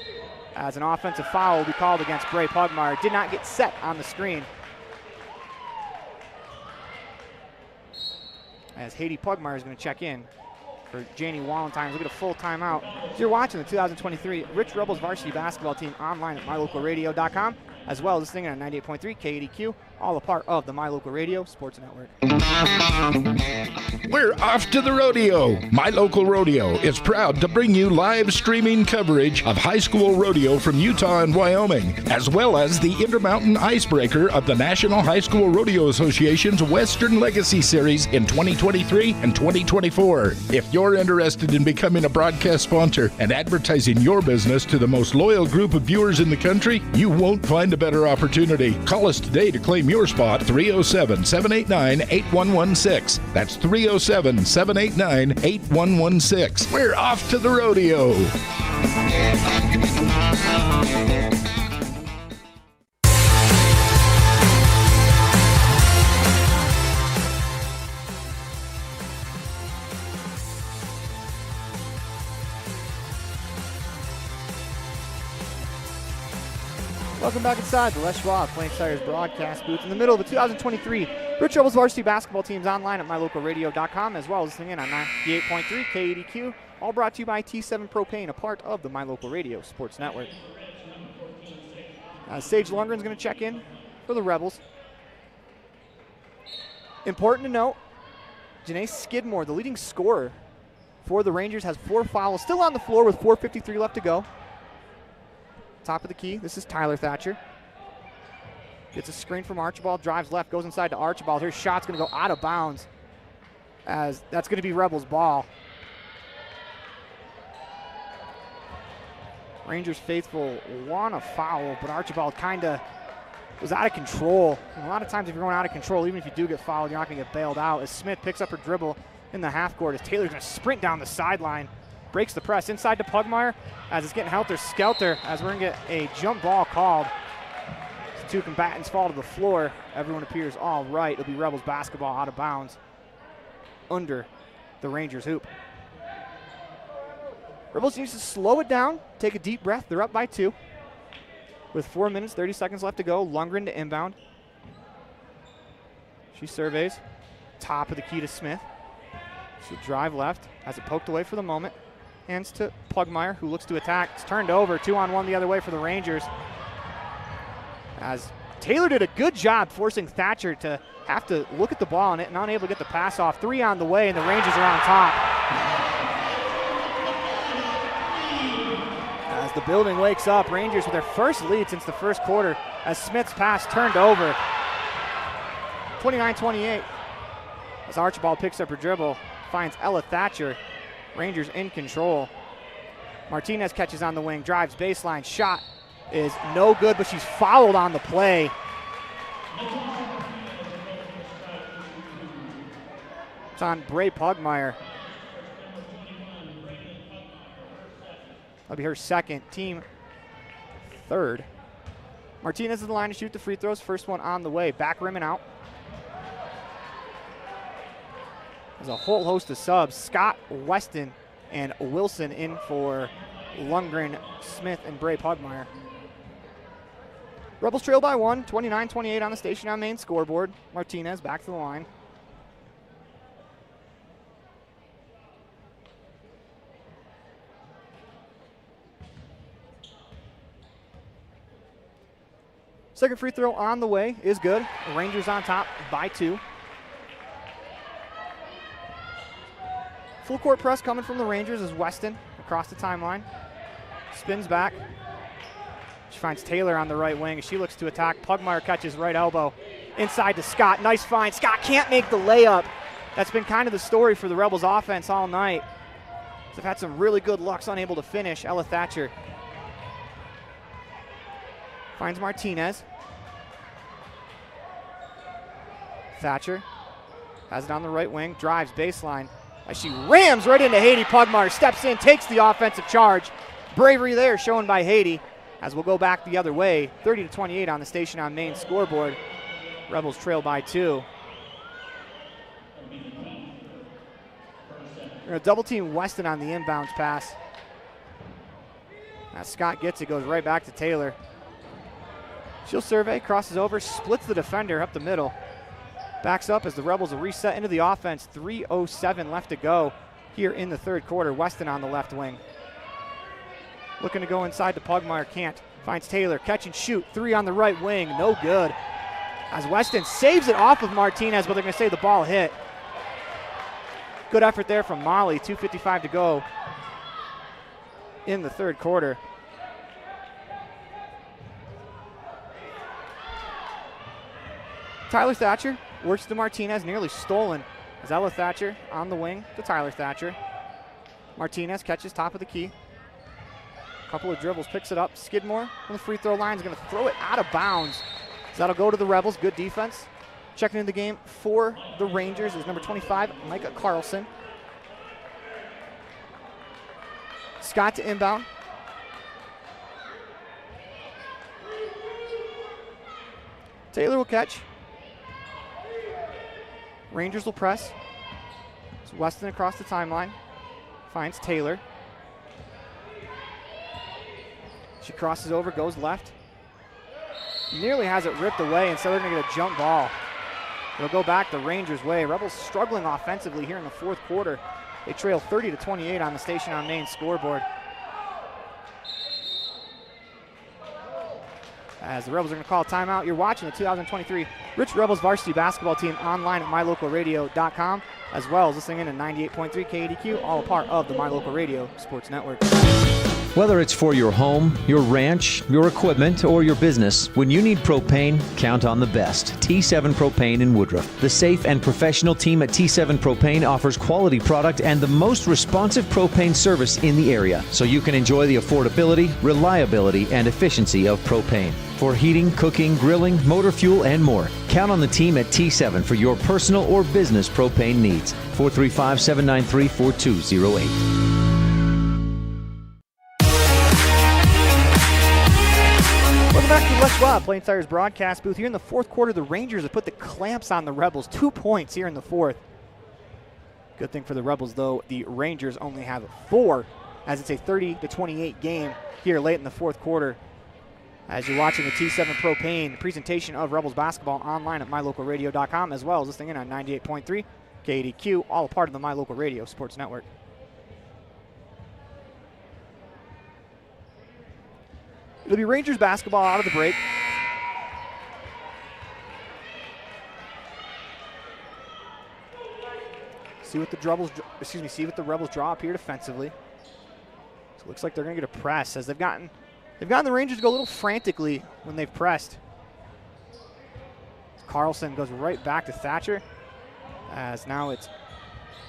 as an offensive foul will be called against Bray Pugmire. Did not get set on the screen. As Haiti Pugmire is going to check in for Janie Wallenstein. We'll get a full timeout. If you're watching the 2023 Rich Rebels varsity basketball team online at mylocalradio.com, as well as listening on 98.3 KADQ, all a part of the My Local Radio Sports Network. We're off to the rodeo. My Local Rodeo is proud to bring you live streaming coverage of high school rodeo from Utah and Wyoming, as well as the Intermountain Icebreaker of the National High School Rodeo Association's Western Legacy Series in 2023 and 2024. If you're interested in becoming a broadcast sponsor and advertising your business to the most loyal group of viewers in the country, you won't find a better opportunity. Call us today to claim your spot, 307-789-8116. That's 307-789-8116. We're off to the rodeo. Welcome back inside the Les Schwab Plains Tires broadcast booth in the middle of the 2023 Rich Rebels varsity basketball teams online at mylocalradio.com, as well as listening in on 98.3 KADQ. All brought to you by T7 Propane, a part of the My Local Radio Sports Network. Sage Lundgren's going to check in for the Rebels. Important to note, Janae Skidmore, the leading scorer for the Rangers, has 4 fouls, still on the floor with 4:53 left to go. Top of the key, this is Tyler Thatcher. Gets a screen from Archibald, drives left, goes inside to Archibald. Her shot's going to go out of bounds as that's going to be Rebels' ball. Rangers faithful want a foul, but Archibald kind of was out of control. And a lot of times if you're going out of control, even if you do get fouled, you're not going to get bailed out. As Smith picks up her dribble in the half court, as Taylor's going to sprint down the sideline. Breaks the press inside to Pugmire as it's getting helter-skelter as we're going to get a jump ball called. two combatants fall to the floor. Everyone appears all right. It'll be Rebels basketball out of bounds under the Rangers hoop. Rebels needs to slow it down, take a deep breath. They're up by 2. With 4 minutes, 30 seconds left to go, Lundgren to inbound. She surveys. Top of the key to Smith. She'll drive left. Has it poked away for the moment. Hands to Pugmire, who looks to attack. It's turned over. 2-on-1 the other way for the Rangers. As Taylor did a good job forcing Thatcher to have to look at the ball and unable to get the pass off. 3 on the way, and the Rangers are on top. As the building wakes up, Rangers with their first lead since the first quarter as Smith's pass turned over. 29-28. As Archibald picks up her dribble, finds Ella Thatcher. Rangers in control. Martinez catches on the wing, drives baseline, shot is no good, but she's fouled on the play. It's on Bray Pugmire. That'll be her second, team third. Martinez is the line to shoot the free throws. First one on the way, back rim and out. There's a whole host of subs. Scott, Weston, and Wilson in for Lundgren, Smith, and Bray Pugmire. Rebels trail by 1, 29-28 on the station on main scoreboard. Martinez back to the line. Second free throw on the way is good. The Rangers on top by 2. Full court press coming from the Rangers as Weston across the timeline. Spins back. She finds Taylor on the right wing as she looks to attack. Pugmire catches right elbow. Inside to Scott. Nice find. Scott can't make the layup. That's been kind of the story for the Rebels offense all night. They've had some really good lucks, unable to finish. Ella Thatcher finds Martinez. Thatcher has it on the right wing. Drives baseline. As she rams right into Haiti Pugmire, steps in, takes the offensive charge. Bravery there shown by Haiti as we'll go back the other way. 30-28 on the station on main scoreboard. Rebels trail by 2. We're going to double team Weston on the inbounds pass. As Scott gets it, goes right back to Taylor. She'll survey, crosses over, splits the defender up the middle. Backs up as the Rebels will reset into the offense. 3:07 left to go here in the third quarter. Weston on the left wing. Looking to go inside to Pugmire, can't. Finds Taylor, catch and shoot. 3 on the right wing, no good. As Weston saves it off of Martinez, but they're going to say the ball hit. Good effort there from Molly. 2:55 to go in the third quarter. Tyler Thatcher works to Martinez, nearly stolen. As Ella Thatcher on the wing to Tyler Thatcher. Martinez catches top of the key. Couple of dribbles, picks it up. Skidmore on the free throw line is going to throw it out of bounds. So that'll go to the Rebels. Good defense. Checking in the game for the Rangers is number 25, Micah Carlson. Scott to inbound. Taylor will catch. Rangers will press. So Weston across the timeline. Finds Taylor. She crosses over, goes left. Nearly has it ripped away, and so they're going to get a jump ball. It'll go back the Rangers' way. Rebels struggling offensively here in the fourth quarter. They trail 30-28 on the station on main scoreboard. As the Rebels are going to call a timeout. You're watching the 2023 Rich Rebels varsity basketball team online at mylocalradio.com, as well as listening in at 98.3 KADQ, all a part of the My Local Radio Sports Network. Whether it's for your home, your ranch, your equipment, or your business, when you need propane, count on the best. T7 Propane in Woodruff. The safe and professional team at T7 Propane offers quality product and the most responsive propane service in the area, so you can enjoy the affordability, reliability, and efficiency of propane. For heating, cooking, grilling, motor fuel, and more, count on the team at T7 for your personal or business propane needs. 435-793-4208. Welcome back to the Les Squad, Plains Tires broadcast booth. Here in the fourth quarter, the Rangers have put the clamps on the Rebels. 2 points here in the fourth. Good thing for the Rebels, though, the Rangers only have 4, as it's a 30-28 game here late in the fourth quarter. As you're watching the T7 Propane presentation of Rebels basketball online at mylocalradio.com, as well as listening in on 98.3 KDQ, all a part of the My Local Radio Sports Network. It'll be Rangers basketball out of the break. See what the Rebels draw up here defensively. So it looks like they're going to get a press as they've gotten the Rangers to go a little frantically when they've pressed. Carlson goes right back to Thatcher, as now it's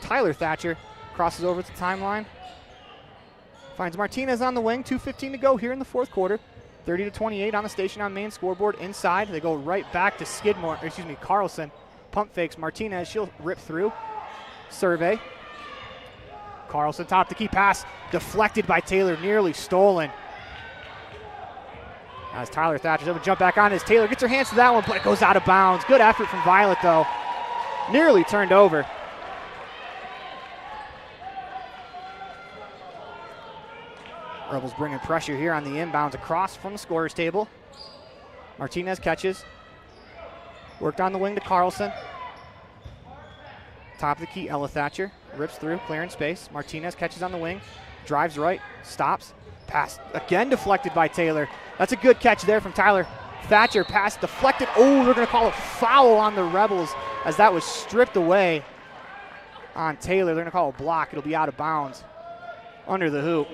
Tyler Thatcher crosses over to the timeline. Finds Martinez on the wing, 2:15 to go here in the fourth quarter. 30-28 on the station on main scoreboard. Inside, they go right back to Carlson. Pump fakes Martinez, she'll rip through. Survey. Carlson, top the key pass, deflected by Taylor, nearly stolen. As Tyler Thatcher's able to jump back on as Taylor gets her hands to that one, but it goes out of bounds. Good effort from Violet, though. Nearly turned over. Rebels bringing pressure here on the inbounds across from the scorer's table. Martinez catches. Worked on the wing to Carlson. Top of the key, Ella Thatcher. Rips through, clearing space. Martinez catches on the wing. Drives right, stops. Pass again deflected by Taylor. That's a good catch there from Tyler Thatcher. Pass deflected. Oh, they're going to call a foul on the Rebels as that was stripped away on Taylor. They're going to call a block. It'll be out of bounds under the hoop.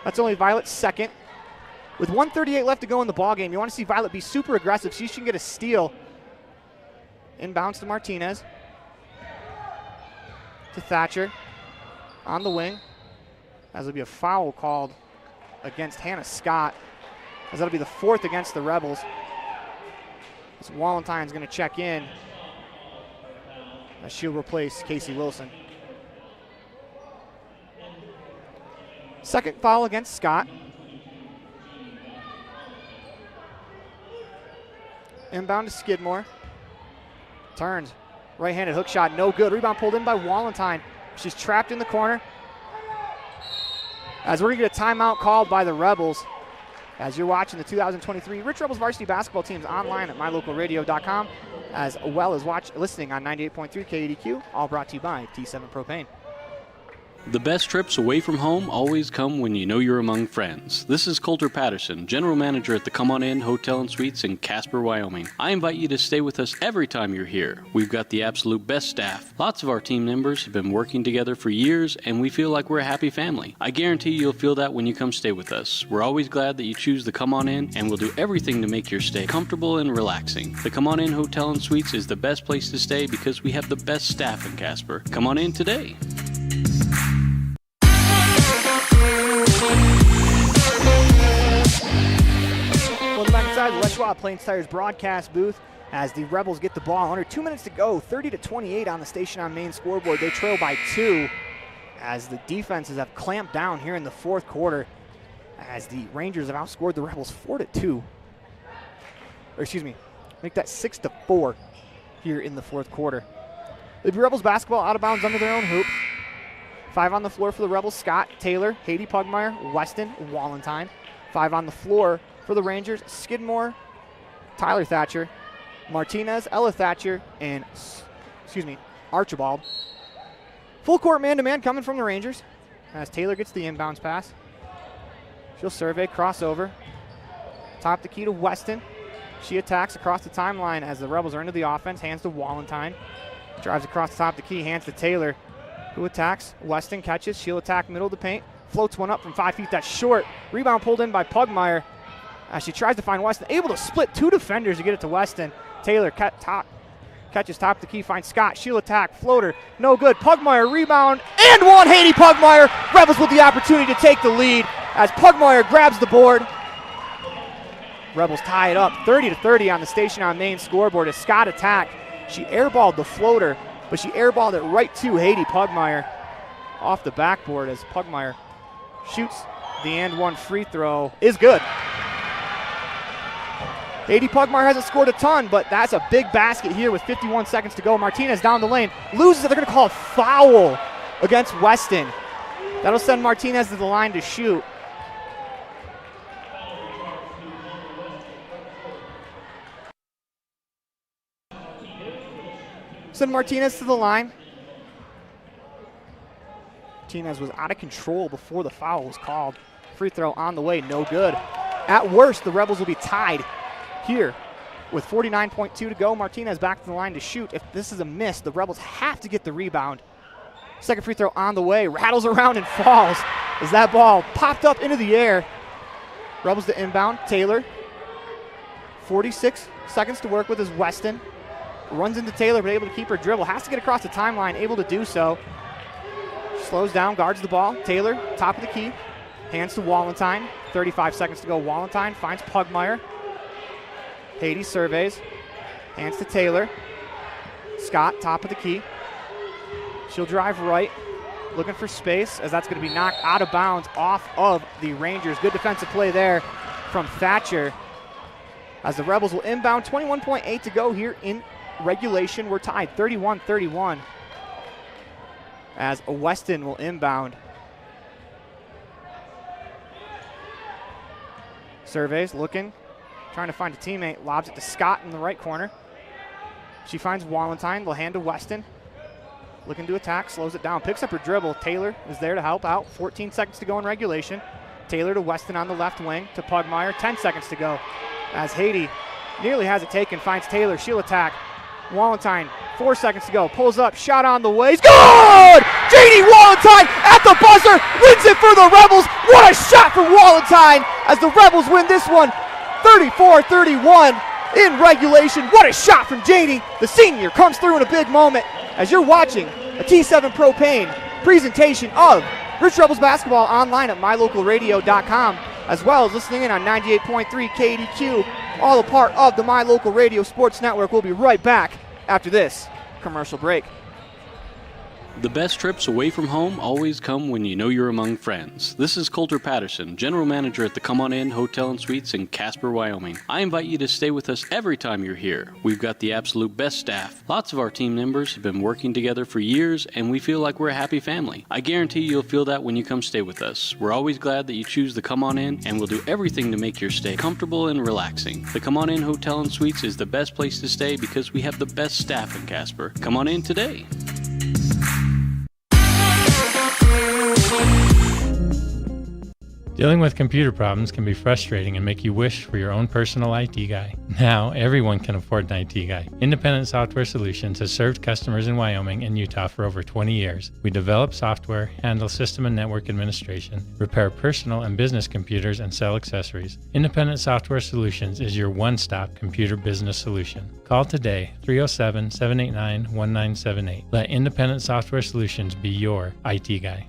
That's only Violet's second. With 1:38 left to go in the ballgame, you want to see Violet be super aggressive. She can get a steal. Inbounds to Martinez. To Thatcher. On the wing. As there'll be a foul called against Hannah Scott. As that'll be the 4th against the Rebels. As Walentine's going to check in. As she'll replace Casey Wilson. Second foul against Scott. Inbound to Skidmore. Turns. Right-handed hook shot, no good. Rebound pulled in by Walentine. She's trapped in the corner. As we're going to get a timeout called by the Rebels. As you're watching the 2023 Rich Rebels varsity basketball teams online at mylocalradio.com, as well as listening on 98.3 KDQ, all brought to you by T7 Propane. The best trips away from home always come when you know you're among friends. This is Coulter Patterson, General Manager at the Come On In Hotel and Suites in Casper, Wyoming. I invite you to stay with us every time you're here. We've got the absolute best staff. Lots of our team members have been working together for years, and we feel like we're a happy family. I guarantee you'll feel that when you come stay with us. We're always glad that you choose the Come On In, and we'll do everything to make your stay comfortable and relaxing. The Come On In Hotel and Suites is the best place to stay because we have the best staff in Casper. Come on in today. Welcome back inside the Les Schwab Plains Tires broadcast booth as the Rebels get the ball. Under 2 minutes to go, 30-28 on the station on main scoreboard. They trail by 2 as the defenses have clamped down here in the fourth quarter as the Rangers have outscored the Rebels 4-2. Or excuse me, make that 6-4 here in the fourth quarter. The Rebels basketball out of bounds under their own hoop. 5 on the floor for the Rebels: Scott, Taylor, Haiti Pugmire, Weston, Walentine. 5 on the floor for the Rangers: Skidmore, Tyler Thatcher, Martinez, Ella Thatcher, and Archibald. Full court man-to-man coming from the Rangers as Taylor gets the inbounds pass. She'll survey, crossover. Top the key to Weston. She attacks across the timeline as the Rebels are into the offense. Hands to Walentine. Drives across the top of the key, hands to Taylor, who attacks. Weston catches. She'll attack middle of the paint. Floats one up from 5 feet. That's short. Rebound pulled in by Pugmire as she tries to find Weston. Able to split 2 defenders to get it to Weston. Taylor catches top of the key, finds Scott. She'll attack. Floater. No good. Pugmire rebound and one. Haiti Pugmire. Rebels with the opportunity to take the lead as Pugmire grabs the board. Rebels tie it up 30-30 on the station on main scoreboard as Scott attacked. She airballed the floater, but she airballed it right to Haiti Pugmire off the backboard as Pugmire shoots the and one free throw. Is good. Haiti Pugmire hasn't scored a ton, but that's a big basket here with 51 seconds to go. Martinez down the lane, loses it. They're going to call a foul against Weston. That'll send Martinez to the line to shoot. Send Martinez to the line. Martinez was out of control before the foul was called. Free throw on the way, no good. At worst, the Rebels will be tied here with 49.2 to go. Martinez back to the line to shoot. If this is a miss, the Rebels have to get the rebound. Second free throw on the way, rattles around and falls as that ball popped up into the air. Rebels to inbound, Taylor. 46 seconds to work with as Weston. Runs into Taylor, but able to keep her dribble. Has to get across the timeline, able to do so. Slows down, guards the ball. Taylor, top of the key. Hands to Wallentyne. 35 seconds to go. Wallentyne finds Pugmire. Haiti surveys. Hands to Taylor. Scott, top of the key. She'll drive right. Looking for space as that's going to be knocked out of bounds off of the Rangers. Good defensive play there from Thatcher. As the Rebels will inbound, 21.8 to go here in regulation. We're tied 31-31 as Weston will inbound. Surveys, looking, trying to find a teammate. Lobs it to Scott in the right corner. She finds Wallentyne. They'll hand to Weston. Looking to attack, slows it down, picks up her dribble. Taylor is there to help out. 14 seconds to go in regulation. Taylor to Weston on the left wing to Pugmire. 10 seconds to go as Haiti nearly has it taken. Finds Taylor. She'll attack. Wallentyne, 4 seconds to go. Pulls up, shot on the way. It's good! J.D. Wallentyne at the buzzer wins it for the Rebels. What a shot from Wallentyne as the Rebels win this one 34-31 in regulation. What a shot from J.D. The senior comes through in a big moment as you're watching a T7 Propane presentation of Rich Rebels basketball online at mylocalradio.com, as well as listening in on 98.3 KDQ, all a part of the My Local Radio Sports Network. We'll be right back after this commercial break. The best trips away from home always come when you know you're among friends. This is Coulter Patterson, General Manager at the Come On In Hotel and Suites in Casper, Wyoming. I invite you to stay with us every time you're here. We've got the absolute best staff. Lots of our team members have been working together for years, and we feel like we're a happy family. I guarantee you'll feel that when you come stay with us. We're always glad that you choose the Come On In, and we'll do everything to make your stay comfortable and relaxing. The Come On In Hotel and Suites is the best place to stay because we have the best staff in Casper. Come on in today. Dealing with computer problems can be frustrating and make you wish for your own personal IT guy. Now, everyone can afford an IT guy. Independent Software Solutions has served customers in Wyoming and Utah for over 20 years. We develop software, handle system and network administration, repair personal and business computers, and sell accessories. Independent Software Solutions is your one-stop computer business solution. Call today, 307-789-1978. Let Independent Software Solutions be your IT guy.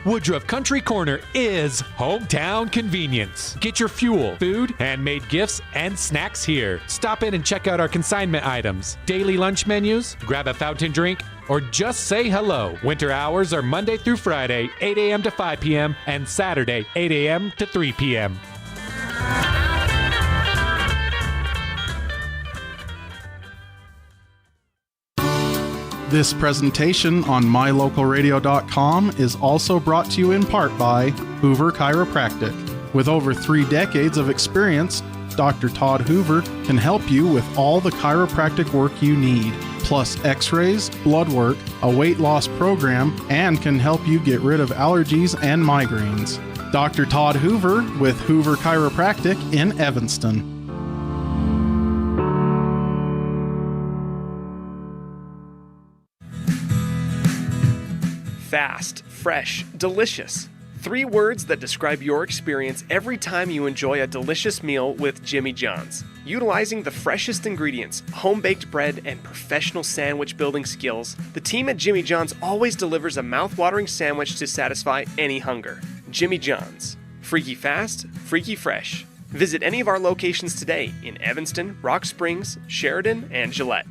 Woodruff Country Corner is hometown convenience. Get your fuel, food, handmade gifts, and snacks here. Stop in and check out our consignment items, daily lunch menus, grab a fountain drink, or just say hello. Winter hours are Monday through Friday, 8 a.m. to 5 p.m., and Saturday, 8 a.m. to 3 p.m. This presentation on mylocalradio.com is also brought to you in part by Hoover Chiropractic. With over 3 decades of experience, Dr. Todd Hoover can help you with all the chiropractic work you need, plus x-rays, blood work, a weight loss program, and can help you get rid of allergies and migraines. Dr. Todd Hoover with Hoover Chiropractic in Evanston. Fast, fresh, delicious. 3 words that describe your experience every time you enjoy a delicious meal with Jimmy John's. Utilizing the freshest ingredients, home-baked bread, and professional sandwich building skills, the team at Jimmy John's always delivers a mouth-watering sandwich to satisfy any hunger. Jimmy John's. Freaky fast, freaky fresh. Visit any of our locations today in Evanston, Rock Springs, Sheridan, and Gillette.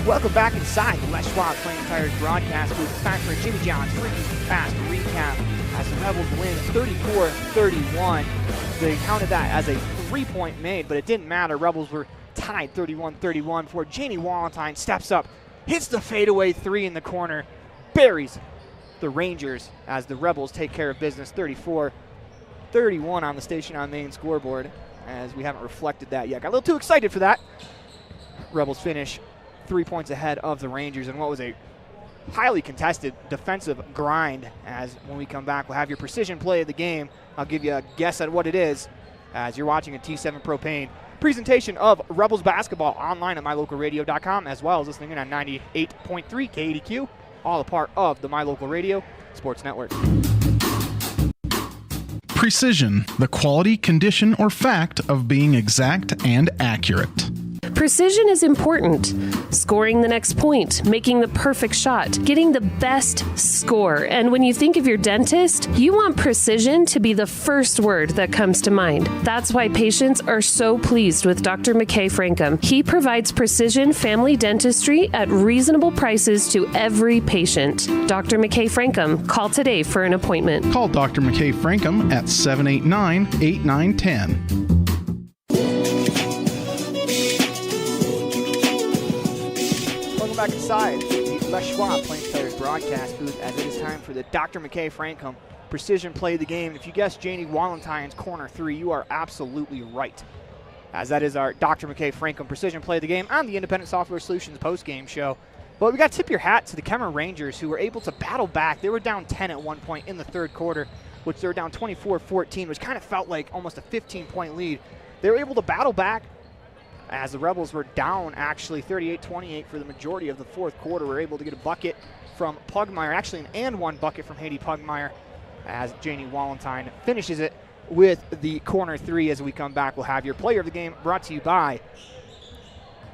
Welcome back inside the Les Schwab Plains Tires broadcast booth. It's time for a Jimmy John's free fast recap as the Rebels win 34-31. They counted that as a 3-point made, but it didn't matter. Rebels were tied 31-31 before Janie Walentine steps up, hits the fadeaway three in the corner, buries the Rangers as the Rebels take care of business 34-31 on the Station on Main scoreboard, as we haven't reflected that yet. Got a little too excited for that. Rebels finish 3 points ahead of the Rangers in what was a highly contested defensive grind, as when we come back, we'll have your precision play of the game. I'll give you a guess at what it is as you're watching a T7 Propane presentation of Rebels basketball online at mylocalradio.com, as well as listening in on 98.3 KADQ, all a part of the My Local Radio Sports Network. Precision, the quality, condition, or fact of being exact and accurate. Precision is important. Scoring the next point, making the perfect shot, getting the best score. And when you think of your dentist, you want precision to be the first word that comes to mind. That's why patients are so pleased with Dr. McKay Frankum. He provides precision family dentistry at reasonable prices to every patient. Dr. McKay Frankum, call today for an appointment. Call Dr. McKay Frankum at 789-8910. Back inside the Les Schwab Plains Tires broadcast booth, as it is time for the Dr. McKay Frankum precision play of the game. If you guessed Janie Walentine's corner three, you are absolutely right, as that is our Dr. McKay Frankum precision play of the game on the Independent Software Solutions post-game show. But we got to tip your hat to the Kemmerer Rangers, who were able to battle back. They were down 10 at one point in the third quarter, which they were down 24-14, which kind of felt like almost a 15-point lead. They were able to battle back, as the Rebels were down actually 38-28 for the majority of the fourth quarter. We're able to get a bucket from Pugmire, actually an and one bucket from Haiti Pugmire, as Janie Walentine finishes it with the corner three. As we come back, we'll have your player of the game brought to you by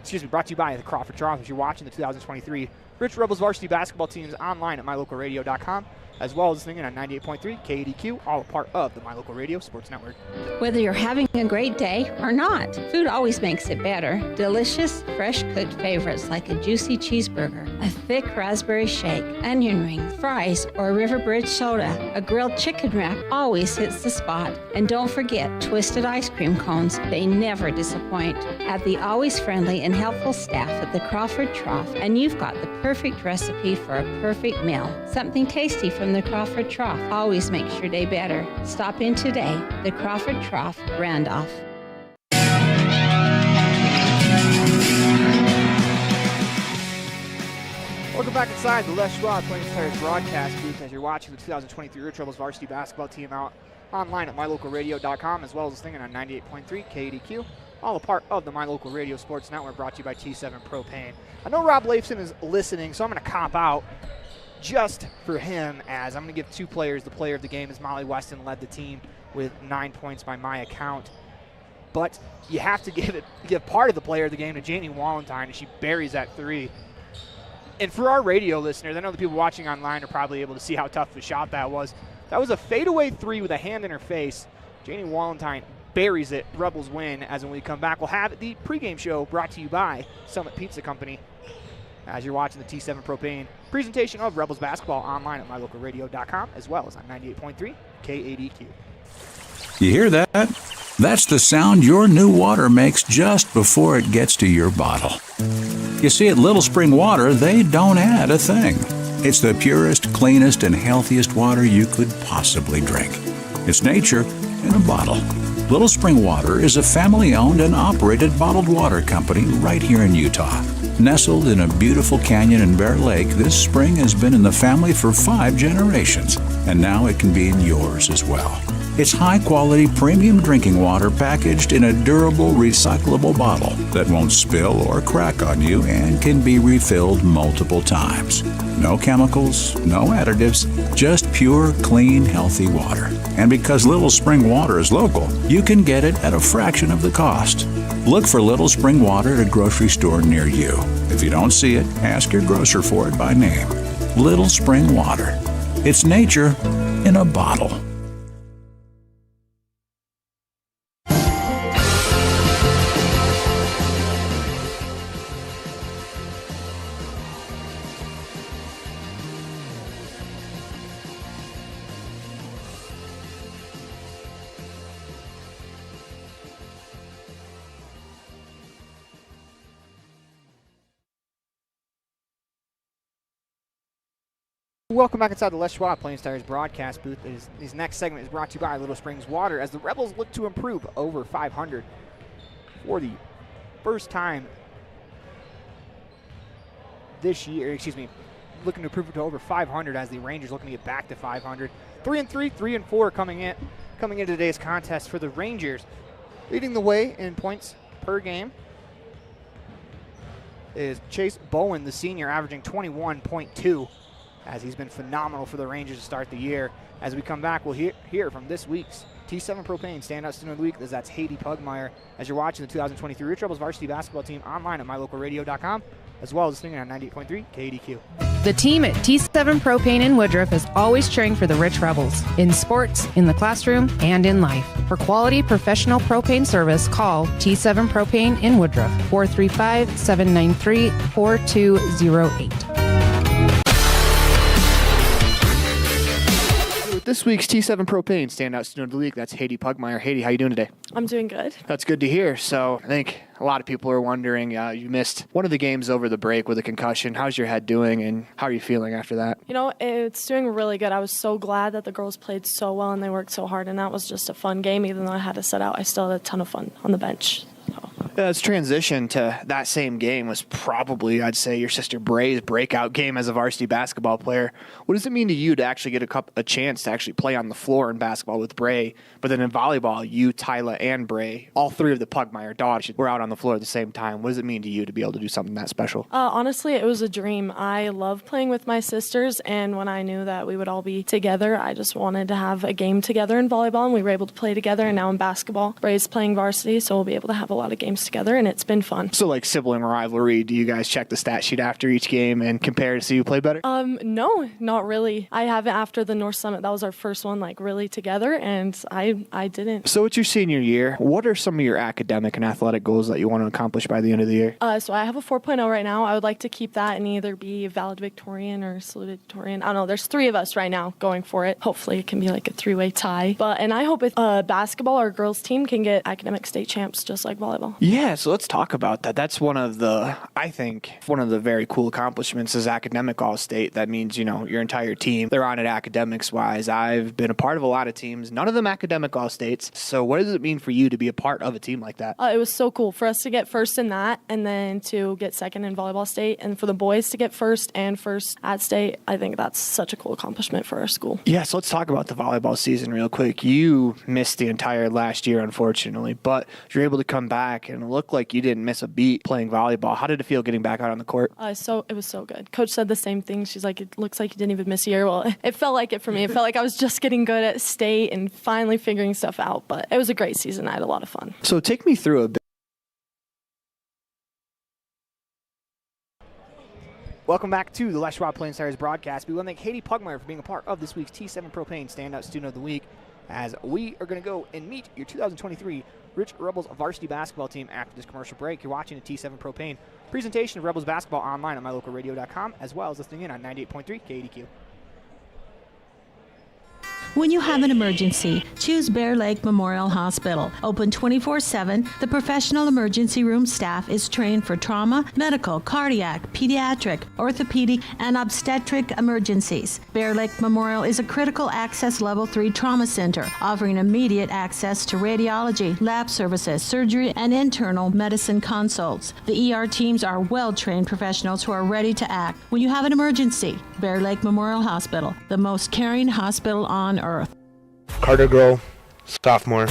the Crawford Trough. If you're watching the 2023 Rich Rebels varsity basketball teams online at mylocalradio.com, as well as listening in on 98.3 KADQ, all a part of the My Local Radio Sports Network. Whether you're having a great day or not, food always makes it better. Delicious, fresh-cooked favorites like a juicy cheeseburger, a thick raspberry shake, onion rings, fries, or a River Bridge soda. A grilled chicken wrap always hits the spot. And don't forget twisted ice cream cones. They never disappoint. Add the always friendly and helpful staff at the Crawford Trough, and you've got the perfect recipe for a perfect meal. Something tasty from the Crawford Trough always makes your day better. Stop in today. The Crawford Trough, Randolph. Welcome back inside the Les Schwab Plains Tires broadcast booth, as you're watching the 2023 Rich Rebels varsity basketball team out online at mylocalradio.com, as well as listening on 98.3 KADQ, all a part of the My Local Radio Sports Network, brought to you by T7 Propane. I know Rob Leifson is listening, so I'm going to cop out just for him, as I'm going to give two players the player of the game, as Molly Weston led the team with 9 points by my account. But you have to give part of the player of the game to Janie Walentine, and she buries that three. And for our radio listeners, I know the people watching online are probably able to see how tough of a shot that was. That was a fadeaway three with a hand in her face. Janie Walentine buries it. Rebels win. As when we come back, we'll have the pregame show brought to you by Summit Pizza Company, as you're watching the T7 Propane presentation of Rebels basketball online at mylocalradio.com, as well as on 98.3 KADQ. You hear that? That's the sound your new water makes just before it gets to your bottle. You see, at Little Spring Water, they don't add a thing. It's the purest, cleanest, and healthiest water you could possibly drink. It's nature in a bottle. Little Spring Water is a family-owned and operated bottled water company right here in Utah. Nestled in a beautiful canyon in Bear Lake, this spring has been in the family for 5 generations, and now it can be in yours as well. It's high-quality premium drinking water packaged in a durable, recyclable bottle that won't spill or crack on you and can be refilled multiple times. No chemicals, no additives, just pure, clean, healthy water. And because Little Spring Water is local, you can get it at a fraction of the cost. Look for Little Spring Water at a grocery store near you. If you don't see it, ask your grocer for it by name. Little Spring Water. It's nature in a bottle. Welcome back inside the Les Schwab Plains Tires broadcast booth. This next segment is brought to you by Little Springs Water as the Rebels look to improve over 500 for the first time this year. Looking to improve to over 500 as the Rangers looking to get back to 500. 3-3, 3-4 coming into today's contest for the Rangers. Leading the way in points per game is Chase Bowen, the senior, averaging 21.2, as he's been phenomenal for the Rangers to start the year. As we come back, we'll hear from this week's T7 Propane Standout Student of the Week. That's Haiti Pugmire, as you're watching the 2023 Rich Rebels varsity basketball team online at mylocalradio.com, as well as listening on 98.3 KDQ. The team at T7 Propane in Woodruff is always cheering for the Rich Rebels, in sports, in the classroom, and in life. For quality professional propane service, call T7 Propane in Woodruff, 435-793-4208. This week's T7 Propane Standout Student of the Week, that's Haiti Pugmire. Haiti, how you doing today? I'm doing good. That's good to hear. So I think a lot of people are wondering, you missed one of the games over the break with a concussion. How's your head doing, and how are you feeling after that? You know, it's doing really good. I was so glad that the girls played so well and they worked so hard, and that was just a fun game. Even though I had to sit out, I still had a ton of fun on the bench. Its transition to that same game was probably, I'd say, your sister Bray's breakout game as a varsity basketball player. What does it mean to you to actually get a chance to actually play on the floor in basketball with Bray, but then in volleyball, you, Tyla, and Bray, all three of the Pugmire daughters, were out on the floor at the same time? What does it mean to you to be able to do something that special? Honestly, it was a dream. I love playing with my sisters, and when I knew that we would all be together, I just wanted to have a game together in volleyball, and we were able to play together, and now in basketball, Bray's playing varsity, so we'll be able to have a lot of games together, and it's been fun. So like sibling rivalry, do you guys check the stat sheet after each game and compare to see who played better? No, not really. I haven't after the North Summit. That was our first one, like, really together, and I didn't. So it's your senior year. What are some of your academic and athletic goals that you want to accomplish by the end of the year? So I have a 4.0 right now. I would like to keep that and either be valedictorian or salutatorian. I don't know. There's three of us right now going for it. Hopefully it can be like a three-way tie. And I hope basketball, our girls team, can get academic state champs just like volleyball. Yeah, so let's talk about that. That's one of the very cool accomplishments is academic all-state. That means, your entire team, they're on it academics-wise. I've been a part of a lot of teams, none of them academic all-states. So what does it mean for you to be a part of a team like that? It was so cool for us to get first in that and then to get second in volleyball state, and for the boys to get first and first at state. I think that's such a cool accomplishment for our school. Yeah, so let's talk about the volleyball season real quick. You missed the entire last year, unfortunately, but you're able to come back and it looked like you didn't miss a beat playing volleyball. How did it feel getting back out on the court? So it was so good. Coach said the same thing. She's like, it looks like you didn't even miss a year. Well, it felt like it for me. It felt like I was just getting good at state and finally figuring stuff out, but it was a great season. I had a lot of fun. So take me through a bit. Welcome back to the Les Schwab Plains Tires broadcast. We want to thank Haiti Pugmire for being a part of this week's T7 Propane Standout Student of the Week, as we are going to go and meet your 2023 Rich Rebels varsity basketball team after this commercial break. You're watching a T7 Propane presentation of Rebels basketball online at mylocalradio.com, as well as listening in on 98.3 KDQ. When you have an emergency, choose Bear Lake Memorial Hospital. Open 24/7, the professional emergency room staff is trained for trauma, medical, cardiac, pediatric, orthopedic, and obstetric emergencies. Bear Lake Memorial is a critical access level 3 trauma center, offering immediate access to radiology, lab services, surgery, and internal medicine consults. The ER teams are well-trained professionals who are ready to act. When you have an emergency, Bear Lake Memorial Hospital, the most caring hospital on earth. Carter Grohl, sophomore,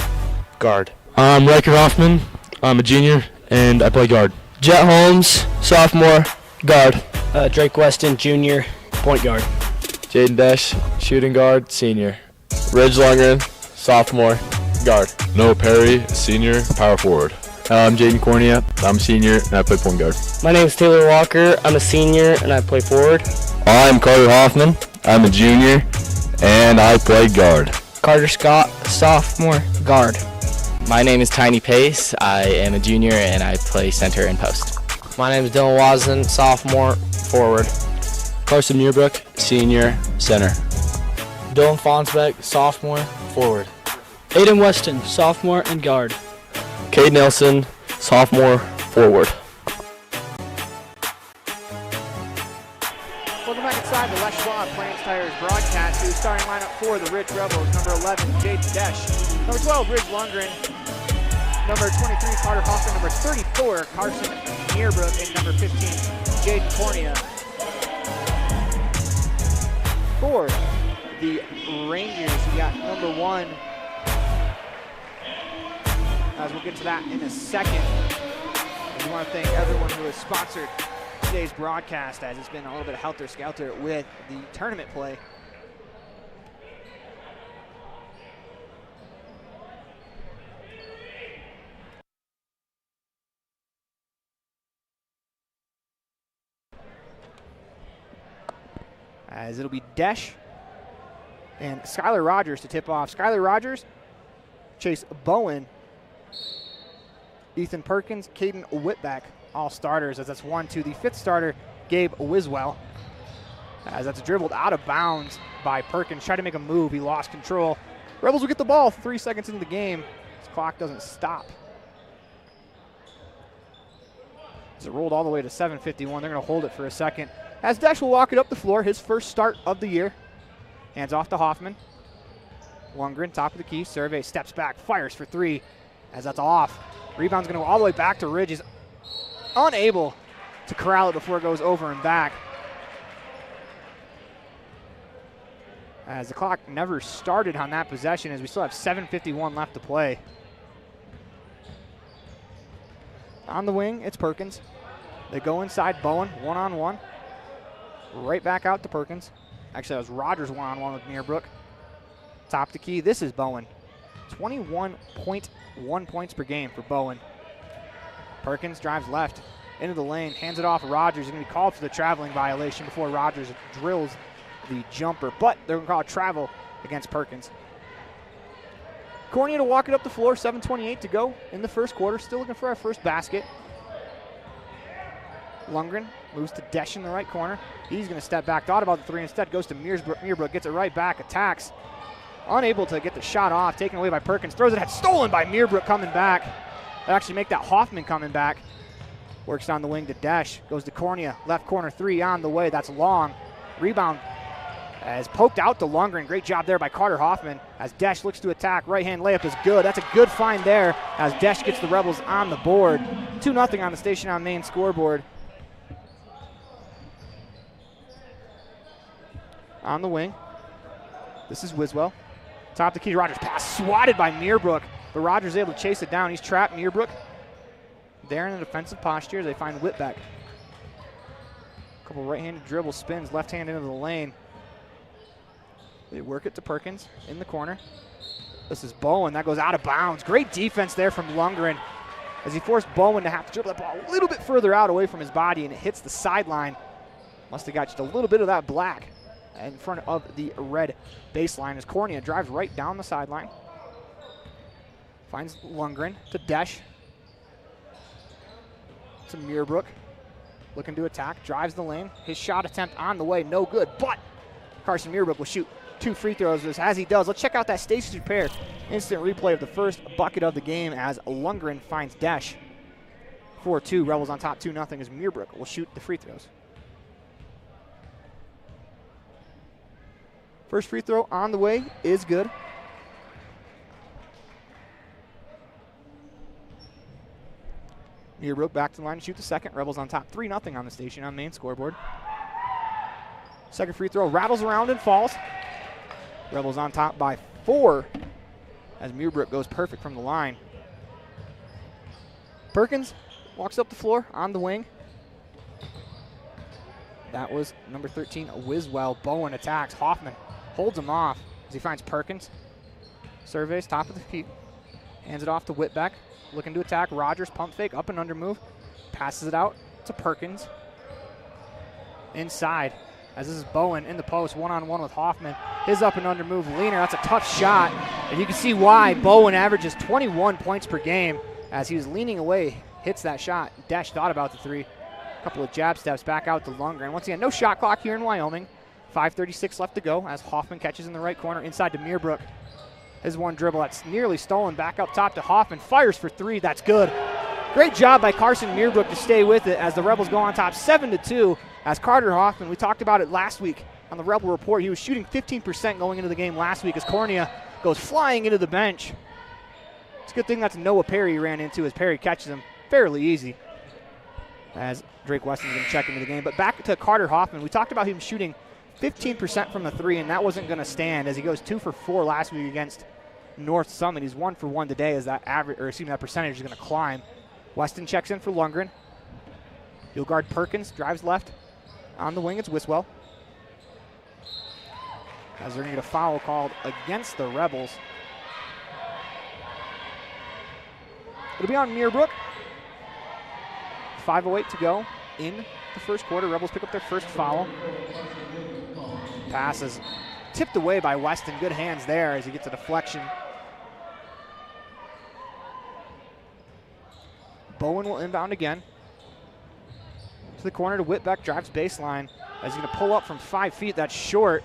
guard. I'm Riker Hoffman. I'm a junior, and I play guard. Jet Holmes, sophomore, guard. Drake Weston, junior, point guard. Jaden Desch, shooting guard, senior. Ridge Lundgren, sophomore, guard. Noah Perry, senior, power forward. I'm Jaden Cornea. I'm senior, and I play point guard. My name is Taylor Walker. I'm a senior, and I play forward. I'm Carter Hoffman. I'm a junior, and I play guard. Carter Scott, sophomore, guard. My name is Tiny Pace. I am a junior, and I play center and post. My name is Dylan Wasden, sophomore, forward. Carson Muirbrook, senior, center. Dylan Fonsbeck, sophomore, forward. Aiden Weston, sophomore and guard. Cade Nelson, sophomore, forward. Welcome back inside inside the Les Schwab Plains Tires broadcast booth. Starting lineup for the Rich Rebels, number 11, Jaden Desch. Number 12, Ridge Lundgren. Number 23, Carter Hoffman. Number 34, Carson Meerbrook. And number 15, Jaden Cornea. For the Rangers, we got number 1. As we'll get to that in a second. We want to thank everyone who has sponsored today's broadcast, as it's been a little bit helter-skelter with the tournament play. As it'll be Desch and Skylar Rogers to tip off. Skylar Rogers, Chase Bowen, Ethan Perkins, Caden Whitbeck, all starters, as that's 1-2. The 5th starter, Gabe Wiswell, as that's dribbled out of bounds by Perkins. Tried to make a move. He lost control. Rebels will get the ball 3 seconds into the game. This clock doesn't stop. As it rolled all the way to 7:51, they're going to hold it for a second. As Desch will walk it up the floor, his first start of the year. Hands off to Hoffman. Lundgren, top of the key. Survey steps back, fires for 3, as that's off. Rebound's going to go all the way back to Ridge. He's unable to corral it before it goes over and back. As the clock never started on that possession, as we still have 7:51 left to play. On the wing, it's Perkins. They go inside Bowen, one-on-one. Right back out to Perkins. Actually, that was Rogers one-on-one with Meerbrook. Top the key, this is Bowen. 21.1 points per game for Bowen. Perkins drives left into the lane, hands it off to Rogers. He's going to be called for the traveling violation before Rogers drills the jumper, but they're going to call it travel against Perkins. Cornea to walk it up the floor, 7:28 to go in the first quarter. Still looking for our first basket. Lundgren moves to Desch in the right corner. He's going to step back, thought about the 3, instead goes to Meerbrook, gets it right back, attacks. Unable to get the shot off, taken away by Perkins. Throws it ahead, stolen by Meerbrook coming back. They actually make that Hoffman coming back. Works down the wing to Desch, goes to Cornea. Left corner 3 on the way, that's long. Rebound as poked out to Lundgren. Great job there by Carter Hoffman as Desch looks to attack. Right hand layup is good. That's a good find there as Desch gets the Rebels on the board. 2-0 on the Station on Main scoreboard. On the wing, this is Wiswell. Top the key to Rogers. Pass swatted by Meerbrook, but Rogers able to chase it down. He's trapped Meerbrook. There in a defensive posture, they find Whitbeck. Couple right-handed dribble spins, left hand into the lane. They work it to Perkins in the corner. This is Bowen, that goes out of bounds. Great defense there from Lundgren as he forced Bowen to have to dribble that ball a little bit further out away from his body, and it hits the sideline. Must have got just a little bit of that black in front of the red baseline as Cornea drives right down the sideline. Finds Lundgren to Desch. To Meerbrook. Looking to attack, drives the lane. His shot attempt on the way, no good, but Carson Meerbrook will shoot 2 free throws. As he does, let's check out that stage repair instant replay of the first bucket of the game as Lundgren finds Desch. 4-2, Rebels on top 2-0 as Meerbrook will shoot the free throws. First free throw on the way is good. Meerbrook back to the line to shoot the second. Rebels on top 3-0 on the Station on Main scoreboard. Second free throw rattles around and falls. Rebels on top by 4 as Meerbrook goes perfect from the line. Perkins walks up the floor on the wing. That was number 13, Wiswell. Bowen attacks. Hoffman holds him off as he finds Perkins. Surveys top of the key. Hands it off to Whitbeck. Looking to attack. Rogers pump fake, up and under move. Passes it out to Perkins. Inside, as this is Bowen in the post, one-on-one with Hoffman. His up and under move, leaner. That's a tough shot. And you can see why Bowen averages 21 points per game as he was leaning away. Hits that shot. Desch thought about the 3. Couple of jab steps back out to Lundgren. Once again, no shot clock here in Wyoming. 5:36 left to go as Hoffman catches in the right corner inside to Meerbrook. His one dribble that's nearly stolen back up top to Hoffman. Fires for 3. That's good. Great job by Carson Meerbrook to stay with it as the Rebels go on top 7-2 as Carter Hoffman, we talked about it last week, on the Rebel report. He was shooting 15% going into the game last week as Cornea goes flying into the bench. It's a good thing that's Noah Perry ran into as Perry catches him fairly easy as Drake Weston's going to check into the game. But back to Carter Hoffman. We talked about him shooting 15% from the three, and that wasn't going to stand as he goes 2 for 4 last week against North Summit. He's 1 for 1 today as that percentage is going to climb. Weston checks in for Lundgren. He'll guard Perkins, drives left. On the wing, it's Wiswell. As they're going to get a foul called against the Rebels. It'll be on Meerbrook. 5:08 to go in the first quarter. Rebels pick up their first foul. Pass is tipped away by Weston. Good hands there as he gets a deflection. Bowen will inbound again. To the corner to Whitbeck, drives baseline. As he's going to pull up from 5 feet, that's short.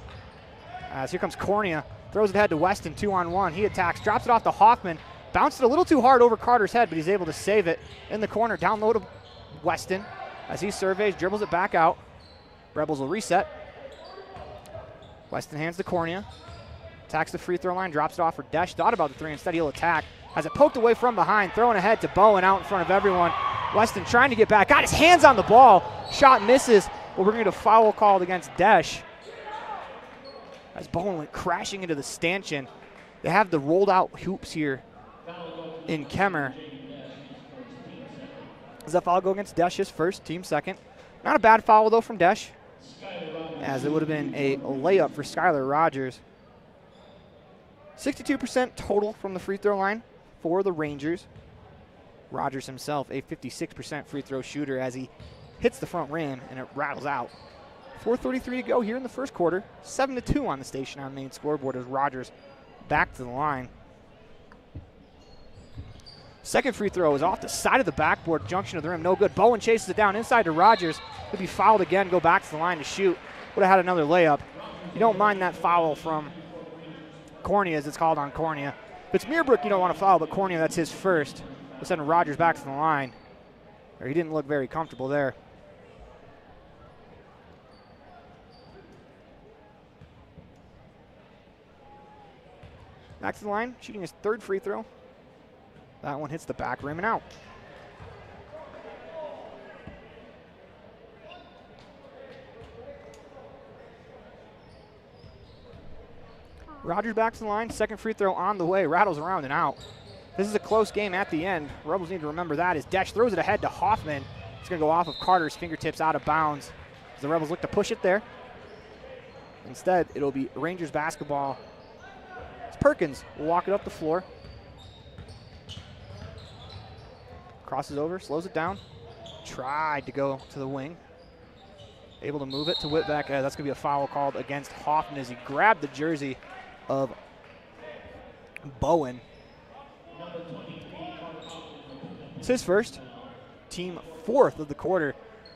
As here comes Cornea, throws it ahead to Weston, 2-on-1. He attacks, drops it off to Hoffman. Bounced it a little too hard over Carter's head, but he's able to save it in the corner. Down low to Weston as he surveys, dribbles it back out. Rebels will reset. Weston hands to Cornea. Attacks the free throw line, drops it off for Desch. Thought about the three, instead he'll attack. Has it poked away from behind, throwing ahead to Bowen out in front of everyone. Weston trying to get back, got his hands on the ball. Shot misses, but we're going to get a foul called against Desch. As Bowen went crashing into the stanchion. They have the rolled out hoops here in Kemmerer. Does that foul go against Desch, his first, team second? Not a bad foul though from Desch, as it would have been a layup for Skylar Rogers. 62% total from the free throw line for the Rangers. Rogers himself a 56% free throw shooter as he hits the front rim and it rattles out. 4:33 to go here in the first quarter. 7-2 on the Station on Main scoreboard as Rogers back to the line. Second free throw is off the side of the backboard, junction of the rim, no good. Bowen chases it down inside to Rogers. He'll be fouled again, go back to the line to shoot. Would have had another layup. You don't mind that foul from Cornea as it's called on Cornea. If it's Meerbrook, you don't want to foul, but Cornea, that's his first. We'll send Rogers back to the line. Or he didn't look very comfortable there. Back to the line, shooting his third free throw. That one hits the back rim and out. Rogers back to the line, second free throw on the way, rattles around and out. This is a close game at the end. Rebels need to remember that as Desch throws it ahead to Hoffman. It's going to go off of Carter's fingertips out of bounds. As the Rebels look to push it there. Instead, it'll be Rangers basketball. It's Perkins will walk it up the floor. Crosses over, slows it down. Tried to go to the wing. Able to move it to Whitbeck. That's going to be a foul called against Hoffman as he grabbed the jersey of Bowen. It's his first, team fourth of the quarter.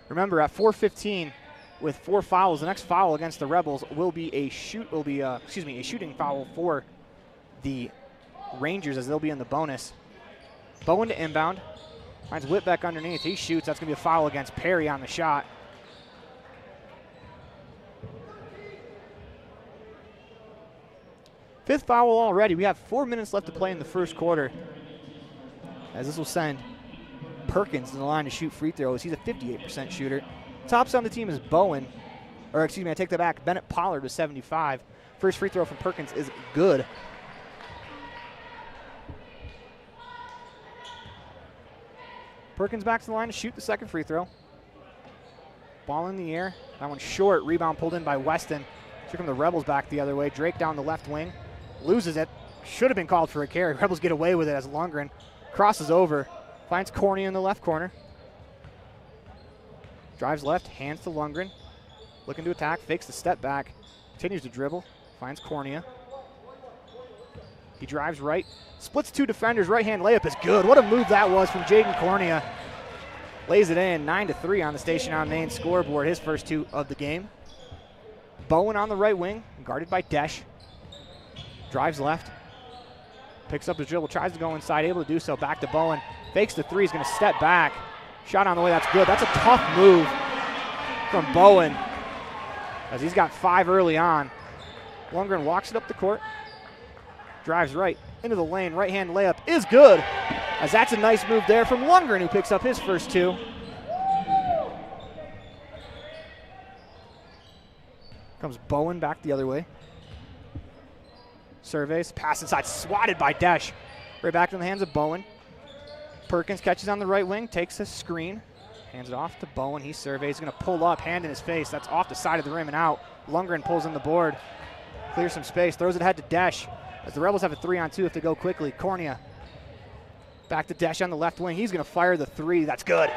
Remember, at 4:15 with 4 fouls, the next foul against the Rebels will be a shooting foul for the Rangers as they'll be in the bonus. Bowen to inbound. Finds Whitbeck underneath. He shoots. That's going to be a foul against Perry on the shot. Fifth foul already. We have 4 minutes left to play in the first quarter. As this will send Perkins to the line to shoot free throws. He's a 58% shooter. Tops on the team is Bowen. Or excuse me, I take that back. Bennett Pollard with 75. First free throw from Perkins is good. Perkins back to the line to shoot the second free throw. Ball in the air. That one's short. Rebound pulled in by Weston. Here come the Rebels back the other way. Drake down the left wing. Loses it. Should have been called for a carry. Rebels get away with it as Lundgren crosses over. Finds Cornea in the left corner. Drives left. Hands to Lundgren. Looking to attack. Fakes the step back. Continues to dribble. Finds Cornea. He drives right. Splits 2 defenders. Right-hand layup is good. What a move that was from Jaden Cornea. Lays it in. 9-3 on the Station on Main scoreboard. His first 2 of the game. Bowen on the right wing. Guarded by Desch. Drives left. Picks up his dribble. Tries to go inside. Able to do so. Back to Bowen. Fakes the 3. He's going to step back. Shot on the way. That's good. That's a tough move from Bowen. as he's got 5 early on. Lundgren walks it up the court, drives right into the lane. Right-hand layup is good, as that's a nice move there from Lundgren, who picks up his first 2. Comes Bowen back the other way. Surveys, pass inside, swatted by Desch. Right back in the hands of Bowen. Perkins catches on the right wing, takes a screen, hands it off to Bowen. He surveys, going to pull up, hand in his face. That's off the side of the rim and out. Lundgren pulls in the board, clears some space, throws it ahead to Desch, as the Rebels have a 3-on-2 if they go quickly. Cornea back to Desch on the left wing. He's going to fire the 3. That's good,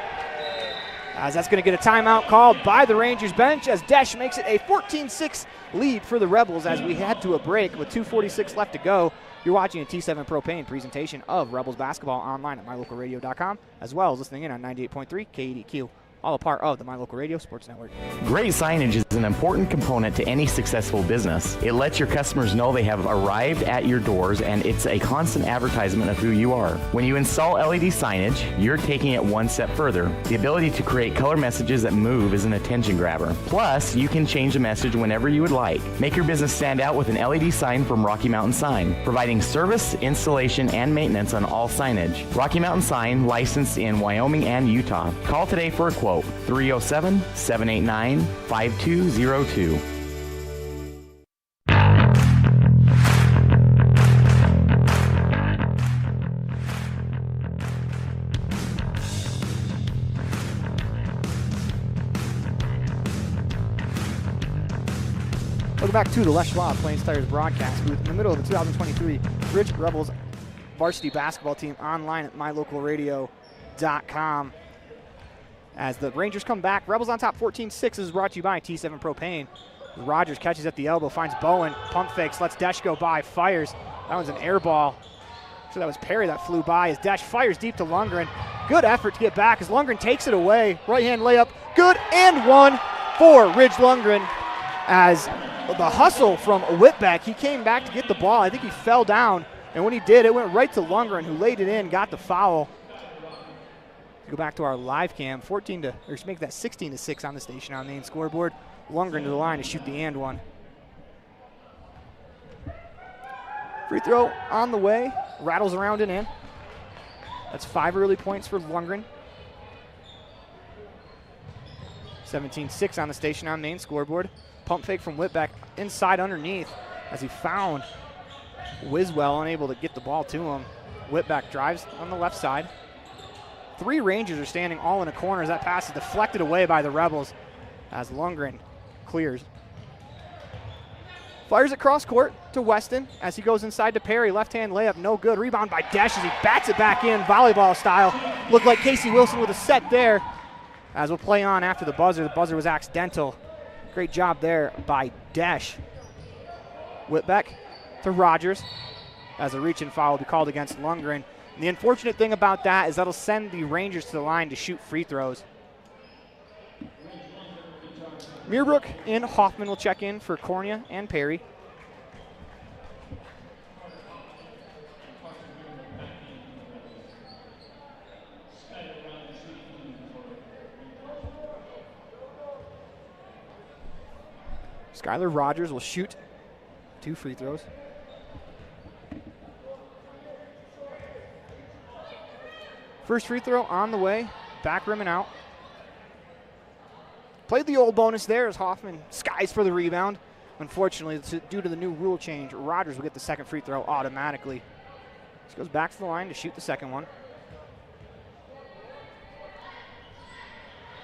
as that's going to get a timeout called by the Rangers bench, as Desch makes it a 14-6 lead for the Rebels as we head to a break with 2:46 left to go. You're watching a T7 Propane presentation of Rebels basketball online at mylocalradio.com, as well as listening in on 98.3 KEDQ. All a part of the My Local Radio Sports Network. Great signage is an important component to any successful business. It lets your customers know they have arrived at your doors, and it's a constant advertisement of who you are. When you install LED signage, you're taking it one step further. The ability to create color messages that move is an attention grabber. Plus, you can change the message whenever you would like. Make your business stand out with an LED sign from Rocky Mountain Sign, providing service, installation, and maintenance on all signage. Rocky Mountain Sign, licensed in Wyoming and Utah. Call today for a quote. 307-789-5202. Welcome back to the Les Schwab Plains Tires broadcast booth in the middle of the 2023 Rich Rebels varsity basketball team online at mylocalradio.com. As the Rangers come back, Rebels on top 14-6 is brought to you by T7 Propane. Rogers catches at the elbow, finds Bowen, pump fakes, lets Desch go by, fires. That was an air ball. So that was Perry that flew by as Desch fires deep to Lundgren. Good effort to get back as Lundgren takes it away. Right-hand layup, good and one for Ridge Lundgren. As the hustle from Whitbeck, he came back to get the ball. I think he fell down, and when he did, it went right to Lundgren, who laid it in, got the foul. Go back to our live cam, make that 16-6 on the station on the main scoreboard. Lundgren to the line to shoot the and one. Free throw on the way, rattles around and in. That's 5 early points for Lundgren. 17-6 on the station on main scoreboard. Pump fake from Whitbeck inside underneath as he found Wiswell, unable to get the ball to him. Whitbeck drives on the left side. 3 Rangers are standing all in a corner as that pass is deflected away by the Rebels as Lundgren clears. Fires it cross court to Weston as he goes inside to Perry. Left-hand layup, no good. Rebound by Desch as he bats it back in, volleyball style. Looked like Casey Wilson with a set there. As we'll play on after the buzzer. The buzzer was accidental. Great job there by Desch. Whitbeck to Rogers as a reach-in foul will be called against Lundgren. And the unfortunate thing about that is that'll send the Rangers to the line to shoot free throws. Meerbrook and Hoffman will check in for Cornea and Perry. Skylar Rogers will shoot 2 free throws. First free throw on the way, back rim and out. Played the old bonus there as Hoffman skies for the rebound. Unfortunately, due to the new rule change, Rogers will get the second free throw automatically. He goes back to the line to shoot the second one.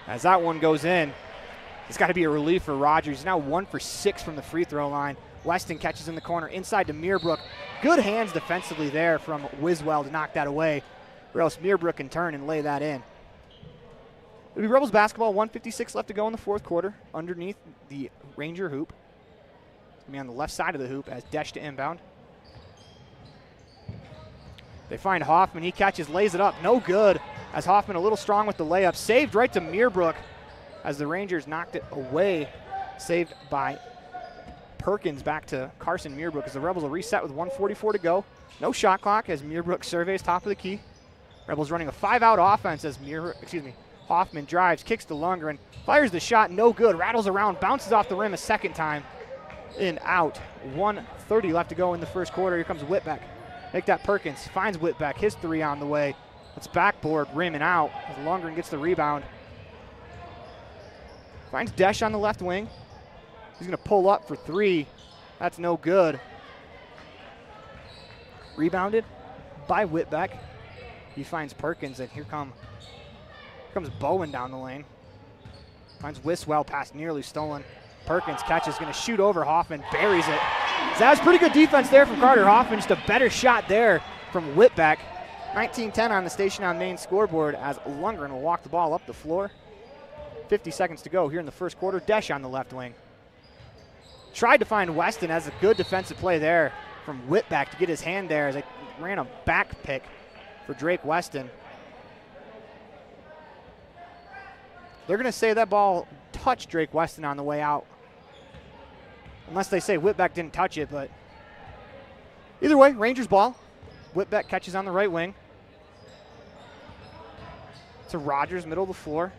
As that one goes in, it's got to be a relief for Rogers. He's now 1 for 6 from the free throw line. Weston catches in the corner inside to Meerbrook. Good hands defensively there from Wiswell to knock that away, or else Meerbrook can turn and lay that in. It'll be Rebels basketball, 1:56 left to go in the fourth quarter, underneath the Ranger hoop. It's going to be on the left side of the hoop as Desch to inbound. They find Hoffman, he catches, lays it up, no good, as Hoffman a little strong with the layup, saved right to Meerbrook as the Rangers knocked it away, saved by Perkins back to Carson Meerbrook as the Rebels will reset with 1:44 to go. No shot clock as Meerbrook surveys top of the key. Rebels running a 5-out offense as Hoffman drives, kicks to Lundgren, fires the shot, no good, rattles around, bounces off the rim a second time. In, out. 1:30 left to go in the first quarter. Here comes Whitbeck. Make that Perkins, finds Whitbeck, his three on the way. It's backboard, rim and out as Lundgren gets the rebound. Finds Desch on the left wing. He's going to pull up for three. That's no good. Rebounded by Whitbeck. He finds Perkins, and here comes Bowen down the lane. Finds Wiswell, pass nearly stolen. Perkins catches, going to shoot over Hoffman, buries it. So that was pretty good defense there from Carter Hoffman. Just a better shot there from Whitbeck. 19-10 on the Station on Main scoreboard as Lundgren will walk the ball up the floor. 50 seconds to go here in the first quarter. Desch on the left wing. Tried to find Weston as a good defensive play there from Whitbeck to get his hand there as they ran a back pick for Drake Weston. They're going to say that ball touched Drake Weston on the way out. Unless they say Whitbeck didn't touch it, but either way, Rangers ball. Whitbeck catches on the right wing. To Rogers, middle of the floor.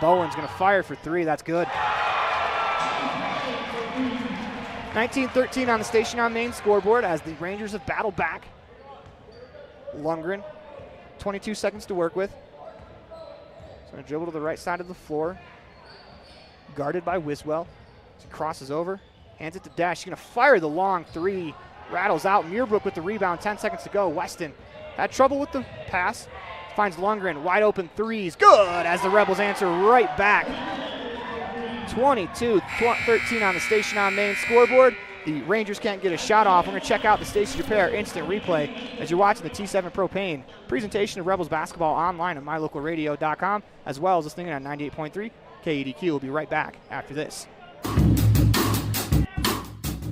Bowen's going to fire for three. That's good. 19-13 on the Station on Main scoreboard as the Rangers have battled back. Lundgren, 22 seconds to work with. He's going to dribble to the right side of the floor. Guarded by Wiswell. As he crosses over, hands it to Desch. He's going to fire the long three. Rattles out. Muirbrook with the rebound. 10 seconds to go. Weston had trouble with the pass. Finds Lundgren. Wide open threes. Good as the Rebels answer right back. 22-13 on the Station on Main scoreboard. The Rangers can't get a shot off. We're going to check out the Station Repair instant replay as you're watching the T7 Propane presentation of Rebels basketball online at mylocalradio.com, as well as listening on 98.3 KEDQ. We'll be right back after this.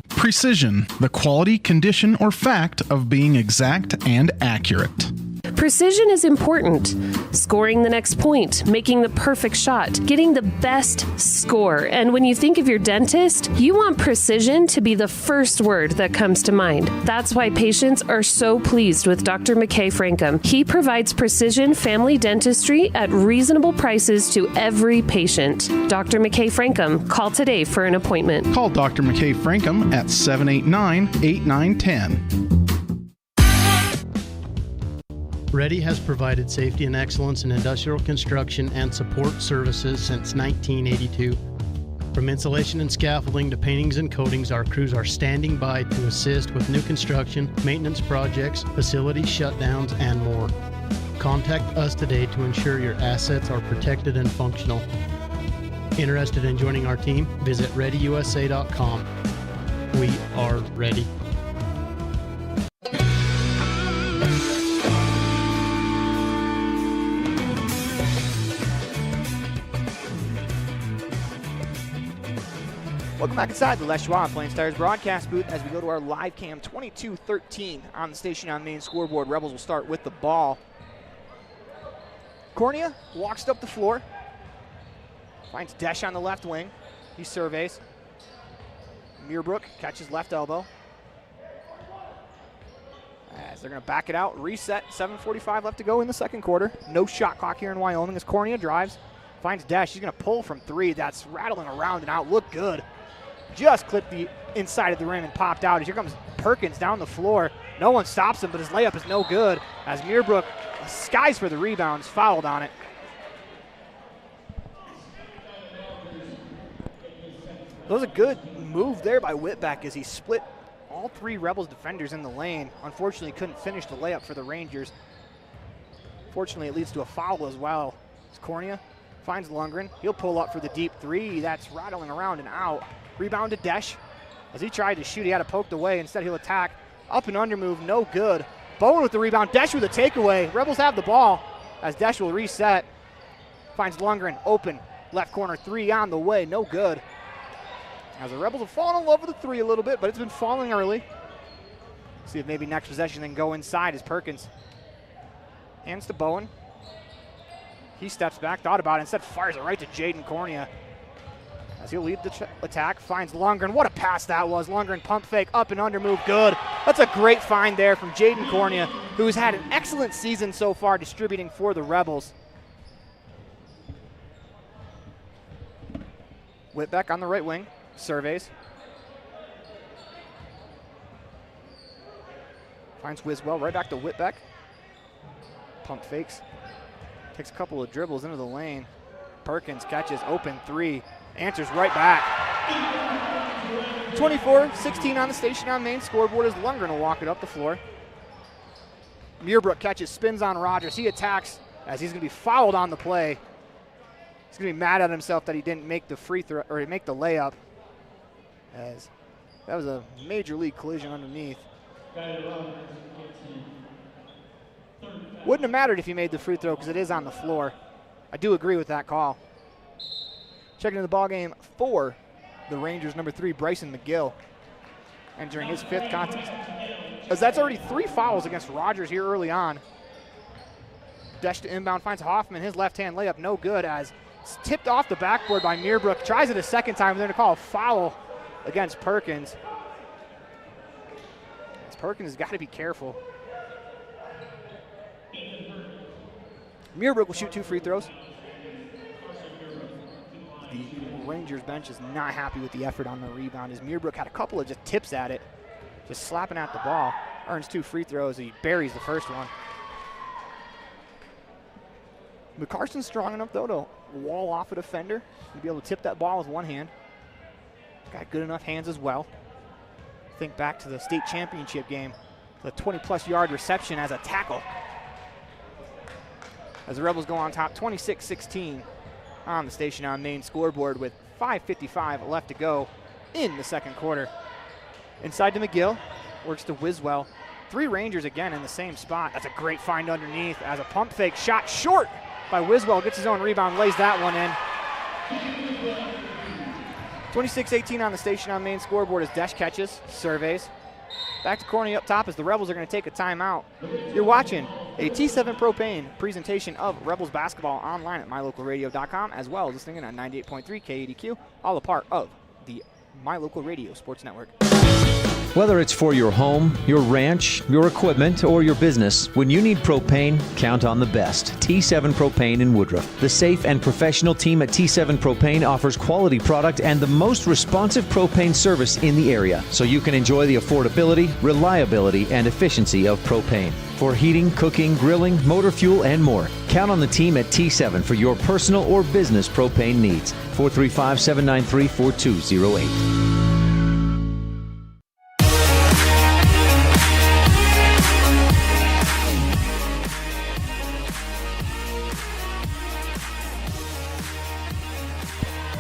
Precision, the quality, condition, or fact of being exact and accurate. Precision is important. Scoring the next point, making the perfect shot, getting the best score. And when you think of your dentist, you want precision to be the first word that comes to mind. That's why patients are so pleased with Dr. McKay Frankum. He provides precision family dentistry at reasonable prices to every patient. Dr. McKay Frankum, call today for an appointment. Call Dr. McKay Frankum at 789-8910. Ready has provided safety and excellence in industrial construction and support services since 1982. From insulation and scaffolding to paintings and coatings, our crews are standing by to assist with new construction, maintenance projects, facility shutdowns, and more. Contact us today to ensure your assets are protected and functional. Interested in joining our team? Visit ReadyUSA.com. We are ready. Welcome back inside the Les Schwab Plains Tires broadcast booth as we go to our live cam. 22-13 on the Station on Main scoreboard. Rebels will start with the ball. Cornea walks up the floor. Finds Desch on the left wing. He surveys. Muirbrook catches left elbow. As they're going to back it out, reset. 7:45 left to go in the second quarter. No shot clock here in Wyoming as Cornea drives. Finds Desch. He's going to pull from three. That's rattling around and out. Looked good. Just clipped the inside of the rim and popped out. Here comes Perkins down the floor. No one stops him, but his layup is no good as Muirbrook skies for the rebounds, fouled on it. That was a good move there by Whitbeck as he split all three Rebels defenders in the lane. Unfortunately, couldn't finish the layup for the Rangers. Fortunately, it leads to a foul as well. As Cornea finds Lundgren. He'll pull up for the deep three. That's rattling around and out. Rebound to Desch. As he tried to shoot, he had it poked away. Instead, he'll attack. Up and under move, no good. Bowen with the rebound. Desch with a takeaway. Rebels have the ball as Desch will reset. Finds Lundgren open. Left corner three on the way, no good. As the Rebels have fallen in love with the three a little bit, but it's been falling early. See if maybe next possession they can go inside as Perkins. Hands to Bowen. He steps back, thought about it, instead fires it right to Jaden Cornea. As he'll lead the attack, finds Lundgren. What a pass that was. Lundgren pump fake, up and under move, good. That's a great find there from Jaden Cornea, who's had an excellent season so far distributing for the Rebels. Whitbeck on the right wing, surveys. Finds Wiswell, right back to Whitbeck. Pump fakes. Takes a couple of dribbles into the lane. Perkins catches, open three. Answers right back. 24-16 on the station on main scoreboard as Lundgren will walk it up the floor. Muirbrook catches, spins on Rogers. He attacks as he's going to be fouled on the play. He's going to be mad at himself that he didn't make the free throw or make the layup, as that was a major league collision underneath. Wouldn't have mattered if he made the free throw because it is on the floor. I do agree with that call. Checking into the ballgame for the Rangers, number 3, Bryson McGill, entering his 5th contest. As that's already 3 fouls against Rogers here early on. Dash to inbound, finds Hoffman, his left-hand layup no good as it's tipped off the backboard by Muirbrook. Tries it a second time, and they're going to call a foul against Perkins. As Perkins has got to be careful. Muirbrook will shoot 2 free throws. The Rangers bench is not happy with the effort on the rebound as Muirbrook had a couple of just tips at it, just slapping at the ball. Earns 2 free throws. He buries the first one. McCarson's strong enough, though, to wall off a defender and be able to tip that ball with one hand. Got good enough hands as well. Think back to the state championship game, the 20-plus yard reception as a tackle. As the Rebels go on top, 26-16 on the station on main scoreboard with 5:55 left to go in the second quarter. Inside to McGill, works to Wiswell. 3 Rangers again in the same spot. That's a great find underneath as a pump fake shot short by Wiswell. Gets his own rebound, lays that one in. 26-18 on the station on main scoreboard as Desch catches, surveys. Back to Corny up top as the Rebels are going to take a timeout. You're watching a T7 Propane presentation of Rebels basketball online at mylocalradio.com, as well as listening in on 98.3 KADQ, all a part of the My Local Radio Sports Network. Whether it's for your home, your ranch, your equipment, or your business, when you need propane, count on the best. T7 Propane in Woodruff. The safe and professional team at T7 Propane offers quality product and the most responsive propane service in the area, so you can enjoy the affordability, reliability, and efficiency of propane. For heating, cooking, grilling, motor fuel, and more, count on the team at T7 for your personal or business propane needs. 435-793-4208.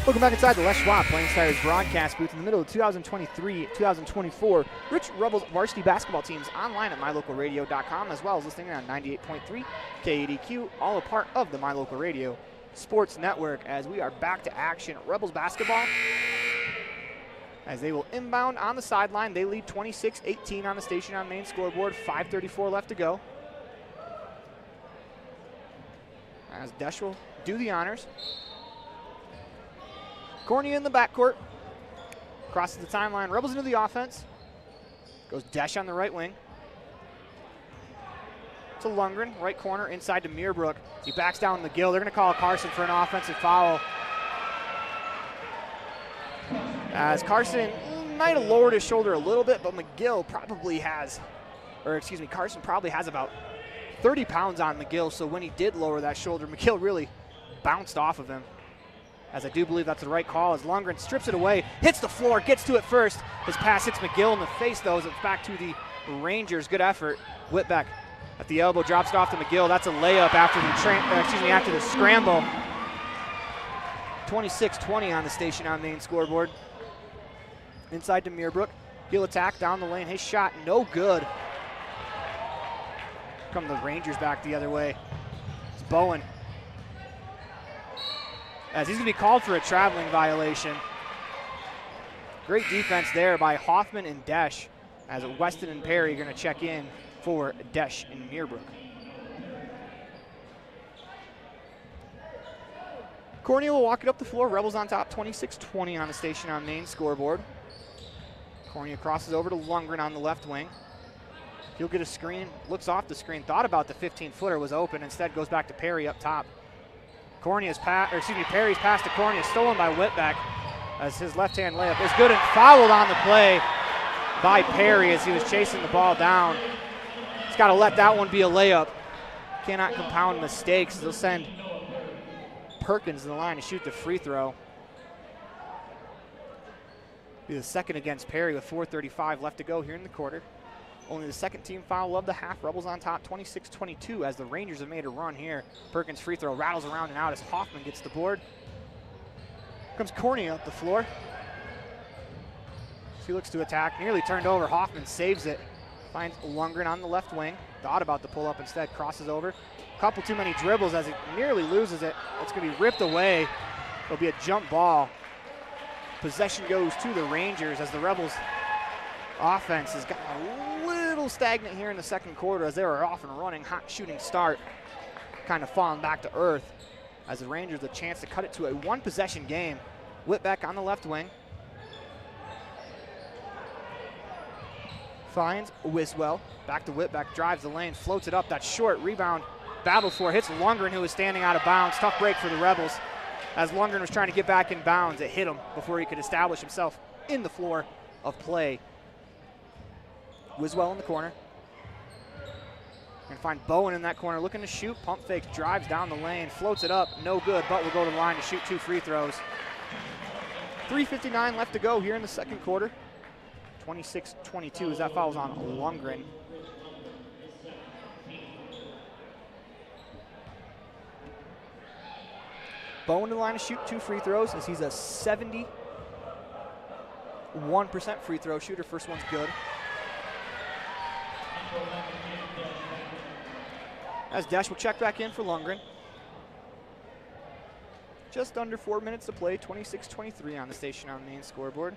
Welcome back inside the Les Schwab Plains Tires broadcast booth in the middle of 2023-2024 Rich Rebels varsity basketball teams online at mylocalradio.com, as well as listening on 98.3 KADQ, all a part of the My Local Radio Sports Network, as we are back to action. Rebels basketball, as they will inbound on the sideline. They lead 26-18 on the station on main scoreboard, 5:34 left to go. As Desch will do the honors. Cornea in the backcourt. Crosses the timeline. Rebels into the offense. Goes Desch on the right wing. To Lundgren, right corner, inside to Muirbrook. He backs down McGill. They're going to call Carson for an offensive foul. As Carson might have lowered his shoulder a little bit, but McGill probably has, Carson probably has about 30 pounds on McGill, so when he did lower that shoulder, McGill really bounced off of him. As I do believe that's the right call, as Lundgren strips it away, hits the floor, gets to it first. His pass hits McGill in the face, though, as it's back to the Rangers. Good effort. Whitbeck at the elbow, drops it off to McGill. That's a layup after the scramble. 26-20 on the station on main scoreboard. Inside to Muirbrook. He'll attack down the lane. His shot no good. Come the Rangers back the other way. It's Bowen. As he's going to be called for a traveling violation. Great defense there by Hoffman and Desch, as Weston and Perry are going to check in for Desch and Muirbrook. Cornea will walk it up the floor. Rebels on top, 26-20 on the station on main scoreboard. Cornea crosses over to Lundgren on the left wing. He'll get a screen, looks off the screen, thought about the 15-footer was open, instead goes back to Perry up top. Perry's pass to Cornea, stolen by Whitbeck. as his left-hand layup is good and fouled on the play by Perry as he was chasing the ball down. He's got to let that one be a layup. Cannot compound mistakes. They'll send Perkins to the line to shoot the free throw. Be the second against Perry with 4:35 left to go here in the quarter. Only the second team foul of the half. Rebels on top 26-22 as the Rangers have made a run here. Perkins' free throw rattles around and out as Hoffman gets the board. Comes Cornea up the floor. She looks to attack, nearly turned over. Hoffman saves it. Finds Lundgren on the left wing. Thought about the pull up instead, crosses over. Couple too many dribbles as he nearly loses it. It's going to be ripped away. It'll be a jump ball. Possession goes to the Rangers as the Rebels offense has gotten a little stagnant here in the second quarter as they were off and running, hot shooting start, kind of falling back to earth as the Rangers a chance to cut it to a one-possession game. Whitbeck on the left wing. Finds Wiswell, back to Whitbeck, drives the lane, floats it up, that short rebound, battled for, hits Lundgren who was standing out of bounds. Tough break for the Rebels. As Lundgren was trying to get back in bounds, it hit him before he could establish himself in the floor of play. Wiswell in the corner. Going to find Bowen in that corner, looking to shoot, pump fakes, drives down the lane, floats it up, no good, but will go to the line to shoot 2 free throws. 3:59 left to go here in the second quarter. 26-22 as that foul's on Lundgren. Bowen to the line to shoot 2 free throws as he's a 71% free throw shooter. First one's good. As Desch will check back in for Lundgren. Just under 4 minutes to play, 26-23 on the station on the main scoreboard.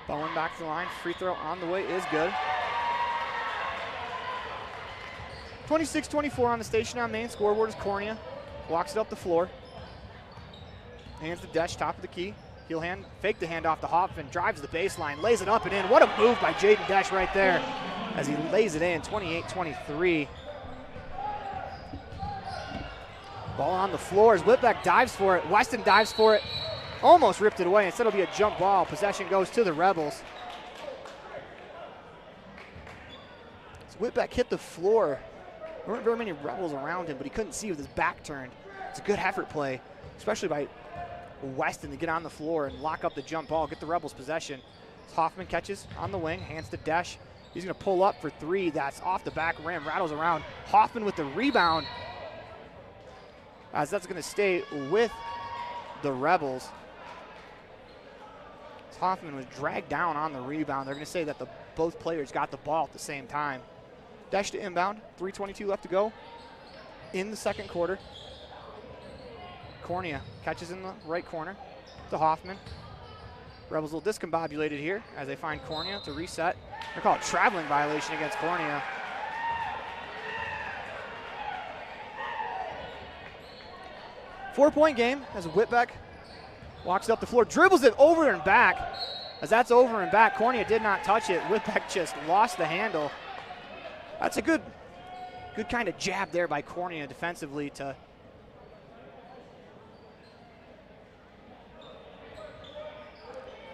Bowen back to the line, free throw on the way is good. 26-24 on the station on main scoreboard is Cornea. Walks it up the floor. Hands to Desch, top of the key. He'll fake the handoff to Hoffman, drives the baseline, lays it up and in. What a move by Jaden Desch right there as he lays it in, 28-23. Ball on the floor as Whitbeck dives for it. Weston dives for it, almost ripped it away. Instead it'll be a jump ball. Possession goes to the Rebels. As Whitbeck hit the floor, there weren't very many Rebels around him, but he couldn't see with his back turned. It's a good effort play, especially by Weston to get on the floor and lock up the jump ball, get the Rebels possession. Hoffman catches on the wing, hands to Desch. He's going to pull up for 3. That's off the back rim, rattles around. Hoffman with the rebound, as that's going to stay with the Rebels. Hoffman was dragged down on the rebound. They're going to say that both players got the ball at the same time. Desch to inbound, 3:22 left to go in the second quarter. Cornea catches in the right corner to Hoffman. Rebels a little discombobulated here as they find Cornea to reset. They're called a traveling violation against Cornea. Four-point game as Whitbeck walks up the floor, dribbles it over and back. As that's over and back, Cornea did not touch it. Whitbeck just lost the handle. That's a good kind of jab there by Cornea defensively to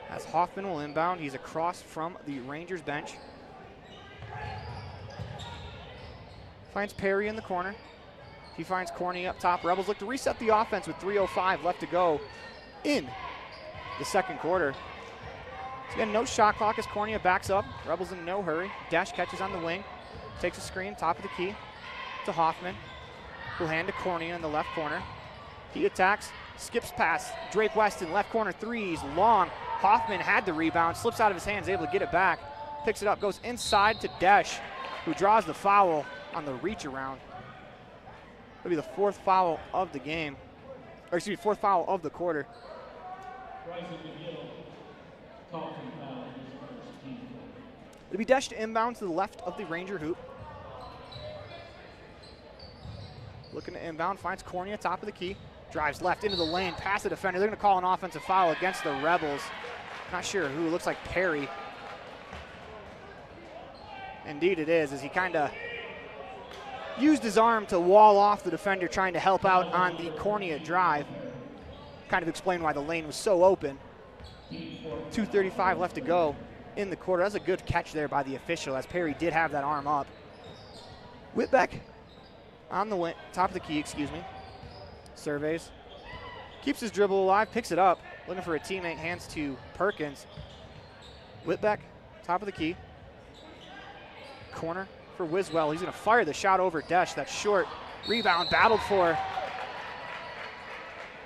as Hoffman will inbound. He's across from the Rangers bench. Finds Perry in the corner. He finds Cornea up top. Rebels look to reset the offense with 3:05 left to go in the second quarter. So again, no shot clock as Cornea backs up. Rebels in no hurry. Desch catches on the wing. Takes a screen, top of the key to Hoffman. Who'll hand to Cornea in the left corner. He attacks, skips past Drake Weston, left corner threes, long. Hoffman had the rebound, slips out of his hands, able to get it back. Picks it up, goes inside to Desch, who draws the foul on the reach around. It'll be the 4th foul of the game, or excuse me, 4th foul of the quarter. It'll be Desch to inbound to the left of the Ranger hoop. Looking to inbound, finds Cornea, top of the key. Drives left into the lane, past the defender. They're going to call an offensive foul against the Rebels. Not sure who, it looks like Perry. Indeed it is, as he kind of used his arm to wall off the defender trying to help out on the Cornea drive. kind of explain why the lane was so open. 2:35 left to go in the quarter. That's a good catch there by the official, as Perry did have that arm up. Whitbeck on the top of the key, surveys, keeps his dribble alive, picks it up, looking for a teammate, hands to Perkins. Whitbeck, top of the key, corner for Wiswell. He's going to fire the shot over Desch. That's short. Rebound battled for,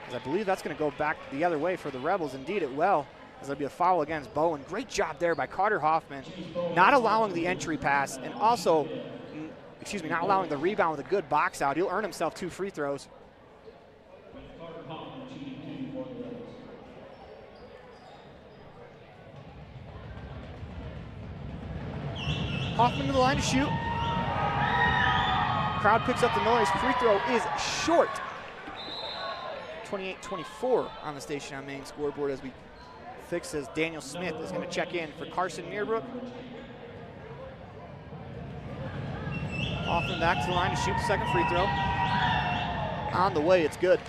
as I believe that's going to go back the other way for the Rebels. Indeed, it will, as there'll be a foul against Bowen. Great job there by Carter Hoffman, not allowing the entry pass and also, not allowing the rebound with a good box out. He'll earn himself 2 free throws. Hoffman to the line to shoot. Crowd picks up the noise. Free throw is short. 28-24 on the Station on Main scoreboard as we fix as Daniel Smith is going to check in for Carson Meerbrook. Hoffman back to the line to shoot the second free throw. On the way, it's good.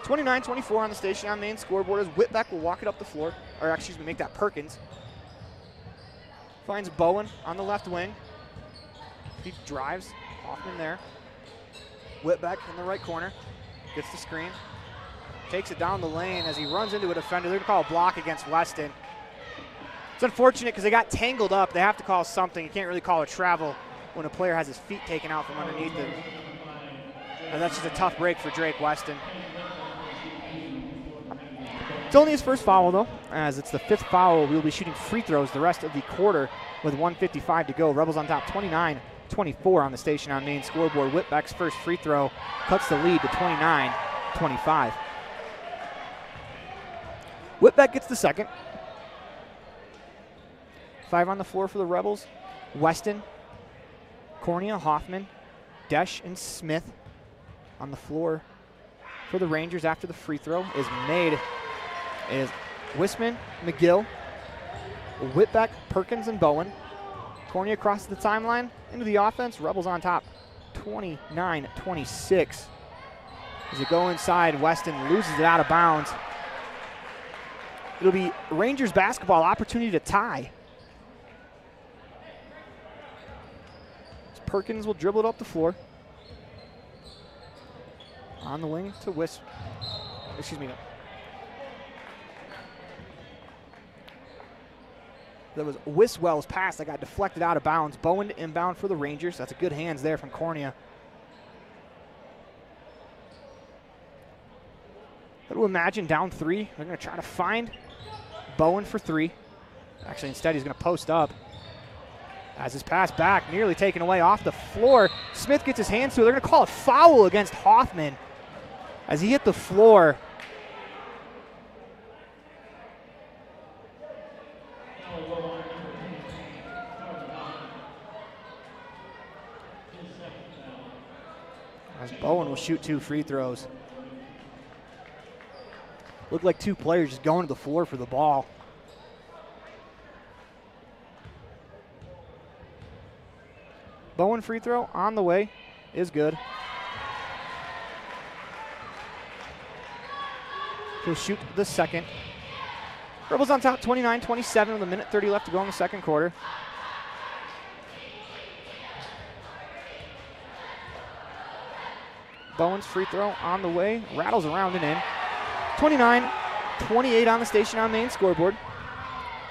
29-24 on the Station on Main scoreboard as Whitbeck will walk it up the floor, or make that Perkins. Finds Bowen on the left wing. He drives. Hoffman there. Whitbeck in the right corner. Gets the screen. Takes it down the lane as he runs into a defender. They're going to call a block against Weston. It's unfortunate because they got tangled up. They have to call something. You can't really call a travel when a player has his feet taken out from underneath him. And that's just a tough break for Drake Weston. It's only his first foul, though, as it's the 5th foul. We'll be shooting free throws the rest of the quarter with 1:55 to go. Rebels on top 29-24 on the Station on Main scoreboard. Whitbeck's first free throw cuts the lead to 29-25. Whitbeck gets the second. 5 on the floor for the Rebels. Weston, Cornea, Hoffman, Desch, and Smith on the floor for the Rangers after the free throw is made. Is Wisman, McGill, Whitbeck, Perkins, and Bowen. Cornea across the timeline into the offense. Rebels on top 29-26. As they go inside, Weston loses it out of bounds. It'll be Rangers basketball, opportunity to tie. As Perkins will dribble it up the floor. On the wing to That was Wiswell's pass that got deflected out of bounds. Bowen to inbound for the Rangers. That's a good hands there from Cornea. Got to imagine down 3. They're going to try to find Bowen for 3. Actually, instead, he's going to post up. As his pass back, nearly taken away off the floor. Smith gets his hands to it. They're going to call a foul against Hoffman as he hit the floor. As Bowen will shoot 2 free throws. Looked like 2 players just going to the floor for the ball. Bowen free throw on the way is good. He'll shoot the second. Rebels on top 29-27 with 1:30 left to go in the second quarter. Bowen's free throw on the way, rattles around and in. 29-28 on the Station on Main scoreboard.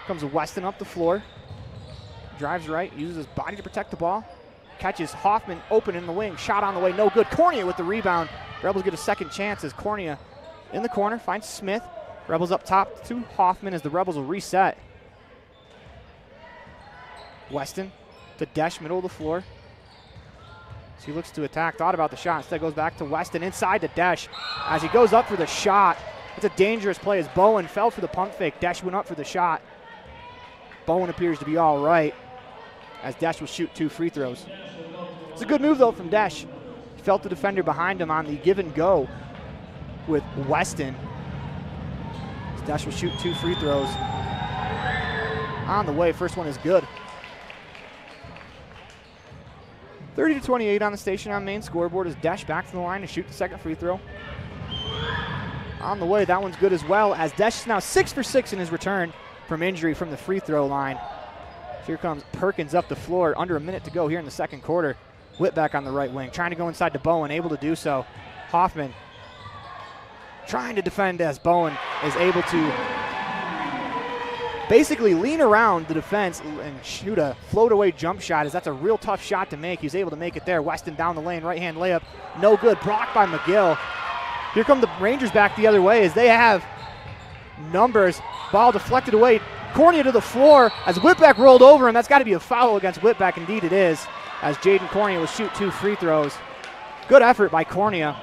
Comes Weston up the floor. Drives right, uses his body to protect the ball. Catches Hoffman open in the wing. Shot on the way, no good. Cornea with the rebound. Rebels get a second chance as Cornea in the corner finds Smith. Rebels up top to Hoffman as the Rebels will reset. Weston to Desch, middle of the floor. So he looks to attack, thought about the shot, instead goes back to Weston, inside to Desch. As he goes up for the shot, it's a dangerous play as Bowen fell for the pump fake. Desch went up for the shot. Bowen appears to be all right as Desch will shoot 2 free throws. It's a good move though from Desch. He felt the defender behind him on the give and go with Weston. Desch will shoot 2 free throws. On the way, first one is good. 30-28 on the Station on Main scoreboard as Desch back to the line to shoot the second free throw. on the way. That one's good as well, as Desch is now 6 for 6 in his return from injury from the free throw line. Here comes Perkins up the floor. Under a minute to go here in the second quarter. Whitbeck on the right wing, trying to go inside to Bowen, able to do so. Hoffman trying to defend as Bowen is able to basically lean around the defense and shoot a float-away jump shot, as that's a real tough shot to make. He's able to make it there. Weston down the lane, right-hand layup, no good. Blocked by McGill. Here come the Rangers back the other way as they have numbers. Ball deflected away. Cornea to the floor as Whitbeck rolled over him. That's got to be a foul against Whitbeck. Indeed it is, as Jaden Cornea will shoot 2 free throws. Good effort by Cornea.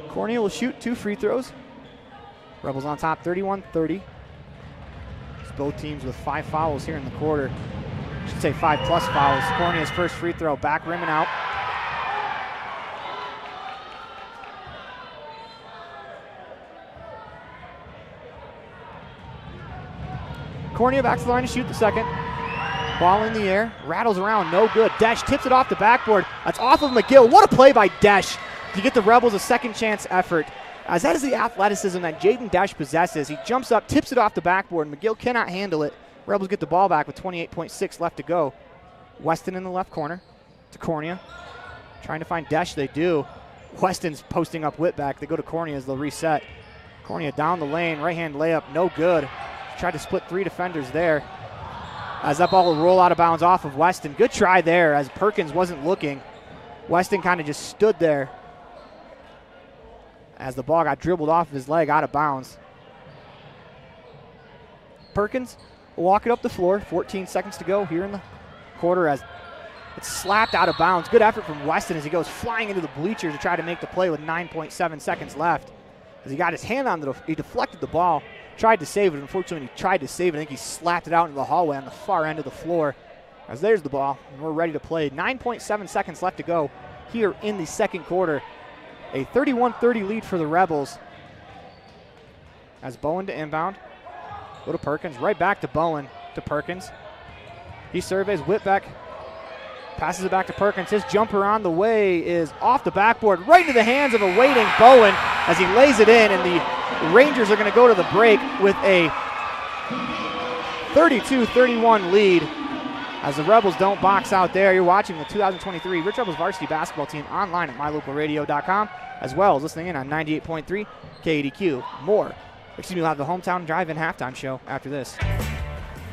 Cornea will shoot 2 free throws. Rebels on top 31-30. Both teams with 5 fouls here in the quarter. I should say 5+ fouls. Cornea's first free throw, back rim and out. Cornea back to the line to shoot the second. Ball in the air, rattles around, no good. Desch tips it off the backboard. That's off of McGill. What a play by Desch to get the Rebels a second chance effort, as that is the athleticism that Jaden Desch possesses. He jumps up, tips it off the backboard. McGill cannot handle it. Rebels get the ball back with 28.6 left to go. Weston in the left corner to Cornea. Trying to find Desch, they do. Weston's posting up Whitbeck. They go to Cornea as they'll reset. Cornea down the lane, right-hand layup, no good. Tried to split 3 defenders there, as that ball will roll out of bounds off of Weston. Good try there, as Perkins wasn't looking. Weston kind of just stood there as the ball got dribbled off of his leg out of bounds. Perkins will walk it up the floor. 14 seconds to go here in the quarter, as it's slapped out of bounds. Good effort from Weston as he goes flying into the bleachers to try to make the play with 9.7 seconds left. As he got his hand on he deflected the ball, tried to save it. Unfortunately, when he tried to save it, I think he slapped it out into the hallway on the far end of the floor. As there's the ball, and we're ready to play. 9.7 seconds left to go here in the second quarter. A 31-30 lead for the Rebels. As Bowen to inbound. Go to Perkins, right back to Bowen, to Perkins. He surveys Whitbeck, passes it back to Perkins. His jumper on the way is off the backboard, right into the hands of a waiting Bowen as he lays it in, and the Rangers are going to go to the break with a 32-31 lead. As the Rebels don't box out there. You're watching the 2023 Rich Rebels varsity basketball team online at mylocalradio.com, as well as listening in on 98.3 KADQ. We'll have the Hometown Drive-In halftime show after this.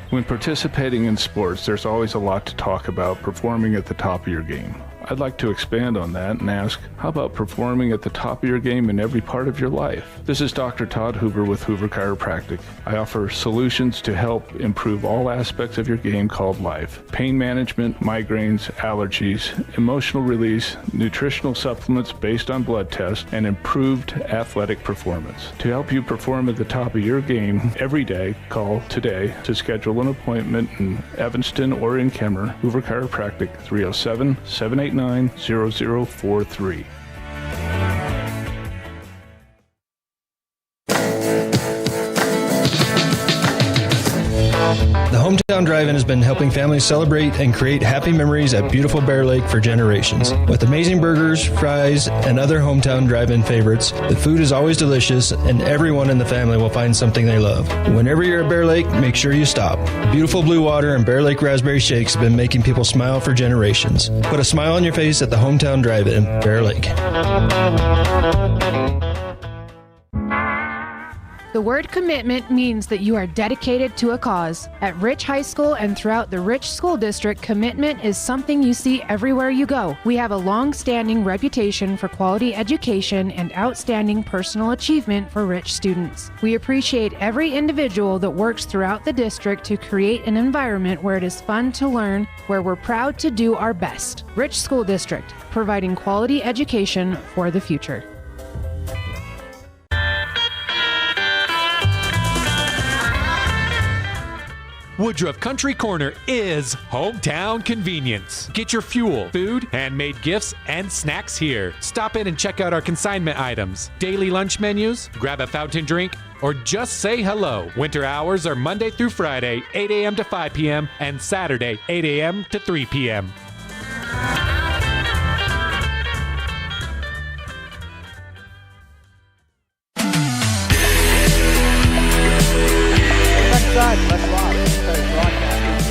When participating in sports, there's always a lot to talk about performing at the top of your game. I'd like to expand on that and ask, how about performing at the top of your game in every part of your life? This is Dr. Todd Huber with Hoover Chiropractic. I offer solutions to help improve all aspects of your game called life. Pain management, migraines, allergies, emotional release, nutritional supplements based on blood tests, and improved athletic performance. To help you perform at the top of your game every day, call today to schedule an appointment in Evanston or in Kemmerer. Hoover Chiropractic, 307-789-0043. The Hometown Drive-In has been helping families celebrate and create happy memories at beautiful Bear Lake for generations. With amazing burgers, fries, and other Hometown Drive-In favorites, the food is always delicious and everyone in the family will find something they love. Whenever you're at Bear Lake, make sure you stop. Beautiful blue water and Bear Lake raspberry shakes have been making people smile for generations. Put a smile on your face at the Hometown Drive-In, Bear Lake. The word commitment means that you are dedicated to a cause. At Rich High School and throughout the Rich School District, commitment is something you see everywhere you go. We have a long-standing reputation for quality education and outstanding personal achievement for Rich students. We appreciate every individual that works throughout the district to create an environment where it is fun to learn, where we're proud to do our best. Rich School District, providing quality education for the future. Woodruff Country Corner is hometown convenience. Get your fuel, food, handmade gifts, and snacks here. Stop in and check out our consignment items, daily lunch menus, grab a fountain drink, or just say hello. Winter hours are Monday through Friday, 8 a.m. to 5 p.m., and Saturday, 8 a.m. to 3 p.m.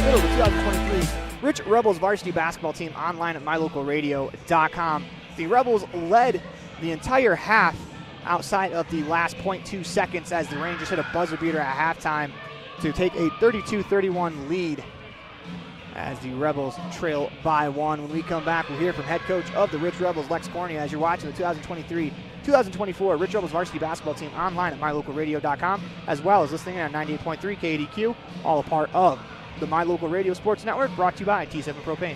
Middle of the 2023 Rich Rebels varsity basketball team online at mylocalradio.com. The Rebels led the entire half outside of the last 0.2 seconds as the Rangers hit a buzzer beater at halftime to take a 32-31 lead as the Rebels trail by one. When we come back, we'll hear from head coach of the Rich Rebels, Lex Cornea, as you're watching the 2023-2024 Rich Rebels varsity basketball team online at mylocalradio.com, as well as listening on 98.3 KDQ, all a part of the My Local Radio Sports Network, brought to you by T7 Propane.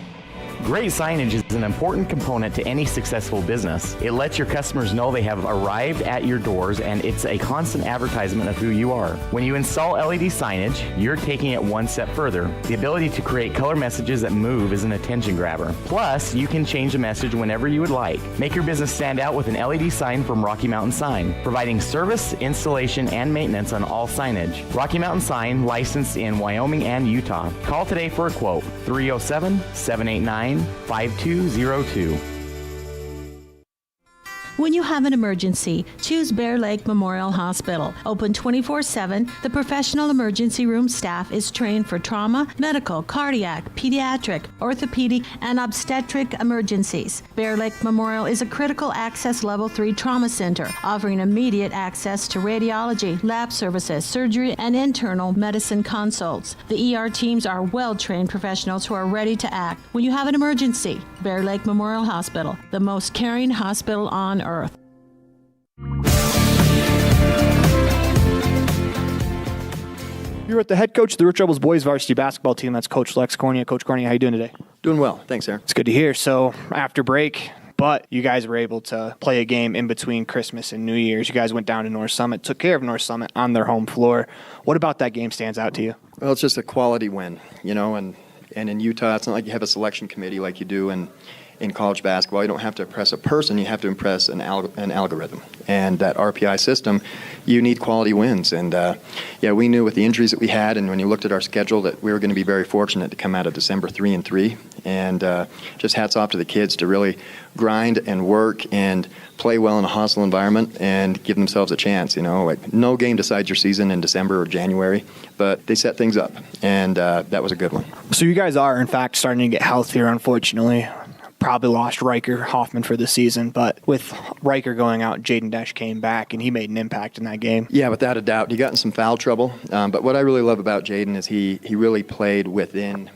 Great signage is an important component to any successful business. It lets your customers know they have arrived at your doors, and it's a constant advertisement of who you are. When you install LED signage, you're taking it one step further. The ability to create color messages that move is an attention grabber. Plus, you can change the message whenever you would like. Make your business stand out with an LED sign from Rocky Mountain Sign, providing service, installation, and maintenance on all signage. Rocky Mountain Sign, licensed in Wyoming and Utah. Call today for a quote, 307-789-5202. When you have an emergency, choose Bear Lake Memorial Hospital. Open 24/7, the professional emergency room staff is trained for trauma, medical, cardiac, pediatric, orthopedic, and obstetric emergencies. Bear Lake Memorial is a critical access level 3 trauma center, offering immediate access to radiology, lab services, surgery, and internal medicine consults. The ER teams are well-trained professionals who are ready to act when you have an emergency. Bear Lake Memorial Hospital, the most caring hospital on earth. You're with the head coach of the Rich Rebels boys varsity basketball team. That's Coach Lex Cornea. Coach Cornea, how you doing today? Doing well. Thanks, Aaron. It's good to hear. So after break, but you guys were able to play a game in between Christmas and New Year's. You guys went down to North Summit, took care of North Summit on their home floor. What about that game stands out to you? Well, it's just a quality win, you know, and in Utah, it's not like you have a selection committee like you do in college basketball. You don't have to impress a person, you have to impress an algorithm. And that RPI system, you need quality wins. And we knew with the injuries that we had, and when you looked at our schedule, that we were going to be very fortunate to come out of December 3-3. And just hats off to the kids to really grind and work and play well in a hostile environment and give themselves a chance. You know, like no game decides your season in December or January, but they set things up, and that was a good one. So you guys are, in fact, starting to get healthier, unfortunately. Probably lost Riker Hoffman for the season, but with Riker going out, Jaden Desch came back, and he made an impact in that game. Yeah, without a doubt. He got in some foul trouble, but what I really love about Jaden is he really played within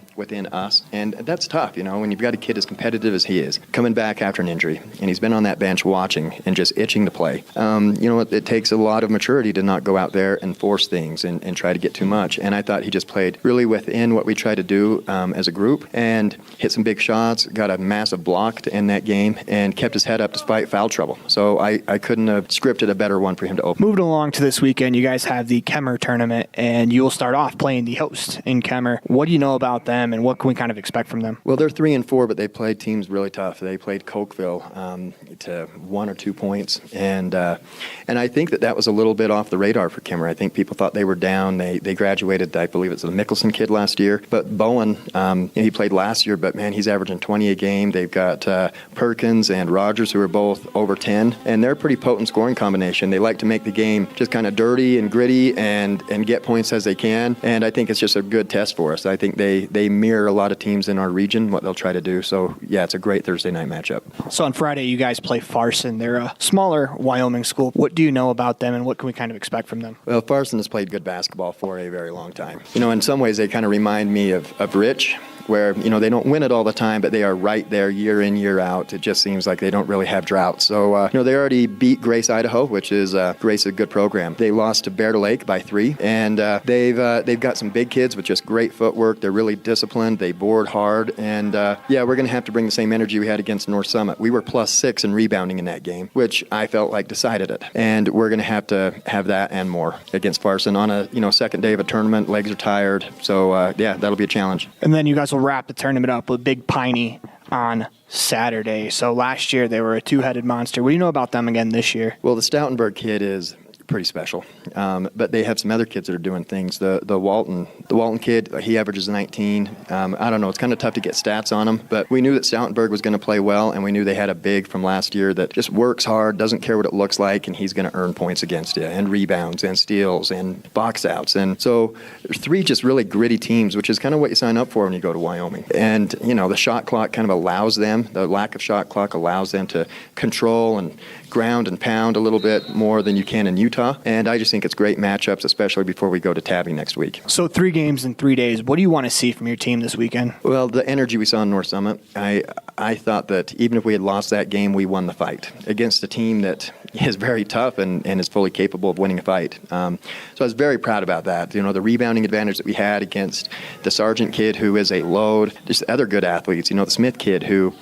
us, and that's tough, you know, when you've got a kid as competitive as he is, coming back after an injury, and he's been on that bench watching and just itching to play. It takes a lot of maturity to not go out there and force things and try to get too much, and I thought he just played really within what we try to do as a group, and hit some big shots, got a massive block to end that game, and kept his head up despite foul trouble. So I couldn't have scripted a better one for him to open. Moving along to this weekend, you guys have the Kemmerer tournament, and you'll start off playing the host in Kemmerer. What do you know about them, and what can we kind of expect from them? Well, they're 3-4, but they played teams really tough. They played Cokeville to 1 or 2 points, and I think that was a little bit off the radar for Kemmerer. I think people thought they were down. They graduated, I believe it's the Mickelson kid last year, but Bowen, he played last year, but man, he's averaging 20 a game. They've got Perkins and Rogers, who are both over 10, and they're a pretty potent scoring combination. They like to make the game just kind of dirty and gritty and get points as they can, and I think it's just a good test for us. I think they mirror a lot of teams in our region, what they'll try to do. So, yeah, it's a great Thursday night matchup. So on Friday, you guys play Farson. They're a smaller Wyoming school. What do you know about them, and what can we kind of expect from them? Well, Farson has played good basketball for a very long time. You know, in some ways, they kind of remind me of Rich where, they don't win it all the time, but they are right there year in, year out. It just seems like they don't really have drought. So, they already beat Grace, Idaho, which is Grace, a good program. They lost to Bear Lake by 3, and they've got some big kids with just great footwork. They're really disciplined. They board hard, and we're going to have to bring the same energy we had against North Summit. We were +6 in rebounding in that game, which I felt like decided it. And we're going to have that and more against Farson on a second day of a tournament. Legs are tired, so that'll be a challenge. And then you guys will wrap the tournament up with Big Piney on Saturday. So last year they were a two-headed monster. What do you know about them again this year? Well, the Stoutenburg kid is pretty special, but they have some other kids that are doing things. The Walton kid, he averages 19. I don't know, it's kind of tough to get stats on him, but we knew that Stoutenburg was going to play well, and we knew they had a big from last year that just works hard, doesn't care what it looks like, and he's going to earn points against you, and rebounds, and steals, and box outs. And so there's 3 just really gritty teams, which is kind of what you sign up for when you go to Wyoming. And, the shot clock kind of allows them, the lack of shot clock allows them to control and ground and pound a little bit more than you can in Utah. And I just think it's great matchups, especially before we go to Tabby next week. So 3 games in 3 days. What do you want to see from your team this weekend? Well, the energy we saw in North Summit, I thought that even if we had lost that game, we won the fight against a team that is very tough and is fully capable of winning a fight. So I was very proud about that. The rebounding advantage that we had against the Sargent kid, who is a load, just other good athletes. The Smith kid, who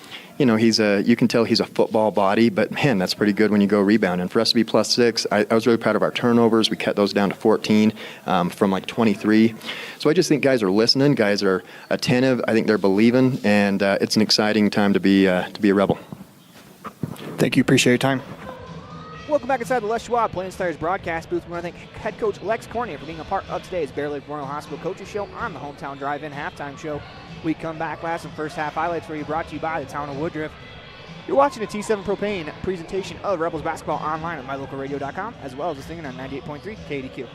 you can tell he's a football body, but man, that's pretty good when you go rebound. And for us to be +6, I was really proud of our turnovers. We cut those down to 14 from like 23. So I just think guys are listening, guys are attentive. I think they're believing, and it's an exciting time to be a Rebel. Thank you. Appreciate your time. Welcome back inside the Les Schwab Plains Tires broadcast booth. We want to thank head coach Lex Corney for being a part of today's Bear Lake Memorial Hospital Coaches Show on the Hometown Drive-In Halftime Show. We come back, last and first half highlights for you, brought to you by the town of Woodruff. You're watching a T7 Propane presentation of Rebels basketball online at mylocalradio.com, as well as listening on 98.3 KDQ.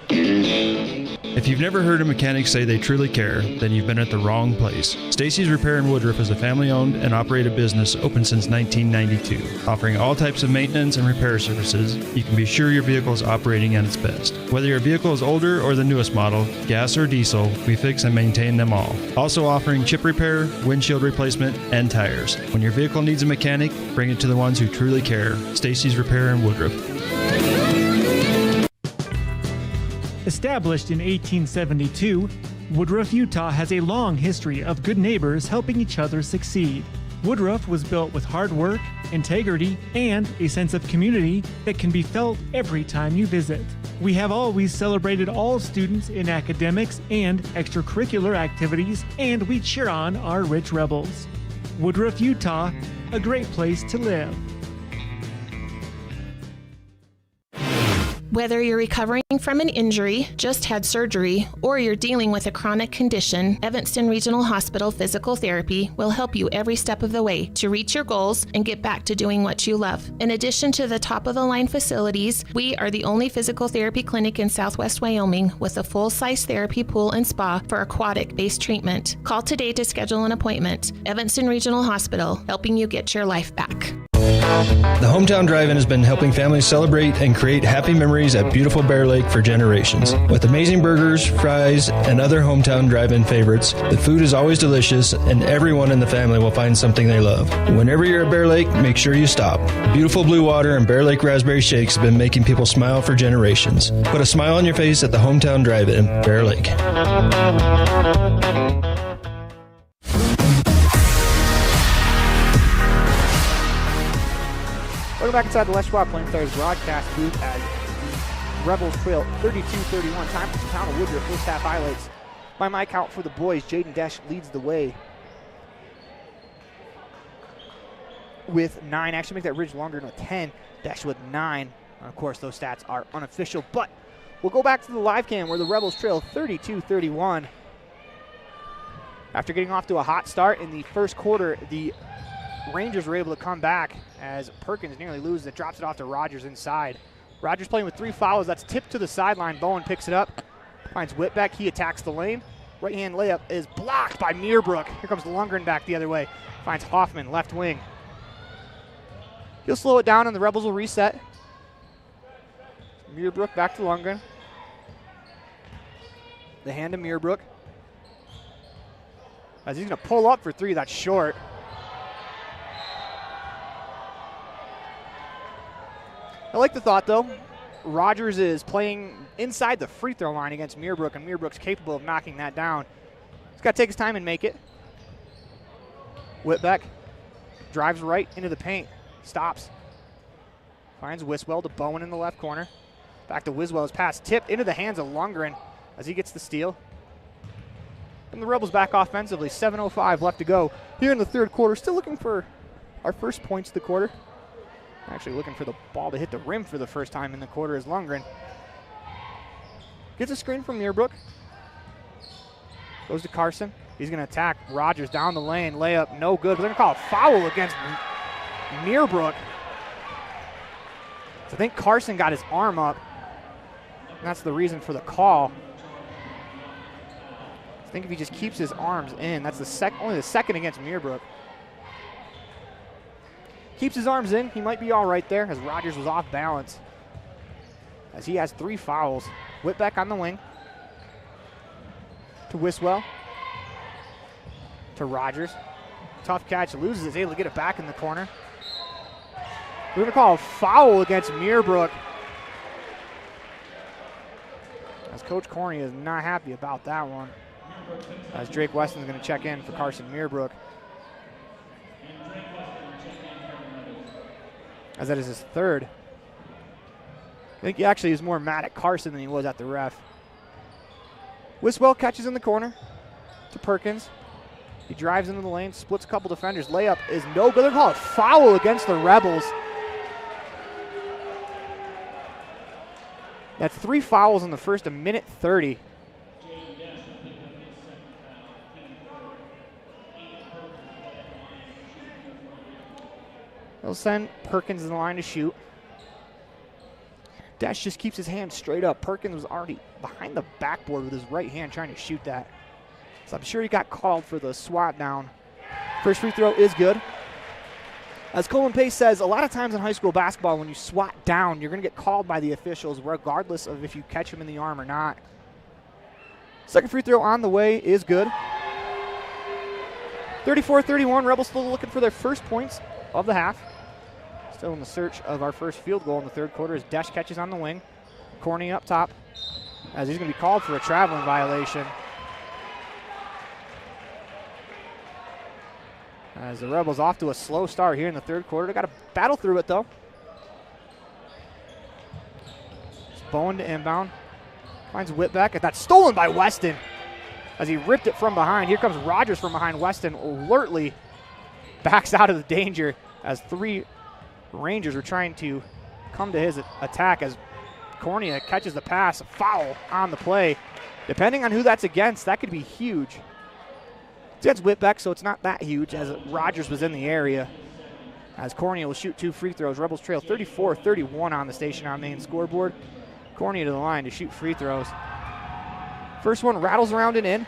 If you've never heard a mechanic say they truly care, then you've been at the wrong place. Stacy's Repair in Woodruff is a family-owned and operated business open since 1992. Offering all types of maintenance and repair services, you can be sure your vehicle is operating at its best. Whether your vehicle is older or the newest model, gas or diesel, we fix and maintain them all. Also offering chip repair, windshield replacement, and tires. When your vehicle needs a mechanic, bring it to the ones who truly care. Stacy's Repair in Woodruff. Established in 1872, Woodruff, Utah has a long history of good neighbors helping each other succeed. Woodruff was built with hard work, integrity, and a sense of community that can be felt every time you visit. We have always celebrated all students in academics and extracurricular activities, and we cheer on our rich rebels. Woodruff, Utah, a great place to live. Whether you're recovering from an injury, just had surgery, or you're dealing with a chronic condition, Evanston Regional Hospital Physical Therapy will help you every step of the way to reach your goals and get back to doing what you love. In addition to the top-of-the-line facilities, we are the only physical therapy clinic in Southwest Wyoming with a full-size therapy pool and spa for aquatic-based treatment. Call today to schedule an appointment. Evanston Regional Hospital, helping you get your life back. The Hometown Drive-In has been helping families celebrate and create happy memories at beautiful Bear Lake for generations. With amazing burgers, fries, and other hometown drive-in favorites, the food is always delicious and everyone in the family will find something they love. Whenever you're at Bear Lake, make sure you stop. Beautiful blue water and Bear Lake raspberry shakes have been making people smile for generations. Put a smile on your face at the Hometown Drive-In, Bear Lake. Welcome back inside the Les Schwab Plains Tires broadcast booth as the Rebels trail 32-31. Time for the town of Woodruff first half highlights. By my count for the boys, Jaden Desch leads the way with 9. Actually, make that ridge longer than a 10. Desch with 9. And of course, those stats are unofficial, but we'll go back to the live cam where the Rebels trail 32-31. After getting off to a hot start in the first quarter, the Rangers were able to come back as Perkins nearly loses it, drops it off to Rogers inside. Rogers playing with 3 fouls. That's tipped to the sideline. Bowen picks it up, finds Whitbeck. He attacks the lane. Right-hand layup is blocked by Meerbrook. Here comes Lundgren back the other way. Finds Hoffman, left wing. He'll slow it down and the Rebels will reset. Meerbrook back to Lundgren. The hand to Meerbrook. as he's going to pull up for three. That's short. I like the thought, though. Rogers is playing inside the free throw line against Meerbrook, and Meerbrook's capable of knocking that down. He's got to take his time and make it. Whitbeck drives right into the paint. Stops. Finds Wiswell to Bowen in the left corner. Back to Wiswell's pass. Tipped into the hands of Lundgren as he gets the steal. And the Rebels back offensively. 7:05 left to go here in the third quarter. Still looking for our first points of the quarter. Actually looking for the ball to hit the rim for the first time in the quarter as Lundgren gets a screen from Meerbrook. Goes to Carson. He's going to attack Rogers down the lane. Layup, no good. But they're going to call a foul against Meerbrook. So I think Carson got his arm up. And that's the reason for the call. I think if he just keeps his arms in, that's only the second against Meerbrook. Keeps his arms in, he might be all right there as Rogers was off balance. As he has 3 fouls. Whitbeck on the wing. To Wiswell. To Rogers. Tough catch, loses, is able to get it back in the corner. We're going to call a foul against Meerbrook. As Coach Corney is not happy about that one. As Drake Weston's going to check in for Carson Meerbrook. As that is his third. I think he actually is more mad at Carson than he was at the ref. Wiswell catches in the corner to Perkins. He drives into the lane, splits a couple defenders. Layup is no good. They're going to call a foul against the Rebels. That's 3 fouls in the first, 1:30. They'll send Perkins in the line to shoot. Dash just keeps his hand straight up. Perkins was already behind the backboard with his right hand trying to shoot that. So I'm sure he got called for the swat down. First free throw is good. As Colin Pace says, a lot of times in high school basketball, when you swat down, you're going to get called by the officials regardless of if you catch him in the arm or not. Second free throw on the way is good. 34-31, Rebels still looking for their first points of the half. Still in the search of our first field goal in the third quarter as Desch catches on the wing. Corney up top as he's going to be called for a traveling violation. As the Rebels off to a slow start here in the third quarter. They got to battle through it though. It's Bowen to inbound. Finds Whitbeck. That's stolen by Weston as he ripped it from behind. Here comes Rogers from behind. Weston alertly backs out of the danger as 3 Rangers were trying to come to his attack as Cornea catches the pass. A foul on the play. Depending on who that's against, that could be huge. It's against Whitbeck, so it's not that huge as Rogers was in the area. As Cornea will shoot 2 free throws. Rebels trail 34-31 on the station on main scoreboard. Cornea to the line to shoot free throws. First one rattles around and in.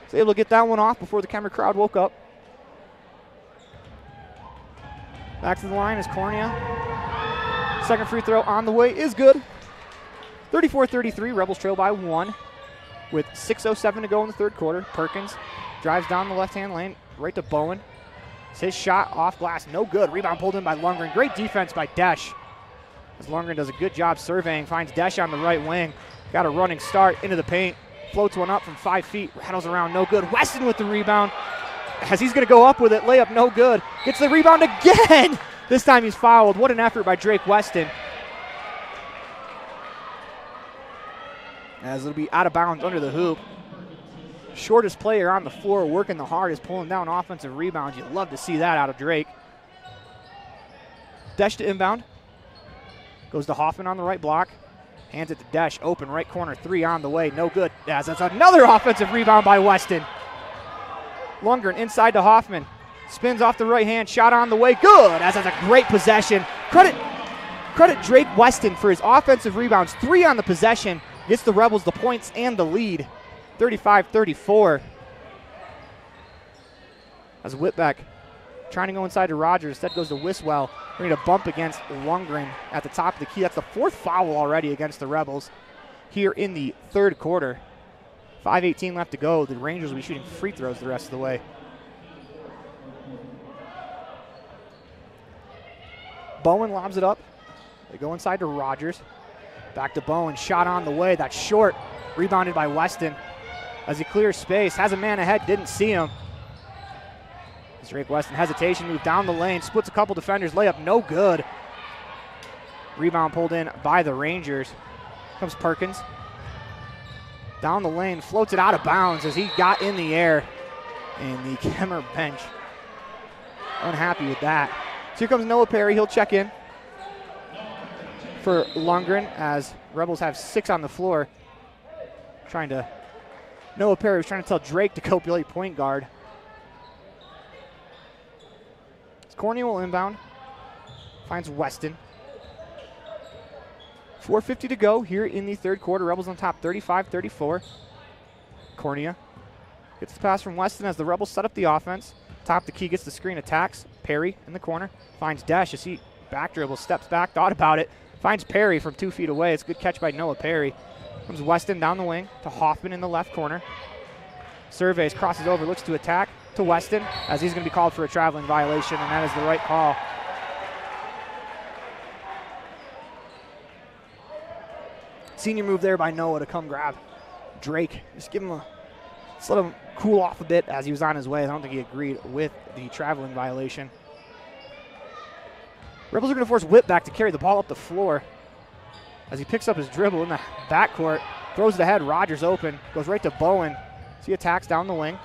He's able to get that one off before the Kemmerer crowd woke up. Back to the line is Cornea. Second free throw on the way is good. 34-33, Rebels trail by 1 with 6:07 to go in the third quarter. Perkins drives down the left-hand lane, right to Bowen. It's his shot off glass, no good. Rebound pulled in by Lundgren. Great defense by Desch. As Lundgren does a good job surveying, finds Desch on the right wing. Got a running start into the paint. Floats one up from 5 feet, rattles around, no good. Weston with the rebound. As he's going to go up with it, layup no good. Gets the rebound again. This time he's fouled. What an effort by Drake Weston. As it'll be out of bounds under the hoop. Shortest player on the floor, working the hardest, pulling down offensive rebounds. You'd love to see that out of Drake. Desch to inbound. Goes to Hoffman on the right block. Hands it to Desch. Open right corner 3 on the way. No good. As that's another offensive rebound by Weston. Lundgren inside to Hoffman. Spins off the right hand. Shot on the way. Good. As that's a great possession. Credit Drake Weston for his offensive rebounds. 3 on the possession. Gets the Rebels the points and the lead. 35-34. As Whitbeck trying to go inside to Rogers. Instead goes to Wiswell. We're going to bump against Lundgren at the top of the key. That's the 4th foul already against the Rebels here in the third quarter. 5:18 left to go. The Rangers will be shooting free throws the rest of the way. Bowen lobs it up. They go inside to Rogers. Back to Bowen. Shot on the way. That's short. Rebounded by Weston. As he clears space, has a man ahead, didn't see him. As Drake Weston, hesitation, move down the lane, splits a couple defenders, layup no good. Rebound pulled in by the Rangers. Comes Perkins. Down the lane, floats it out of bounds as he got in the air. And the Kemmerer bench unhappy with that. So here comes Noah Perry, he'll check in for Lundgren as Rebels have 6 on the floor. Noah Perry was trying to tell Drake to go play point guard. Cornea will inbound. Finds Weston. 4:50 to go here in the third quarter. Rebels on top 35-34. Cornea gets the pass from Weston as the Rebels set up the offense. Top the key, gets the screen, attacks. Perry in the corner. Finds Dash as he back dribbles, steps back, thought about it. Finds Perry from 2 feet away. It's a good catch by Noah Perry. Comes Weston down the wing to Hoffman in the left corner. Surveys, crosses over, looks to attack to Weston as he's going to be called for a traveling violation, and that is the right call. Senior move there by Noah to come grab Drake. Just let him cool off a bit as he was on his way. I don't think he agreed with the traveling violation. Rebels are going to force Whip back to carry the ball up the floor as he picks up his dribble in the backcourt, throws it ahead. Rogers open, goes right to Bowen. He attacks down the wing.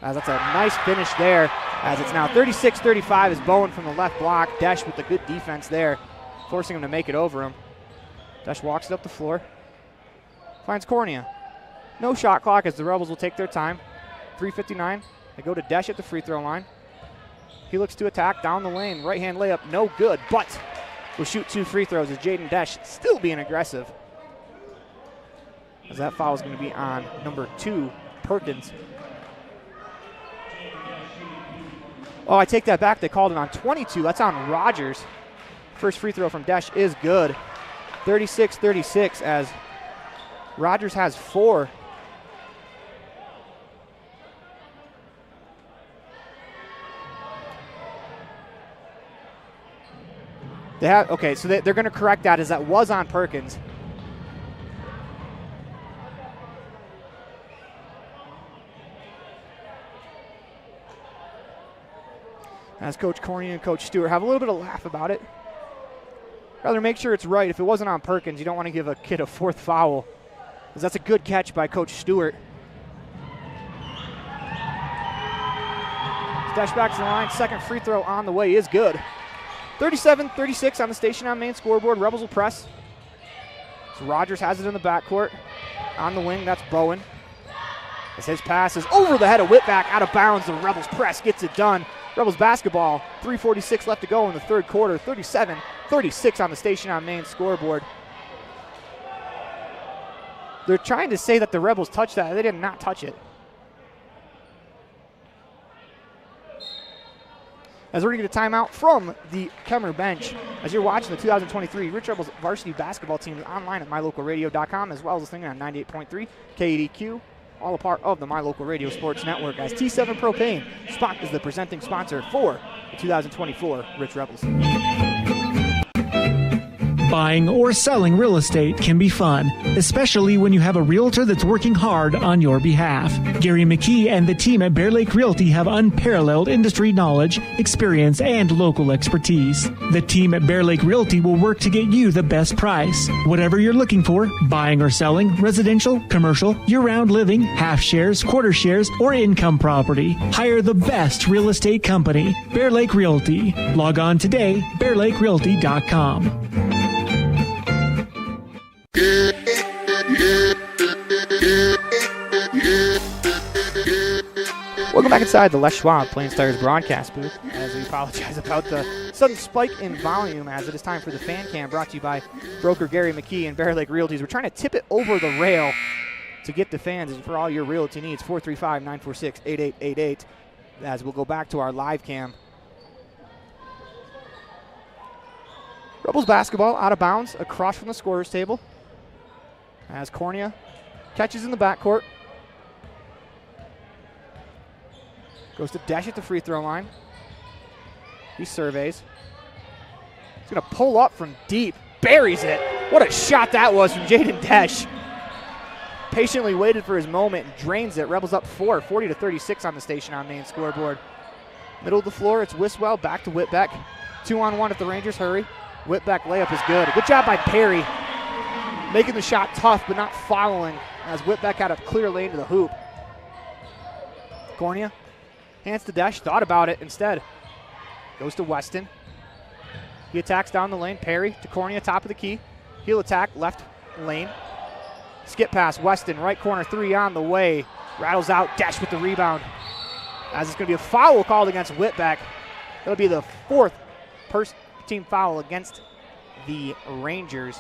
That's a nice finish there, as it's now 36-35 as Bowen from the left block. Desch with the good defense there, forcing him to make it over him. Desch walks it up the floor. Finds Cornea. No shot clock as the Rebels will take their time. 3:59. They go to Desch at the free throw line. He looks to attack down the lane. Right-hand layup, no good, but will shoot 2 free throws as Jaden Desch still being aggressive. As that foul is going to be on number 2, Perkins. Oh, I take that back. They called it on 22. That's on Rogers. First free throw from Desch is good. 36-36 as Rogers has 4. So they're going to correct that as that was on Perkins. As Coach Cornea and Coach Stewart have a little bit of laugh about it. Rather make sure it's right. If it wasn't on Perkins, you don't want to give a kid a 4th foul, because that's a good catch by Coach Stewart. Dash back to the line. Second free throw on the way is good. 37-36 on the Station on Main scoreboard. Rebels will press. So Rogers has it in the backcourt. On the wing, that's Bowen. As his pass is over the head of Whitback, out of bounds. The Rebels press, gets it done. Rebels basketball, 3:46 left to go in the third quarter. 37-36 on the Station on Main scoreboard. They're trying to say that the Rebels touched that. They did not touch it. As we're going to get a timeout from the Kemmerer bench. As you're watching the 2023 Rich Rebels varsity basketball team online at mylocalradio.com, as well as listening on 98.3 KDQ, all a part of the My Local Radio Sports Network, as T7 Propane is the presenting sponsor for the 2024 Rich Rebels. Buying or selling real estate can be fun, especially when you have a realtor that's working hard on your behalf. Gary McKee and the team at Bear Lake Realty have unparalleled industry knowledge, experience, and local expertise. The team at Bear Lake Realty will work to get you the best price. Whatever you're looking for, buying or selling, residential, commercial, year-round living, half shares, quarter shares, or income property, hire the best real estate company, Bear Lake Realty. Log on today, bearlakerealty.com. Welcome back inside the Les Schwab Plains Tires broadcast booth, as we apologize about the sudden spike in volume, as it is time for the fan cam, brought to you by broker Gary McKee and Bear Lake Realties. We're trying to tip it over the rail to get the fans for all your realty needs. 435-946-8888, as we'll go back to our live cam. Rebels basketball out of bounds across from the scorer's table, as Cornea Catches in the backcourt. Goes to Desch at the free throw line. He surveys. He's going to pull up from deep. Buries it. What a shot that was from Jaden Desch. Patiently waited for his moment and drains it. Rebels up 4, 40-36 on the station on main scoreboard. Middle of the floor, it's Wiswell back to Whitbeck. 2-on-1 if the Rangers hurry. Whitbeck layup is good. Good job by Perry. Making the shot tough but not following as Whitbeck had a clear lane to the hoop. Cornea hands to Desch. Thought about it instead. Goes to Weston. He attacks down the lane. Perry to Cornea, top of the key. He'll attack left lane. Skip pass, Weston, right corner, 3 on the way. Rattles out, Desch with the rebound. As it's going to be a foul called against Whitbeck. That'll be the 4th team foul against the Rangers.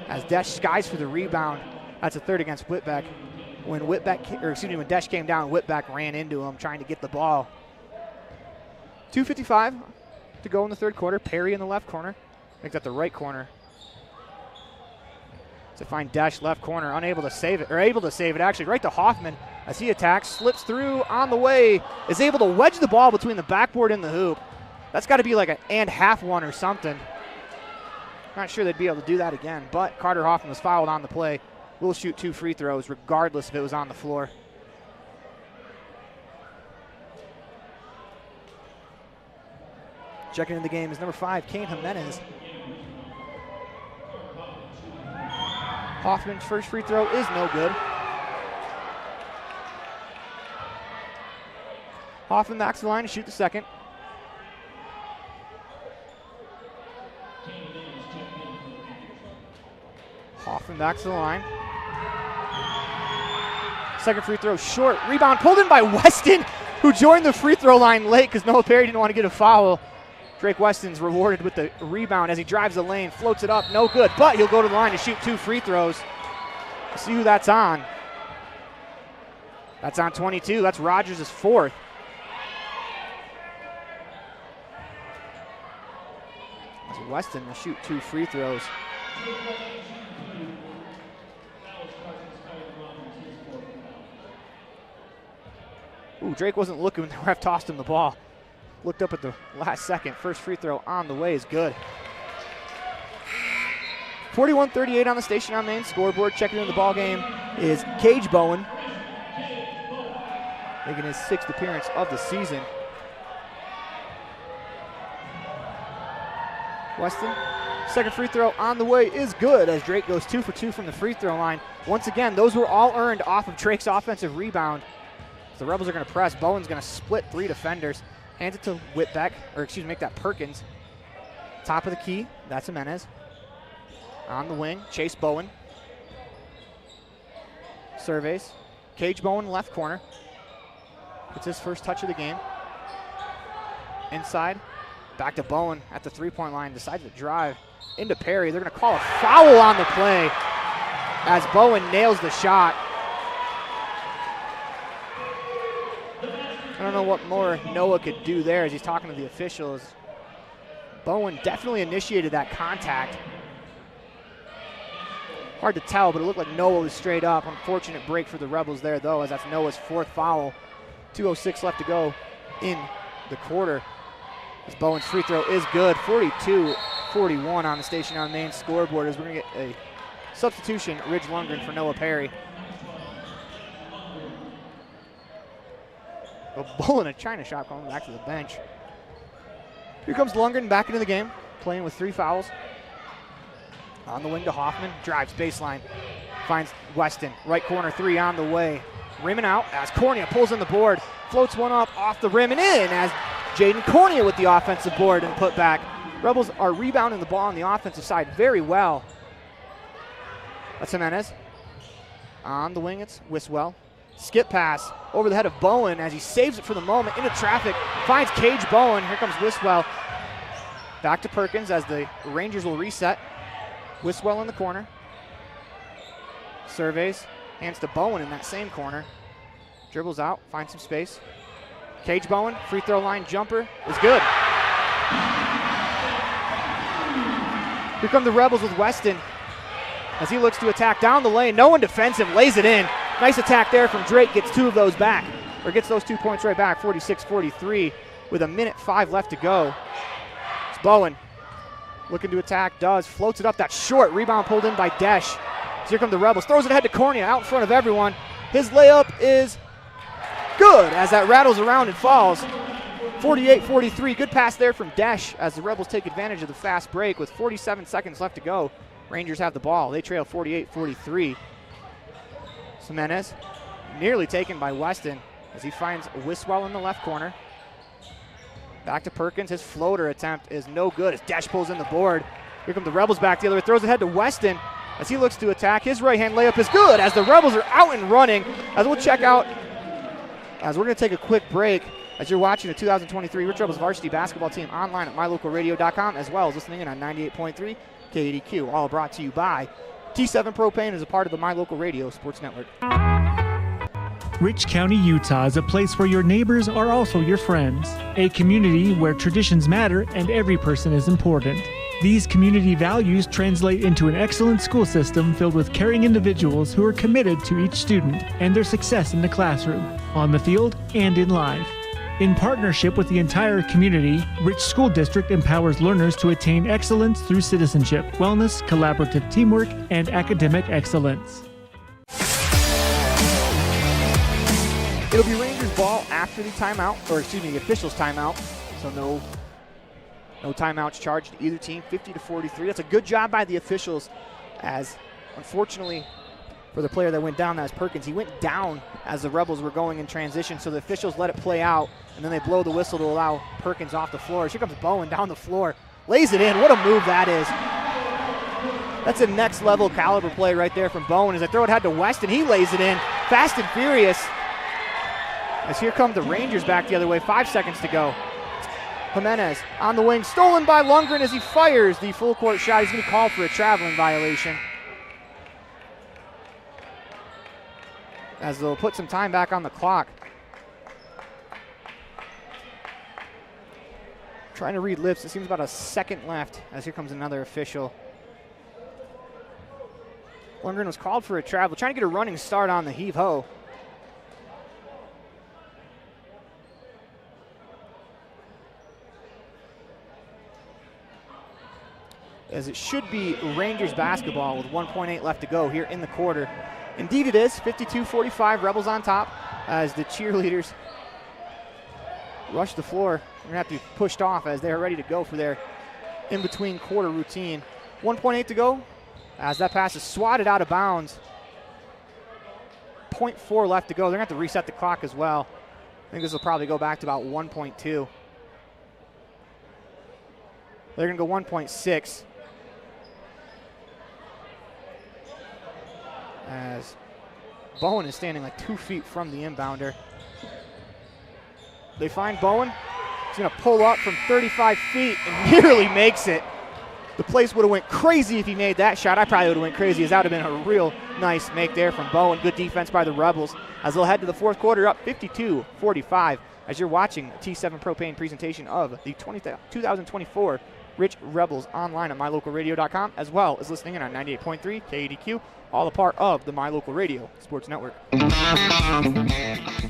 As Desch skies for the rebound. That's a 3rd against Whitbeck. When Desch came down, Whitbeck ran into him trying to get the ball. 2:55 to go in the 3rd quarter. Perry in the left corner. Makes that the right corner. To find Desch left corner, unable to save it, or able to save it actually, right to Hoffman as he attacks, slips through on the way, is able to wedge the ball between the backboard and the hoop. That's got to be like an and half one or something. Not sure they'd be able to do that again, but Carter Hoffman was fouled on the play. Will shoot 2 free throws regardless if it was on the floor. Checking in the game is number 5, Kane Jimenez. Hoffman's first free throw is no good. Hoffman backs the line to shoot the second. Hoffman backs the line. Second free throw short. Rebound pulled in by Weston, who joined the free throw line late because Noah Perry didn't want to get a foul. Drake Weston's rewarded with the rebound as he drives the lane, floats it up, no good, but he'll go to the line to shoot 2 free throws. See who that's on. That's on 22. That's Rogers' 4th. As Weston will shoot 2 free throws. Ooh, Drake wasn't looking when the ref tossed him the ball. Looked up at the last second. First free throw on the way is good. 41-38 on the station on main scoreboard. Checking in the ball game is Cage Bowen, making his 6th appearance of the season. Weston, second free throw on the way is good as Drake goes 2 for 2 from the free throw line. Once again, those were all earned off of Drake's offensive rebound. So the Rebels are going to press. Bowen's going to split 3 defenders. Hands it to Whitbeck, make that Perkins. Top of the key, that's Jimenez. On the wing, Chase Bowen. Surveys. Cage Bowen, left corner. Gets his first touch of the game. Inside, back to Bowen at the 3-point line. Decides to drive into Perry. They're going to call a foul on the play as Bowen nails the shot. I don't know what more Noah could do there as he's talking to the officials. Bowen definitely initiated that contact. Hard to tell, but it looked like Noah was straight up. Unfortunate break for the Rebels there, though, as that's Noah's 4th foul. 2:06 left to go in the quarter. As Bowen's free throw is good. 42-41 on the station on main scoreboard as we're going to get a substitution, Ridge Lundgren for Noah Perry. A bull in a China shop going back to the bench. Here comes Lundgren back into the game, playing with 3 fouls. On the wing to Hoffman, drives baseline, finds Weston, right corner 3 on the way. Rimming out as Cornea pulls in the board, floats one up off the rim and in as Jaden Cornea with the offensive board and put back. Rebels are rebounding the ball on the offensive side very well. That's Jimenez. On the wing, it's Wiswell. Skip pass over the head of Bowen as he saves it for the moment into traffic. Finds Cage Bowen. Here comes Wiswell. Back to Perkins as the Rangers will reset. Wiswell in the corner. Surveys. Hands to Bowen in that same corner. Dribbles out. Finds some space. Cage Bowen. Free throw line jumper is good. Here come the Rebels with Weston. as he looks to attack down the lane. No one defends him, lays it in. Nice attack there from Drake, gets 2 of those back, or gets those 2 points right back, 46-43, with 1:05 left to go. It's Bowen looking to attack, floats it up, that short rebound pulled in by Desch. So here come the Rebels, throws it ahead to Cornea, out in front of everyone. His layup is good as that rattles around and falls. 48-43, good pass there from Desch as the Rebels take advantage of the fast break with 47 seconds left to go. Rangers have the ball. They trail 48-43. Jimenez nearly taken by Weston as he finds Wiswell in the left corner. Back to Perkins. His floater attempt is no good as Desch pulls in the board. Here come the Rebels back the other way. Throws it ahead to Weston as he looks to attack. His right-hand layup is good as the Rebels are out and running. As we'll check out, as we're going to take a quick break, as you're watching the 2023 Rich Rebels varsity basketball team online at mylocalradio.com, as well as listening in on 98.3 KDQ. All brought to you by T7 Propane, as a part of the My Local Radio Sports Network. Rich County, Utah is a place where your neighbors are also your friends. A community where traditions matter and every person is important. These community values translate into an excellent school system filled with caring individuals who are committed to each student and their success in the classroom, on the field, and in life. In partnership with the entire community, Rich School District empowers learners to attain excellence through citizenship, wellness, collaborative teamwork, and academic excellence. It'll be Rangers ball after the timeout, or excuse me, the officials' timeout. So no timeouts charged to either team, 50-43. That's a good job by the officials, as unfortunately for the player that went down, that's Perkins. He went down as the Rebels were going in transition, so the officials let it play out, and then they blow the whistle to allow Perkins off the floor. Here comes Bowen down the floor, lays it in. What a move that is. That's a next level caliber play right there from Bowen as they throw it ahead to Weston. He lays it in, fast and furious. As here come the Rangers back the other way, 5 seconds to go. Jimenez on the wing, stolen by Lundgren as he fires the full court shot. He's going to call for a traveling violation, as they'll put some time back on the clock. Trying to read lips, it seems about a second left as here comes another official. Lundgren was called for a travel, trying to get a running start on the heave-ho. As it should be Rangers basketball with 1.8 left to go here in the quarter. Indeed it is, 52-45, Rebels on top as the cheerleaders rush the floor. They're going to have to be pushed off as they're ready to go for their in-between quarter routine. 1.8 to go as that pass is swatted out of bounds. 0.4 left to go. They're going to have to reset the clock as well. I think this will probably go back to about 1.2. They're going to go 1.6. As Bowen is standing like 2 feet from the inbounder. They find Bowen. He's going to pull up from 35 feet and nearly makes it. The place would have went crazy if he made that shot. I probably would have went crazy, as that would have been a real nice make there from Bowen. Good defense by the Rebels as they'll head to the fourth quarter up 52-45 as you're watching a T7 Propane presentation of the 2024 Rich Rebels online at mylocalradio.com, as well as listening in on 98.3 KADQ, all a part of the My Local Radio Sports Network.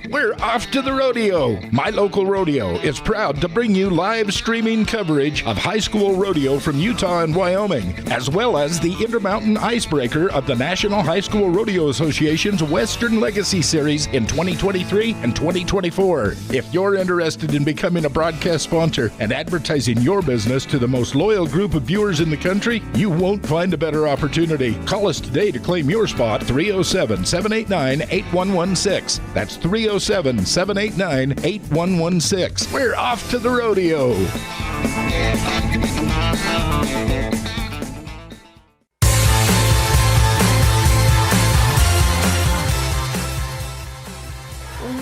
We're off to the rodeo. My Local Rodeo is proud to bring you live streaming coverage of high school rodeo from Utah and Wyoming, as well as the Intermountain Icebreaker of the National High School Rodeo Association's Western Legacy Series in 2023 and 2024. If you're interested in becoming a broadcast sponsor and advertising your business to the most loyal group of viewers in the country, you won't find a better opportunity. Call us today to claim your spot, 307-789-8116. That's 307-789-8116. We're off to the rodeo.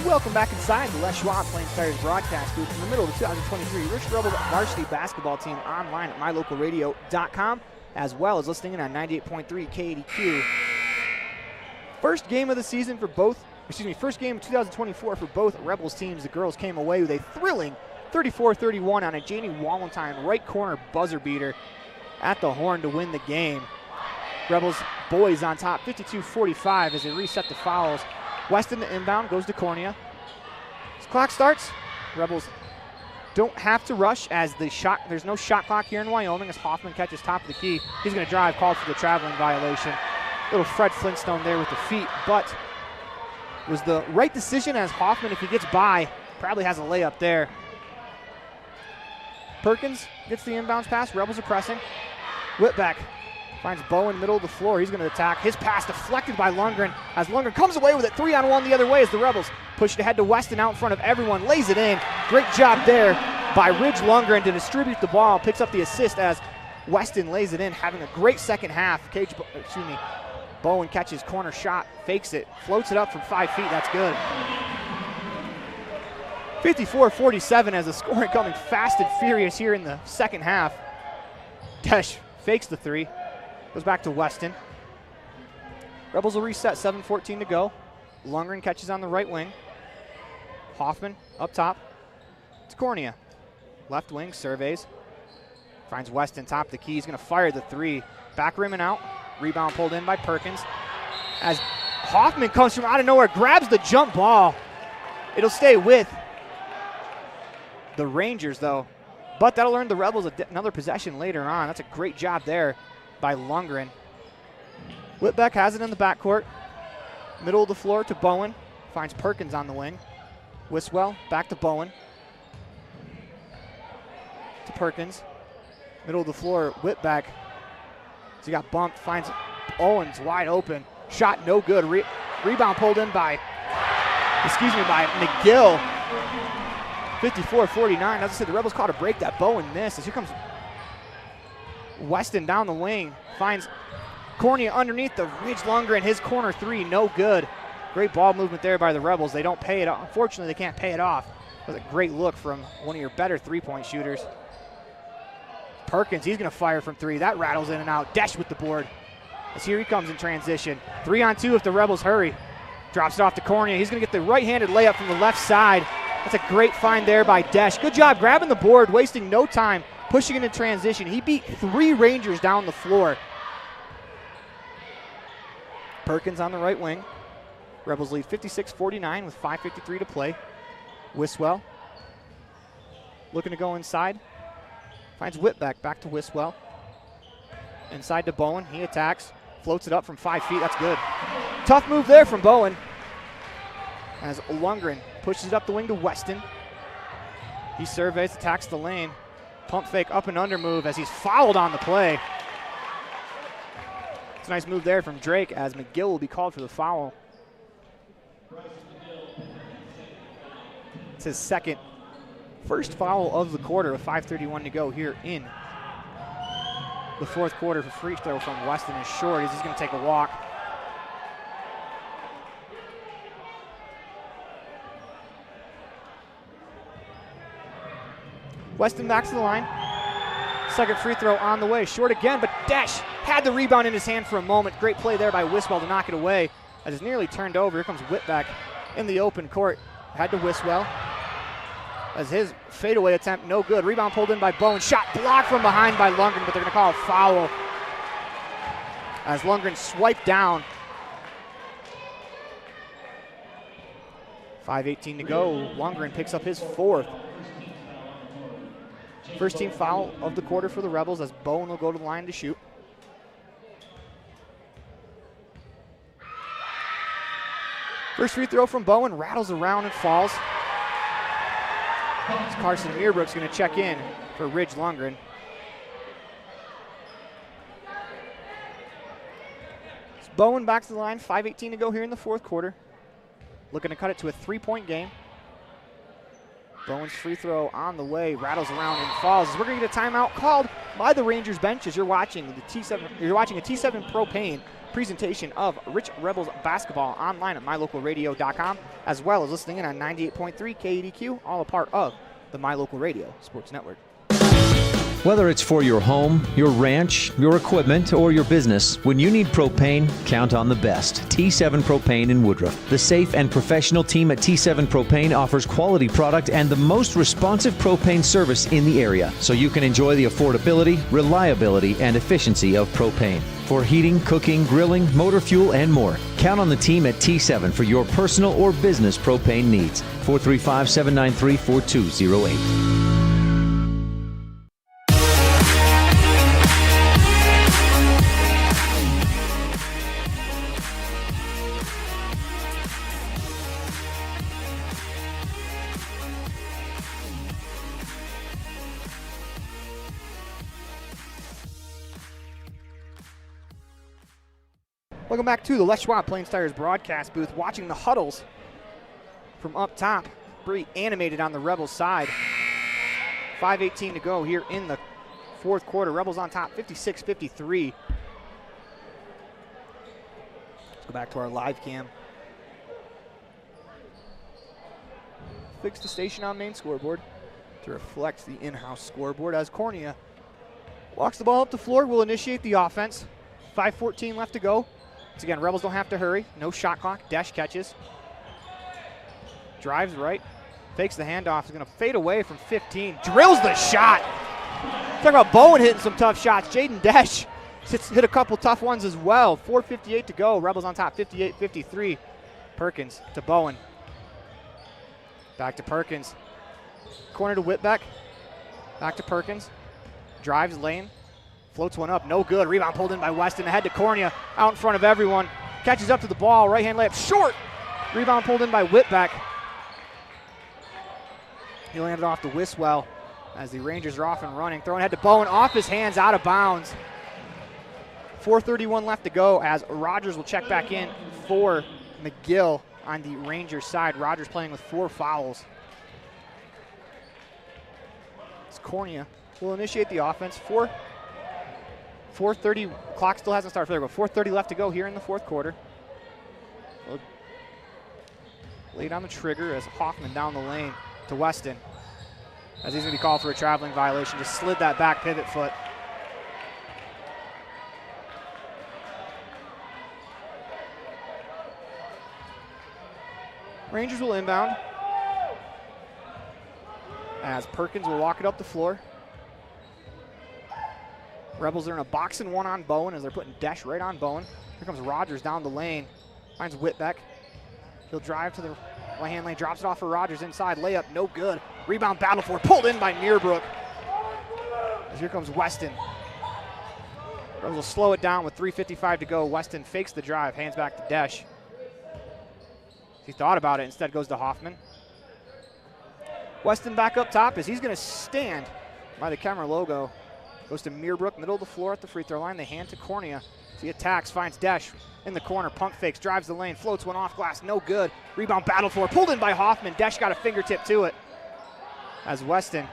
Welcome back inside the Les Schwab Plains Tires broadcast booth in the middle of the 2023 Rich Rebels varsity basketball team online at mylocalradio.com, as well as listening in on 98.3 KADQ. First game of the season for first game of 2024 for both Rebels teams. The girls came away with a thrilling 34-31 on a Janie Walentine right corner buzzer beater at the horn to win the game. Rebels boys on top, 52-45 as they reset the fouls. Weston the inbound, goes to Cornea. As clock starts, Rebels don't have to rush as there's no shot clock here in Wyoming as Hoffman catches top of the key. He's going to drive, called for the traveling violation. Little Fred Flintstone there with the feet, but was the right decision as Hoffman, if he gets by, probably has a layup there. Perkins gets the inbounds pass. Rebels are pressing. Whitbeck finds Bowen middle of the floor. He's going to attack. His pass deflected by Lundgren as Lundgren comes away with it 3-on-1 the other way as the Rebels push it ahead to Weston out in front of everyone. Lays it in. Great job there by Ridge Lundgren to distribute the ball. Picks up the assist as Weston lays it in, having a great second half. Bowen catches corner shot, fakes it, floats it up from 5 feet. That's good. 54-47 as the scoring coming fast and furious here in the second half. Desh fakes the three, goes back to Weston. Rebels will reset, 7:14 to go. Lundgren catches on the right wing. Hoffman up top. It's Cornea. Left wing surveys. Finds Weston top of the key. He's going to fire the three. Back rim and out. Rebound pulled in by Perkins. As Hoffman comes from out of nowhere, grabs the jump ball. It'll stay with the Rangers, though. But that'll earn the Rebels another possession later on. That's a great job there by Lundgren. Whitbeck has it in the backcourt. Middle of the floor to Bowen. Finds Perkins on the wing. Wiswell back to Bowen. To Perkins. Middle of the floor, Whitbeck. So he got bumped, finds Owens wide open. Shot no good. Rebound pulled in by McGill. 54-49. As I said, the Rebels caught a break that Bowen missed. As here comes Weston down the wing. Finds Cornea underneath the Ridge Lundgren. His corner three, no good. Great ball movement there by the Rebels. They don't pay it off. Unfortunately, they can't pay it off. That was a great look from one of your better three-point shooters. Perkins, he's going to fire from three. That rattles in and out. Desh with the board. As here he comes in transition. 3-on-2 if the Rebels hurry. Drops it off to Cornea. He's going to get the right-handed layup from the left side. That's a great find there by Desh. Good job grabbing the board, wasting no time, pushing into transition. He beat 3 Rangers down the floor. Perkins on the right wing. Rebels lead 56-49 with 5:53 to play. Wiswell looking to go inside. Finds Whitbeck, back to Wiswell. Inside to Bowen, he attacks. Floats it up from 5 feet, that's good. Tough move there from Bowen. As Lundgren pushes it up the wing to Weston. He surveys, attacks the lane. Pump fake up and under move as he's fouled on the play. It's a nice move there from Drake as McGill will be called for the foul. It's his first foul of the quarter with 5:31 to go here in the fourth quarter. For free throw from Weston is short. He's just going to take a walk. Weston backs to the line. Second free throw on the way. Short again, but Desh had the rebound in his hand for a moment. Great play there by Wiswell to knock it away as it's nearly turned over. Here comes Whitbeck in the open court. Had to Wiswell as his fadeaway attempt no good. Rebound pulled in by Bowen. Shot blocked from behind by Lundgren, but they're going to call a foul as Lundgren swiped down. 5:18 to go. Lundgren picks up his fourth. First team foul of the quarter for the Rebels as Bowen will go to the line to shoot. First free throw from Bowen, rattles around and falls. As Carson Meerbrook's going to check in for Ridge Lundgren. Bowen back to the line, 5:18 to go here in the fourth quarter. Looking to cut it to a 3-point game. Bowen's free throw on the way, rattles around and falls. We're going to get a timeout called by the Rangers bench as you're watching a T7 Propane presentation of Rich Rebels basketball online at mylocalradio.com, as well as listening in on 98.3 KEDQ, all a part of the My Local Radio Sports Network. Whether it's for your home, your ranch, your equipment, or your business, when you need propane, count on the best. T7 Propane in Woodruff. The safe and professional team at T7 Propane offers quality product and the most responsive propane service in the area, so you can enjoy the affordability, reliability, and efficiency of propane. For heating, cooking, grilling, motor fuel, and more, count on the team at T7 for your personal or business propane needs. 435-793-4208. Welcome back to the Les Schwab Plains Tires broadcast booth. Watching the huddles from up top. Pretty animated on the Rebels side. 5:18 to go here in the fourth quarter. Rebels on top, 56-53. Let's go back to our live cam. Fix the station on main scoreboard to reflect the in-house scoreboard as Cornea walks the ball up the floor. Will initiate the offense. 5:14 left to go. Once again, Rebels don't have to hurry. No shot clock. Dash catches. Drives right. Fakes the handoff. Is going to fade away from 15. Drills the shot. Talk about Bowen hitting some tough shots. Jaden Dash hit a couple tough ones as well. 4:58 to go. Rebels on top, 58-53. Perkins to Bowen. Back to Perkins. Corner to Whitbeck. Back to Perkins. Drives lane. Floats one up, no good. Rebound pulled in by Weston. Ahead to Cornea, out in front of everyone. Catches up to the ball, right hand layup, short. Rebound pulled in by Whitbeck. He landed off to Wiswell as the Rangers are off and running. Throwing ahead to Bowen, off his hands, out of bounds. 4:31 left to go as Rogers will check back in for McGill on the Rangers side. Rogers playing with 4 fouls. It's Cornea will initiate the offense. 4:30, clock still hasn't started. 4:30 left to go here in the fourth quarter. Laid on the trigger as Hoffman down the lane to Weston. As he's going to be called for a traveling violation. Just slid that back pivot foot. Rangers will inbound. As Perkins will walk it up the floor. Rebels are in a box and one on Bowen as they're putting Desch right on Bowen. Here comes Rogers down the lane. Finds Whitbeck. He'll drive to the right-hand lane, drops it off for Rogers inside. Layup, no good. Rebound battle for, pulled in by Meerbrook. As here comes Weston. Rebels will slow it down with 3:55 to go. Weston fakes the drive, hands back to Desch. He thought about it, instead goes to Hoffman. Weston back up top as he's going to stand by the Kemmerer logo. Goes to Meerbrook, middle of the floor at the free throw line. They hand to Cornea. He attacks, finds Desch in the corner. Pump fakes, drives the lane, floats one off glass, no good. Rebound battle for, pulled in by Hoffman. Desch got a fingertip to it. As Weston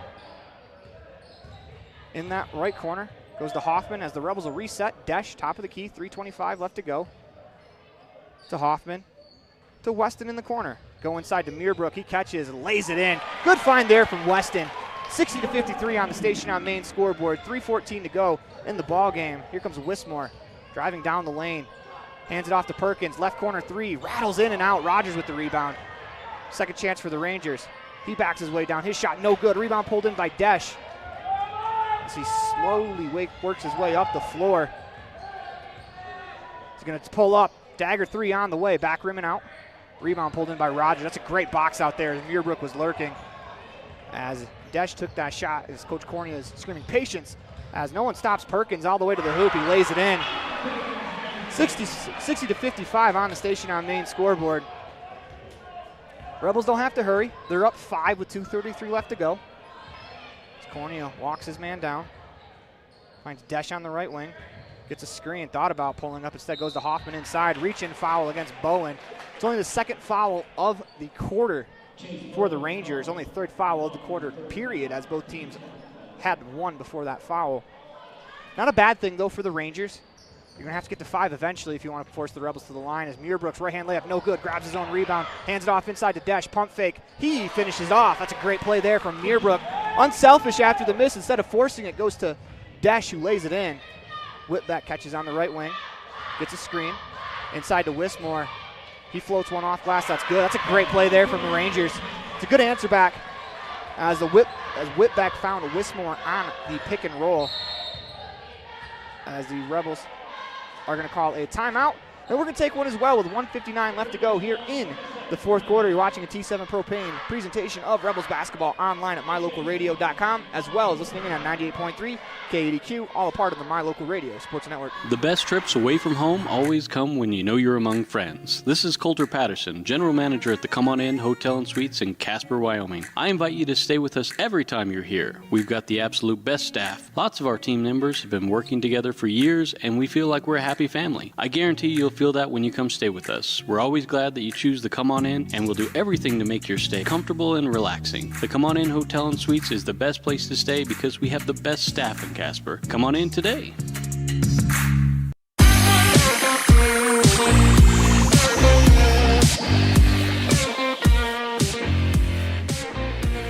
in that right corner goes to Hoffman as the Rebels will reset. Desch, top of the key, 3:25 left to go. To Hoffman, to Weston in the corner. Go inside to Meerbrook. He catches, lays it in. Good find there from Weston. 60-53 on the station on main scoreboard. 3:14 to go in the ball game. Here comes Wismore driving down the lane. Hands it off to Perkins. Left corner three. Rattles in and out. Rogers with the rebound. Second chance for the Rangers. He backs his way down. His shot no good. Rebound pulled in by Desch. As he slowly works his way up the floor. He's going to pull up. Dagger three on the way. Back rim and out. Rebound pulled in by Rogers. That's a great box out there. Meerbrook was lurking. As Desch took that shot, as Coach Cornea is screaming patience as no one stops Perkins all the way to the hoop. He lays it in. 60-55 on the station on main scoreboard. Rebels don't have to hurry. They're up 5 with 2:33 left to go. As Cornea walks his man down. Finds Desch on the right wing. Gets a screen, thought about pulling up. Instead goes to Hoffman inside. Reach-in foul against Bowen. It's only the second foul of the quarter for the Rangers. Only third foul of the quarter period, as both teams had one before that foul. Not a bad thing, though, for the Rangers. You're going to have to get to 5 eventually if you want to force the Rebels to the line. As Meerbrook's right-hand layup, no good. Grabs his own rebound, hands it off inside to Desch. Pump fake. He finishes off. That's a great play there from Meerbrook. unselfish after the miss. Instead of forcing it, goes to Desch, who lays it in. Whitbeck catches on the right wing, gets a screen. Inside to Wismore. He floats one off glass. That's good. That's a great play there from the Rangers. It's a good answer back as Whitbeck found Wismore on the pick and roll. As the Rebels are going to call a timeout. And we're going to take one as well with 1:59 left to go here in the fourth quarter. You're watching a T7 Propane presentation of Rebels basketball online at mylocalradio.com, as well as listening in on 98.3 KADQ, all a part of the My Local Radio Sports Network. The best trips away from home always come when you know you're among friends. This is Coulter Patterson, General Manager at the Come On In Hotel and Suites in Casper, Wyoming. I invite you to stay with us every time you're here. We've got the absolute best staff. Lots of our team members have been working together for years, and we feel like we're a happy family. I guarantee you'll feel that when you come stay with us. We're always glad that you choose the Come On In, and we'll do everything to make your stay comfortable and relaxing. The Come On In Hotel and Suites is the best place to stay because we have the best staff in Casper. Come on in today.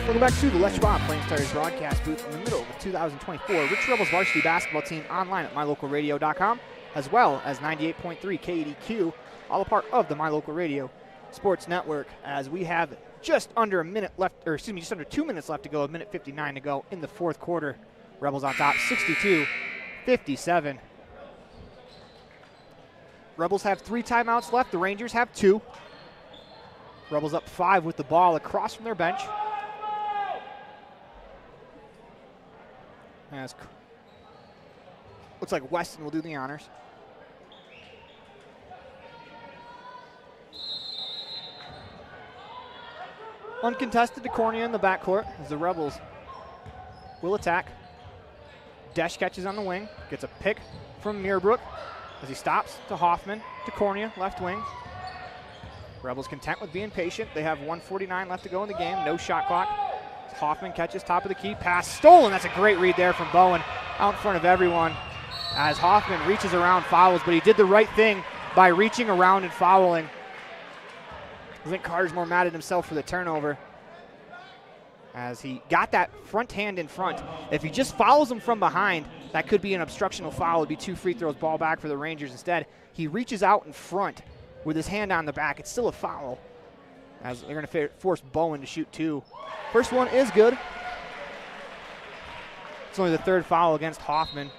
Welcome back to the Les Schwab Plains Tigers broadcast booth in the middle of the 2024 Rich Rebels varsity basketball team online at mylocalradio.com, as well as 98.3 KADQ, all a part of the My Local Radio Sports Network, as we have just under a minute left, or excuse me, just under 2 minutes left to go, a minute 59 to go in the fourth quarter. Rebels on top, 62-57. Rebels have 3 timeouts left. The Rangers have 2. Rebels up 5 with the ball across from their bench. As looks like Weston will do the honors. Uncontested to Cornea in the backcourt as the Rebels will attack. Desch catches on the wing, gets a pick from Muirbrook as he stops to Hoffman to Cornea, left wing. Rebels content with being patient. They have 1:49 left to go in the game, no shot clock. Hoffman catches top of the key, pass stolen. That's a great read there from Bowen out in front of everyone as Hoffman reaches around, fouls, but he did the right thing by reaching around and fouling. I think Carter's more mad at himself for the turnover as he got that front hand in front. If he just follows him from behind, that could be an obstructional foul. It would be 2 free throws, ball back for the Rangers. Instead, he reaches out in front with his hand on the back. It's still a foul as they're going to force Bowen to shoot 2. First one is good. It's only the 3rd foul against Hoffman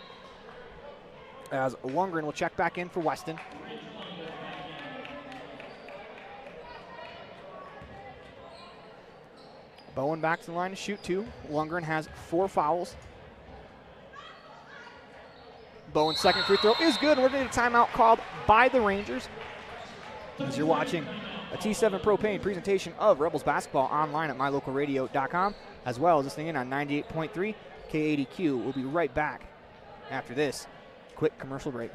as Lundgren will check back in for Weston. Bowen back to the line to shoot 2. Lundgren has 4 fouls. Bowen's second free throw is good. We're going to get a timeout called by the Rangers. As you're watching a T7 Propane presentation of Rebels basketball online at mylocalradio.com, as well as listening in on 98.3 KADQ. We'll be right back after this quick commercial break.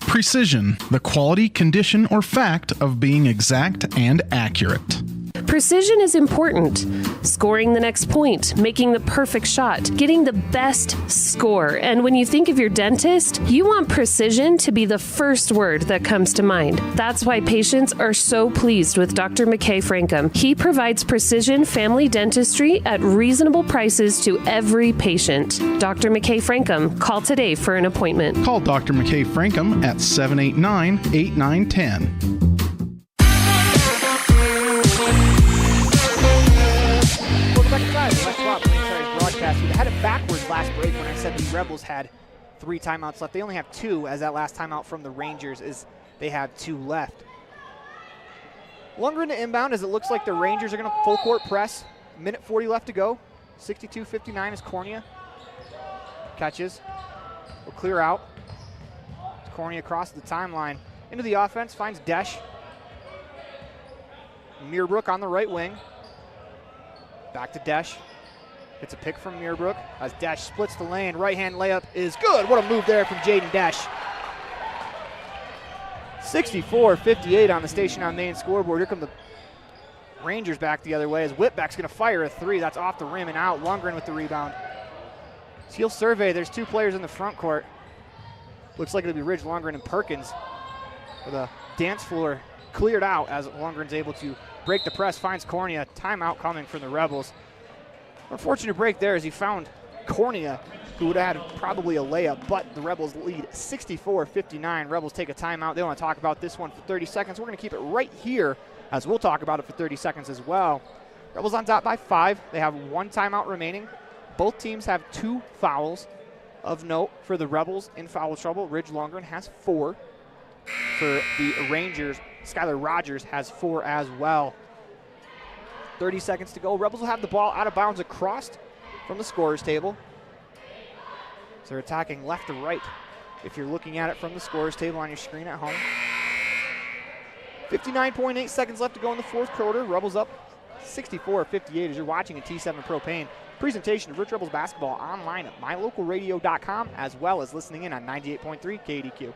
Precision, the quality, condition, or fact of being exact and accurate. Precision is important. Scoring the next point, making the perfect shot, getting the best score. And when you think of your dentist, you want precision to be the first word that comes to mind. That's why patients are so pleased with Dr. McKay Frankum. He provides precision family dentistry at reasonable prices to every patient. Dr. McKay Frankum, call today for an appointment. Call Dr. McKay Frankum at 789-8910. Broadcast. We had it backwards last break when I said the Rebels had 3 timeouts left. They only have 2, as that last timeout from the Rangers is they have 2 left. Lundgren to inbound as it looks like the Rangers are going to full court press. Minute 40 left to go. 62-59 is Cornea. Catches. Will clear out. Cornea across the timeline. Into the offense, finds Desch. Muirbrook on the right wing. Back to Desch. Gets a pick from Muirbrook as Desch splits the lane. Right-hand layup is good. What a move there from Jaden Desch. 64-58 on the Station on Main scoreboard. Here come the Rangers back the other way as Whitbeck's going to fire a 3. That's off the rim and out. Lundgren with the rebound. Teal survey. There's 2 players in the front court. Looks like it'll be Ridge, Lundgren, and Perkins. With a dance floor cleared out as Lundgren's able to break the press, finds Cornea. Timeout coming from the Rebels. Unfortunate break there as he found Cornea, who would have had probably a layup, but the Rebels lead 64-59. Rebels take a timeout. They want to talk about this one for 30 seconds. We're going to keep it right here as we'll talk about it for 30 seconds as well. Rebels on top by 5. They have 1 timeout remaining. Both teams have 2 fouls of note for the Rebels in foul trouble. Ridge Longren has 4. For the Rangers, Skylar Rogers has 4 as well. 30 seconds to go. Rebels will have the ball out of bounds across from the scorer's table. So they're attacking left to right if you're looking at it from the scorer's table on your screen at home. 59.8 seconds left to go in the fourth quarter. Rebels up 64-58 as you're watching a T7 Propane presentation of Rich Rebels basketball online at mylocalradio.com as well as listening in on 98.3 KDQ.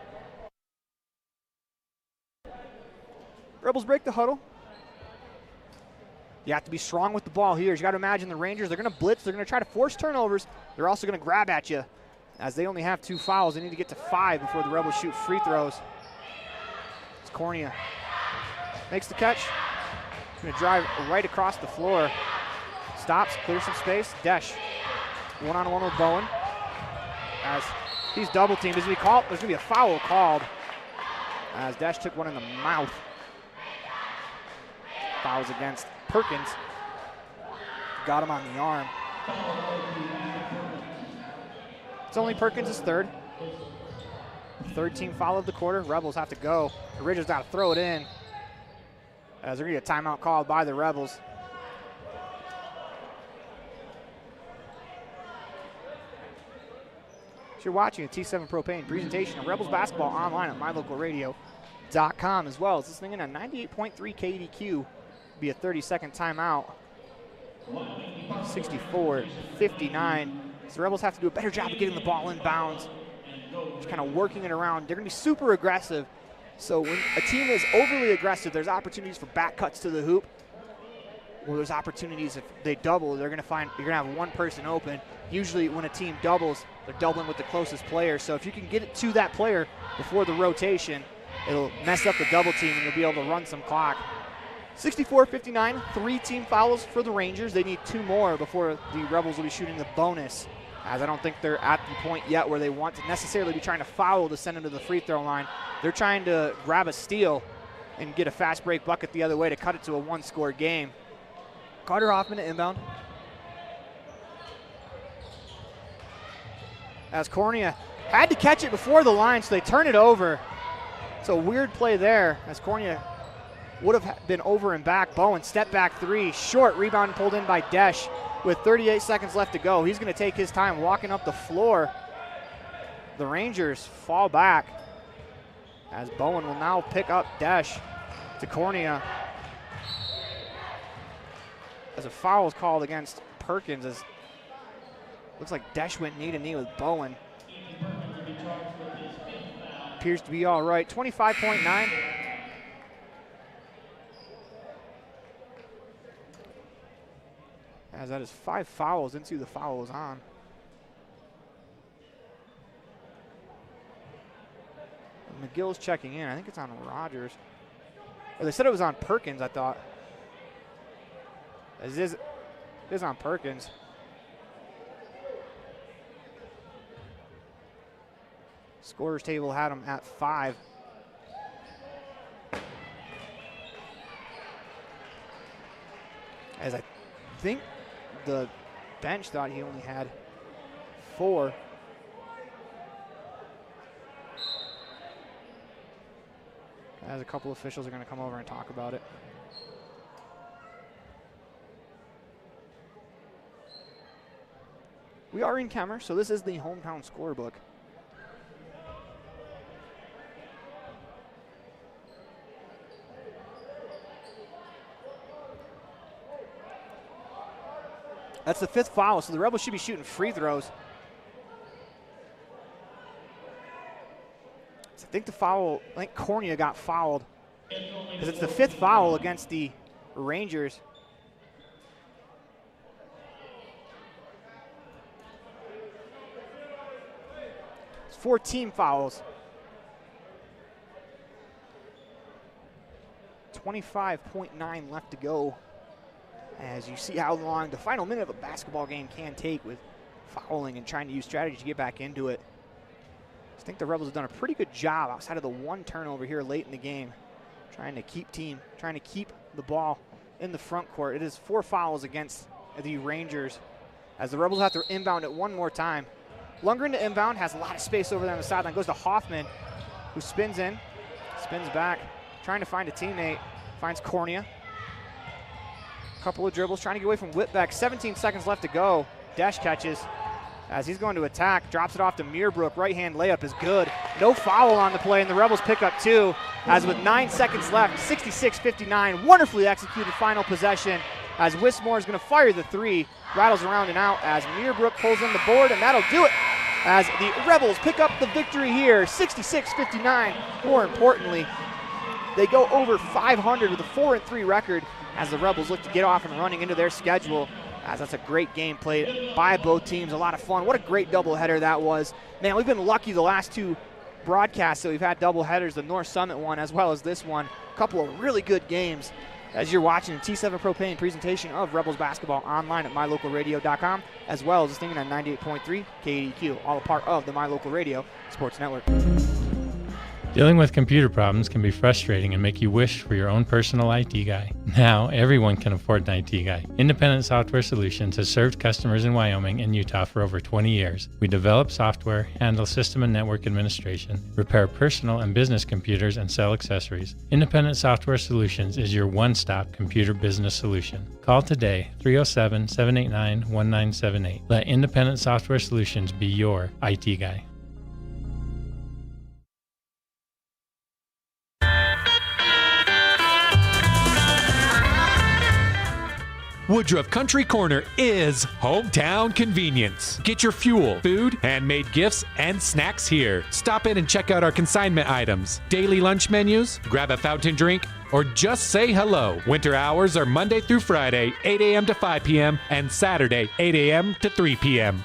Rebels break the huddle. You have to be strong with the ball here. You got to imagine the Rangers, they're going to blitz. They're going to try to force turnovers. They're also going to grab at you. As they only have 2 fouls, they need to get to 5 before the Rebels shoot free throws. It's Cornea. Makes the catch. He's going to drive right across the floor. Stops, clears some space. Desch, one-on-one with Bowen. As he's double teamed. There's going to be a foul called as Desch took one in the mouth. Fouls against Perkins. Got him on the arm. It's only Perkins' third. Third team foul of the quarter. Rebels have to go. The Ridges got to throw it in. As they're going to get a timeout called by the Rebels. So you're watching a T7 Propane presentation of Rebels basketball online at mylocalradio.com as well as listening in on 98.3 KDQ. Be a 30-second timeout. 64-59. So the Rebels have to do a better job of getting the ball in bounds. Just kind of working it around. They're going to be super aggressive. So when a team is overly aggressive, there's opportunities for back cuts to the hoop. Or there's opportunities if they double, you're going to have one person open. Usually when a team doubles, they're doubling with the closest player. So if you can get it to that player before the rotation, it'll mess up the double team and you'll be able to run some clock. 64-59, 3 team fouls for the Rangers. They need 2 more before the Rebels will be shooting the bonus, as I don't think they're at the point yet where they want to necessarily be trying to foul to send them to the free throw line. They're trying to grab a steal and get a fast break bucket the other way to cut it to a 1-score game. Carter Hoffman at inbound. As Cornea had to catch it before the line, so they turn it over. It's a weird play there as Cornea would have been over and back. Bowen, step back 3, short, rebound pulled in by Desch with 38 seconds left to go. He's going to take his time walking up the floor. The Rangers fall back as Bowen will now pick up Desch to Cornea. As a foul is called against Perkins, as looks like Desch went knee to knee with Bowen. Appears to be all right. 25.9. As that is 5 fouls. Didn't see the foul was on. And McGill's checking in. I think it's on Rogers. Or they said it was on Perkins, I thought. It is on Perkins. Scorer's table had him at 5. As I think the bench thought he only had 4. As a couple officials are going to come over and talk about it. We are in Kemmerer, so this is the hometown scorebook. That's the 5th foul, so the Rebels should be shooting free throws. So I think Cornea got fouled because it's the 5th foul against the Rangers. It's 4 team fouls. 25.9 left to go. As you see how long the final minute of a basketball game can take with fouling and trying to use strategy to get back into it. I think the Rebels have done a pretty good job outside of the one turnover here late in the game, trying to keep the ball in the front court. It is 4 fouls against the Rangers as the Rebels have to inbound it one more time. Lundgren to inbound, has a lot of space over there on the sideline, goes to Hoffman, who spins in, spins back, trying to find a teammate, finds Cornea. Couple of dribbles, trying to get away from Whitbeck. 17 seconds left to go. Desch catches as he's going to attack, drops it off to Meerbrook. Right hand layup is good. No foul on the play, and the Rebels pick up 2 as with 9 seconds left, 66-59, wonderfully executed final possession as Wismore is going to fire the 3, rattles around and out as Meerbrook pulls in the board, and that'll do it as the Rebels pick up the victory here, 66-59. More importantly, they go over 500 with a 4-3 record as the Rebels look to get off and running into their schedule, as that's a great game played by both teams. A lot of fun. What a great doubleheader that was. Man, we've been lucky the last 2 broadcasts that we've had doubleheaders, the North Summit one as well as this one. A couple of really good games as you're watching a T7 Propane presentation of Rebels basketball online at mylocalradio.com, as well as listening on 98.3 KDQ, all a part of the My Local Radio Sports Network. Dealing with computer problems can be frustrating and make you wish for your own personal IT guy. Now, everyone can afford an IT guy. Independent Software Solutions has served customers in Wyoming and Utah for over 20 years. We develop software, handle system and network administration, repair personal and business computers, and sell accessories. Independent Software Solutions is your one-stop computer business solution. Call today, 307-789-1978. Let Independent Software Solutions be your IT guy. Woodruff Country Corner is hometown convenience. Get your fuel, food, handmade gifts, and snacks here. Stop in and check out our consignment items, daily lunch menus, grab a fountain drink, or just say hello. Winter hours are Monday through Friday, 8 a.m. to 5 p.m., and Saturday, 8 a.m. to 3 p.m.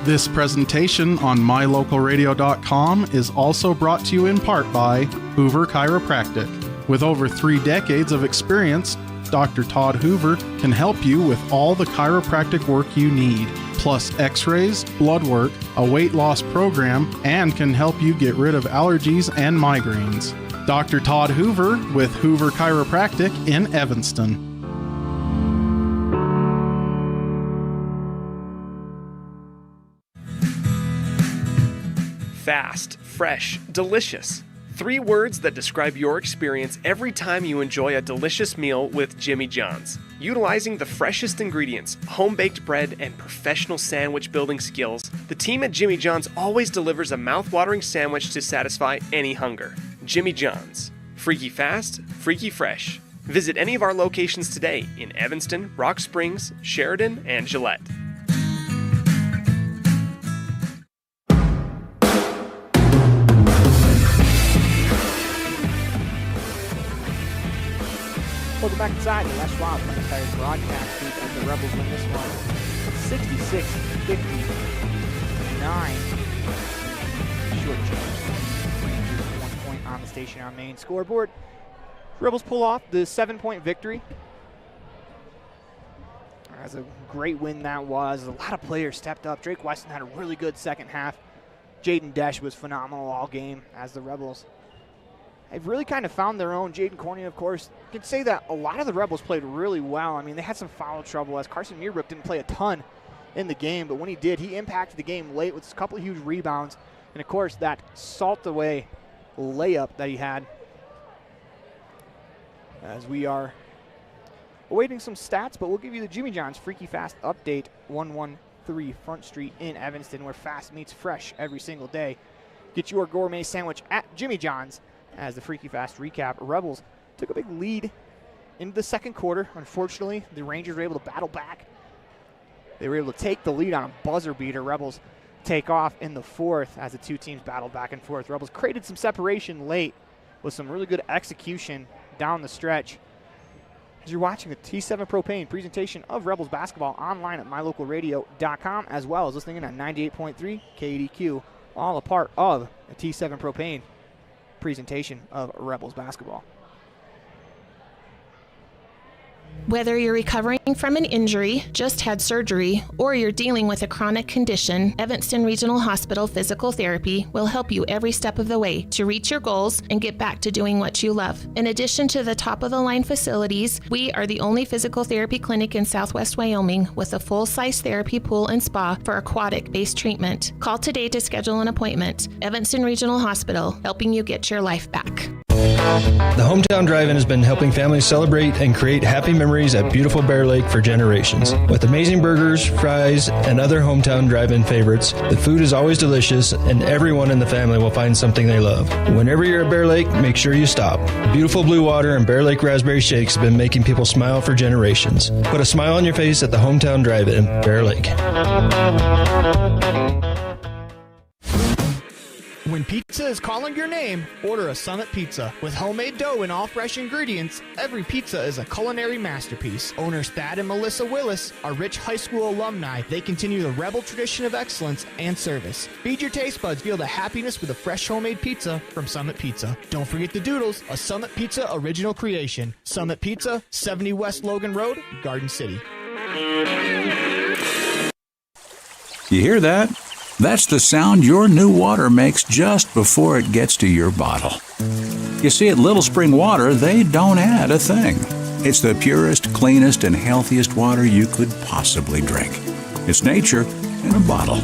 This presentation on mylocalradio.com is also brought to you in part by Hoover Chiropractic. With over 3 decades of experience, Dr. Todd Hoover can help you with all the chiropractic work you need, plus x-rays, blood work, a weight loss program, and can help you get rid of allergies and migraines. Dr. Todd Hoover with Hoover Chiropractic in Evanston. Fast, fresh, delicious. 3 words that describe your experience every time you enjoy a delicious meal with Jimmy John's. Utilizing the freshest ingredients, home-baked bread, and professional sandwich building skills, the team at Jimmy John's always delivers a mouth-watering sandwich to satisfy any hunger. Jimmy John's. Freaky fast, freaky fresh. Visit any of our locations today in Evanston, Rock Springs, Sheridan, and Gillette. Welcome back inside the Les Schwab Tires broadcast booth as the Rebels win this one 66-59. Short change. 1 point on the station on main scoreboard. Rebels pull off the 7-point victory. That's a great win that was. A lot of players stepped up. Drake Weston had a really good second half. Jaden Desch was phenomenal all game as the Rebels. They've really kind of found their own. Jaden Cornea, of course, you can say that a lot of the Rebels played really well. I mean, they had some foul trouble as Carson Meerbrook didn't play a ton in the game, but when he did, he impacted the game late with a couple of huge rebounds. And, of course, that salt-away layup that he had. As we are awaiting some stats, but we'll give you the Jimmy John's Freaky Fast update, 113 Front Street in Evanston, where fast meets fresh every single day. Get your gourmet sandwich at Jimmy John's. As the Freaky Fast recap, Rebels took a big lead into the second quarter. Unfortunately, the Rangers were able to battle back. They were able to take the lead on a buzzer beater. Rebels take off in the fourth as the 2 teams battled back and forth. Rebels created some separation late with some really good execution down the stretch. as you're watching the T7 Propane presentation of Rebels basketball online at mylocalradio.com, as well as listening in on 98.3 KDQ, all a part of the T7 Propane presentation of Rebels basketball. Whether you're recovering from an injury, just had surgery, or you're dealing with a chronic condition, Evanston Regional Hospital Physical Therapy will help you every step of the way to reach your goals and get back to doing what you love. In addition to the top-of-the-line facilities, we are the only physical therapy clinic in Southwest Wyoming with a full-size therapy pool and spa for aquatic-based treatment. Call today to schedule an appointment. Evanston Regional Hospital, helping you get your life back. The Hometown Drive-In has been helping families celebrate and create happy memories at beautiful Bear Lake for generations. With amazing burgers, fries, and other hometown drive-in favorites, the food is always delicious and everyone in the family will find something they love. Whenever you're at Bear Lake, make sure you stop. Beautiful blue water and Bear Lake raspberry shakes have been making people smile for generations. Put a smile on your face at the Hometown Drive-In, Bear Lake. When pizza is calling your name, order a Summit Pizza. With homemade dough and all fresh ingredients, every pizza is a culinary masterpiece. Owners Thad and Melissa Willis are Rich High School alumni. They continue the Rebel tradition of excellence and service. Feed your taste buds, feel the happiness with a fresh homemade pizza from Summit Pizza. Don't forget the Doodles, a Summit Pizza original creation. Summit Pizza, 70 West Logan Road, Garden City. You hear that? That's the sound your new water makes just before it gets to your bottle. You see, at Little Spring Water, they don't add a thing. It's the purest, cleanest, and healthiest water you could possibly drink. It's nature in a bottle.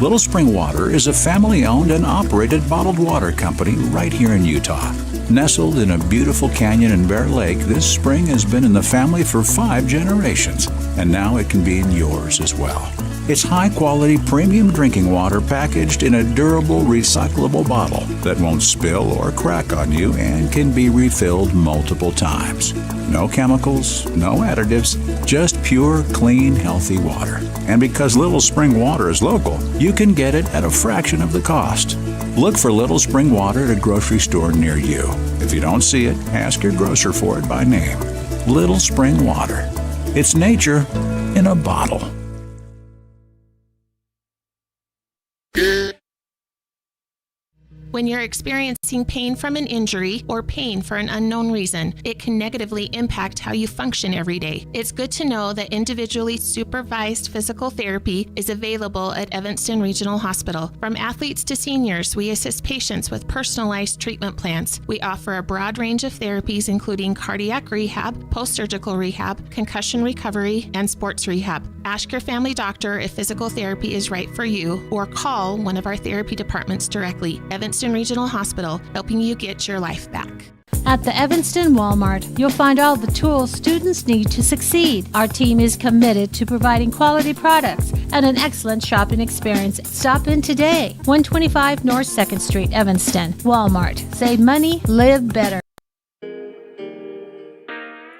Little Spring Water is a family-owned and operated bottled water company right here in Utah. Nestled in a beautiful canyon in Bear Lake, this spring has been in the family for 5 generations, and now it can be in yours as well. It's high-quality premium drinking water packaged in a durable, recyclable bottle that won't spill or crack on you and can be refilled multiple times. No chemicals, no additives, just pure, clean, healthy water. And because Little Spring Water is local, you can get it at a fraction of the cost. Look for Little Spring Water at a grocery store near you. If you don't see it, ask your grocer for it by name. Little Spring Water. It's nature in a bottle. When you're experiencing pain from an injury or pain for an unknown reason, it can negatively impact how you function every day. It's good to know that individually supervised physical therapy is available at Evanston Regional Hospital. From athletes to seniors, we assist patients with personalized treatment plans. We offer a broad range of therapies including cardiac rehab, post-surgical rehab, concussion recovery, and sports rehab. Ask your family doctor if physical therapy is right for you or call one of our therapy departments directly. Evanston Regional Hospital, helping you get your life back. At the Evanston Walmart, you'll find all the tools students need to succeed. Our team is committed to providing quality products and an excellent shopping experience. Stop in today. 125 North 2nd Street, Evanston. Walmart. Save money, live better.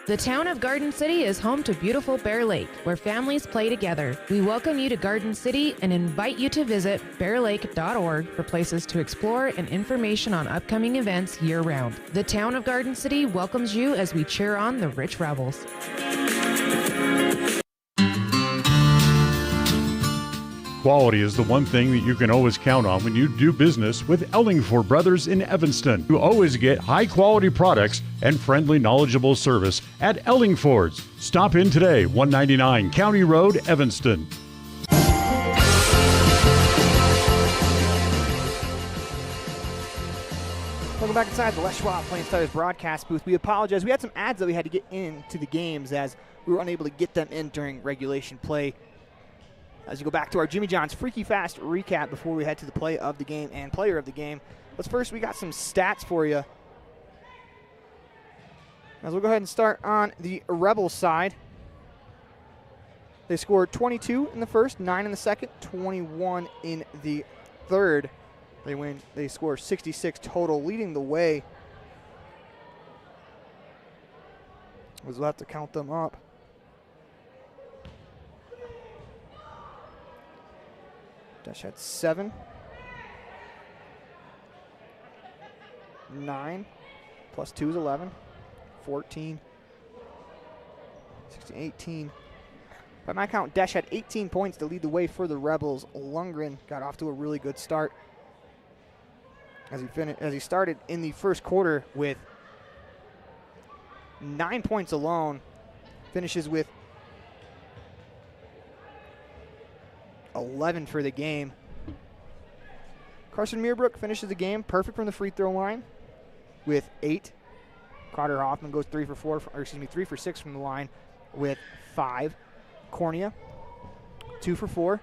The town of Garden City is home to beautiful Bear Lake, where families play together. We welcome you to Garden City and invite you to visit bearlake.org for places to explore and information on upcoming events year-round. The town of Garden City welcomes you as we cheer on the Rich Rebels. Quality is the one thing that you can always count on when you do business with Ellingford Brothers in Evanston. You always get high-quality products and friendly, knowledgeable service at Ellingford's. Stop in today, 199 County Road, Evanston. Welcome back inside the Les Schwab Plains Tires broadcast booth. We apologize. We had some ads that we had to get into the games as we were unable to get them in during regulation play. As you go back to our Jimmy John's Freaky Fast recap before we head to the play of the game and player of the game. But first, we got some stats for you. As we'll go ahead and start on the Rebels side. They scored 22 in the first, 9 in the second, 21 in the third. They score 66 total, leading the way. We'll have to count them up. Dash had 7, 9, plus 2 is 11, 14, 18. By my count, Desch had 18 points to lead the way for the Rebels. Lundgren got off to a really good start as he started in the first quarter with 9 points alone. Finishes with 11 for the game. Carson Meerbrook finishes the game perfect from the free throw line with 8. Carter Hoffman goes 3 for 6 from the line with 5. Cornea, 2 for 4,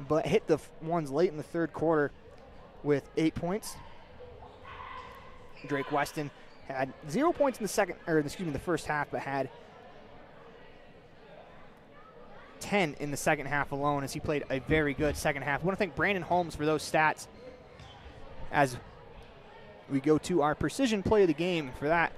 but hit the ones late in the third quarter with 8 points. Drake Weston had 0 points in the first half, but had 10 in the second half alone as he played a very good second half. I want to thank Brandon Holmes for those stats as we go to our precision play of the game. For that,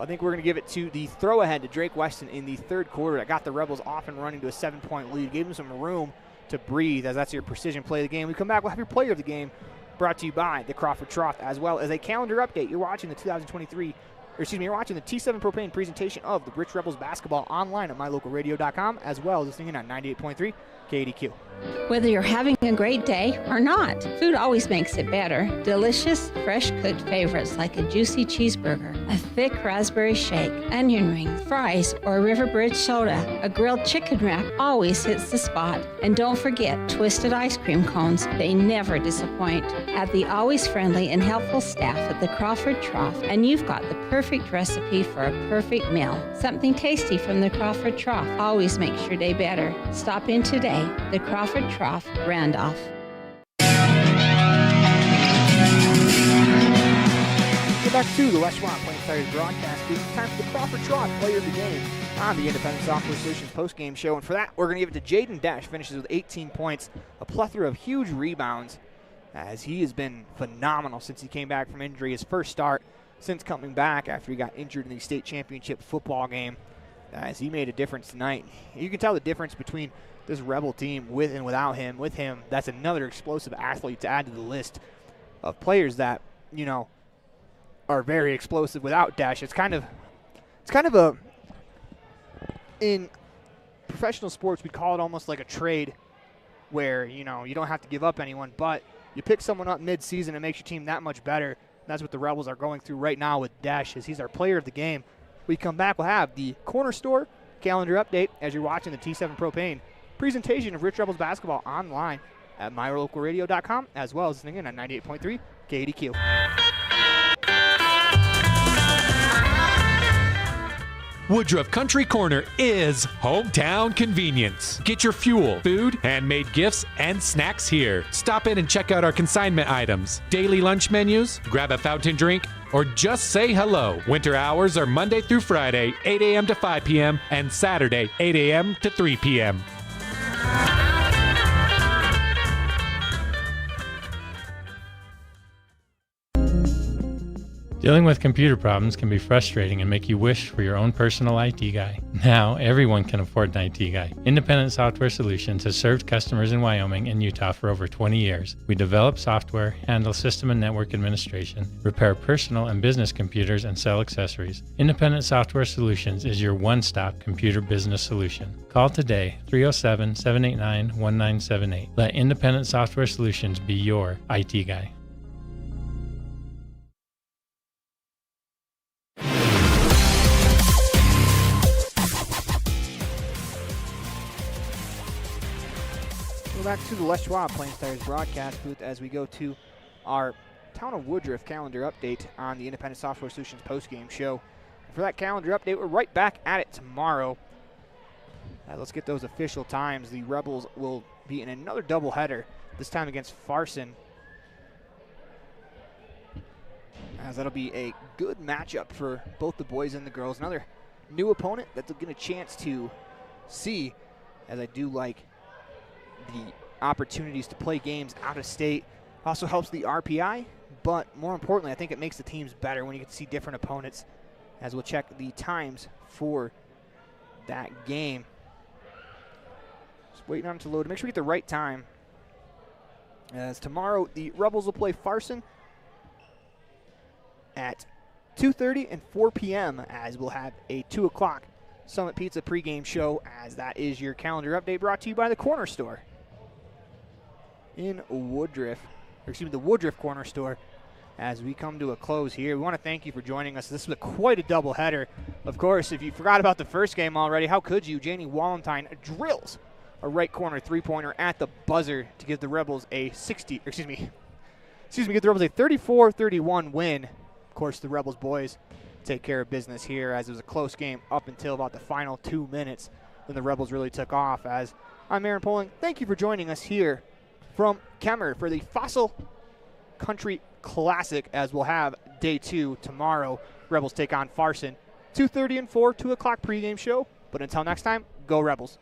I think we're going to give it to the throw ahead to Drake Weston in the third quarter that got the Rebels off and running to a 7-point lead, gave them some room to breathe, as that's your precision play of the game. We come back, we'll have your player of the game brought to you by the Crawford Trough, as well as a calendar update. You're watching the you're watching the T7 Propane presentation of the Rich Rebels basketball online at mylocalradio.com, as well as listening in on 98.3 KDQ. Whether you're having a great day or not, food always makes it better. Delicious, fresh-cooked favorites like a juicy cheeseburger, a thick raspberry shake, onion rings, fries, or a River Bridge soda. A grilled chicken wrap always hits the spot. And don't forget twisted ice cream cones. They never disappoint. Add the always friendly and helpful staff at the Crawford Trough, and you've got the perfect recipe for a perfect meal. Something tasty from the Crawford Trough always makes your day better. Stop in today. The Crawford Trough, Randolph. Go back to the Les Schwab Plains Tires broadcast. It's time for the Crawford Trough player of the game on the Independent Software Solutions post-game show. And for that, we're going to give it to Jaden Desch. Finishes with 18 points, a plethora of huge rebounds, as he has been phenomenal since he came back from injury. His first start since coming back after he got injured in the state championship football game, as he made a difference tonight. You can tell the difference between this Rebel team with and without him. With him, that's another explosive athlete to add to the list of players that, you know, are very explosive without Desch. It's kind of a, in professional sports, we'd call it almost like a trade where, you know, you don't have to give up anyone, but you pick someone up mid-season, it makes your team that much better. That's what the Rebels are going through right now with Desch, as he's our player of the game. We come back, we'll have the Corner Store calendar update as you're watching the T7 Propane presentation of Rich Rebels basketball online at mylocalradio.com, as well as listening in on 98.3 KDQ. Woodruff Country Corner is hometown convenience. Get your fuel, food, handmade gifts, and snacks here. Stop in and check out our consignment items, daily lunch menus, grab a fountain drink, or just say hello. Winter hours are Monday through Friday, 8 a.m. to 5 p.m., and Saturday, 8 a.m. to 3 p.m. Dealing with computer problems can be frustrating and make you wish for your own personal IT guy. Now, everyone can afford an IT guy. Independent Software Solutions has served customers in Wyoming and Utah for over 20 years. We develop software, handle system and network administration, repair personal and business computers, and sell accessories. Independent Software Solutions is your one-stop computer business solution. Call today, 307-789-1978. Let Independent Software Solutions be your IT guy. Back to the Les Schwab Plains Tires broadcast booth as we go to our Town of Woodruff calendar update on the Independent Software Solutions post-game show. And for that calendar update, we're right back at it tomorrow. Let's get those official times. The Rebels will be in another doubleheader, this time against Farson, as that'll be a good matchup for both the boys and the girls. Another new opponent that they'll get a chance to see, as I do like the opportunities to play games out of state. Also helps the RPI, but more importantly, I think it makes the teams better when you get to see different opponents, as we'll check the times for that game. Just waiting on it to load. Make sure we get the right time, as tomorrow the Rebels will play Farson at 2:30 and 4 p.m. as we'll have a 2 o'clock Summit Pizza pregame show, as that is your calendar update brought to you by the Corner Store in Woodruff, the Woodruff Corner Store. As we come to a close here, we want to thank you for joining us. This was quite a doubleheader. Of course, if you forgot about the first game already, how could you? Janie Wallentyne drills a right corner three-pointer at the buzzer to give the Rebels a 34-31 win. Of course, the Rebels boys take care of business here, as it was a close game up until about the final 2 minutes. Then the Rebels really took off. As I'm Aaron Poling, thank you for joining us here from Kemmerer for the Fossil Country Classic, as we'll have day 2 tomorrow. Rebels take on Farson, 2:30 and 4, 2 o'clock pregame show. But until next time, go Rebels.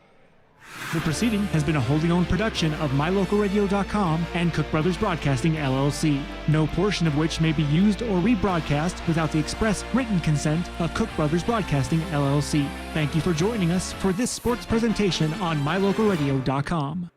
The proceeding has been a wholly owned production of MyLocalRadio.com and Cook Brothers Broadcasting, LLC. No portion of which may be used or rebroadcast without the express written consent of Cook Brothers Broadcasting, LLC. Thank you for joining us for this sports presentation on MyLocalRadio.com.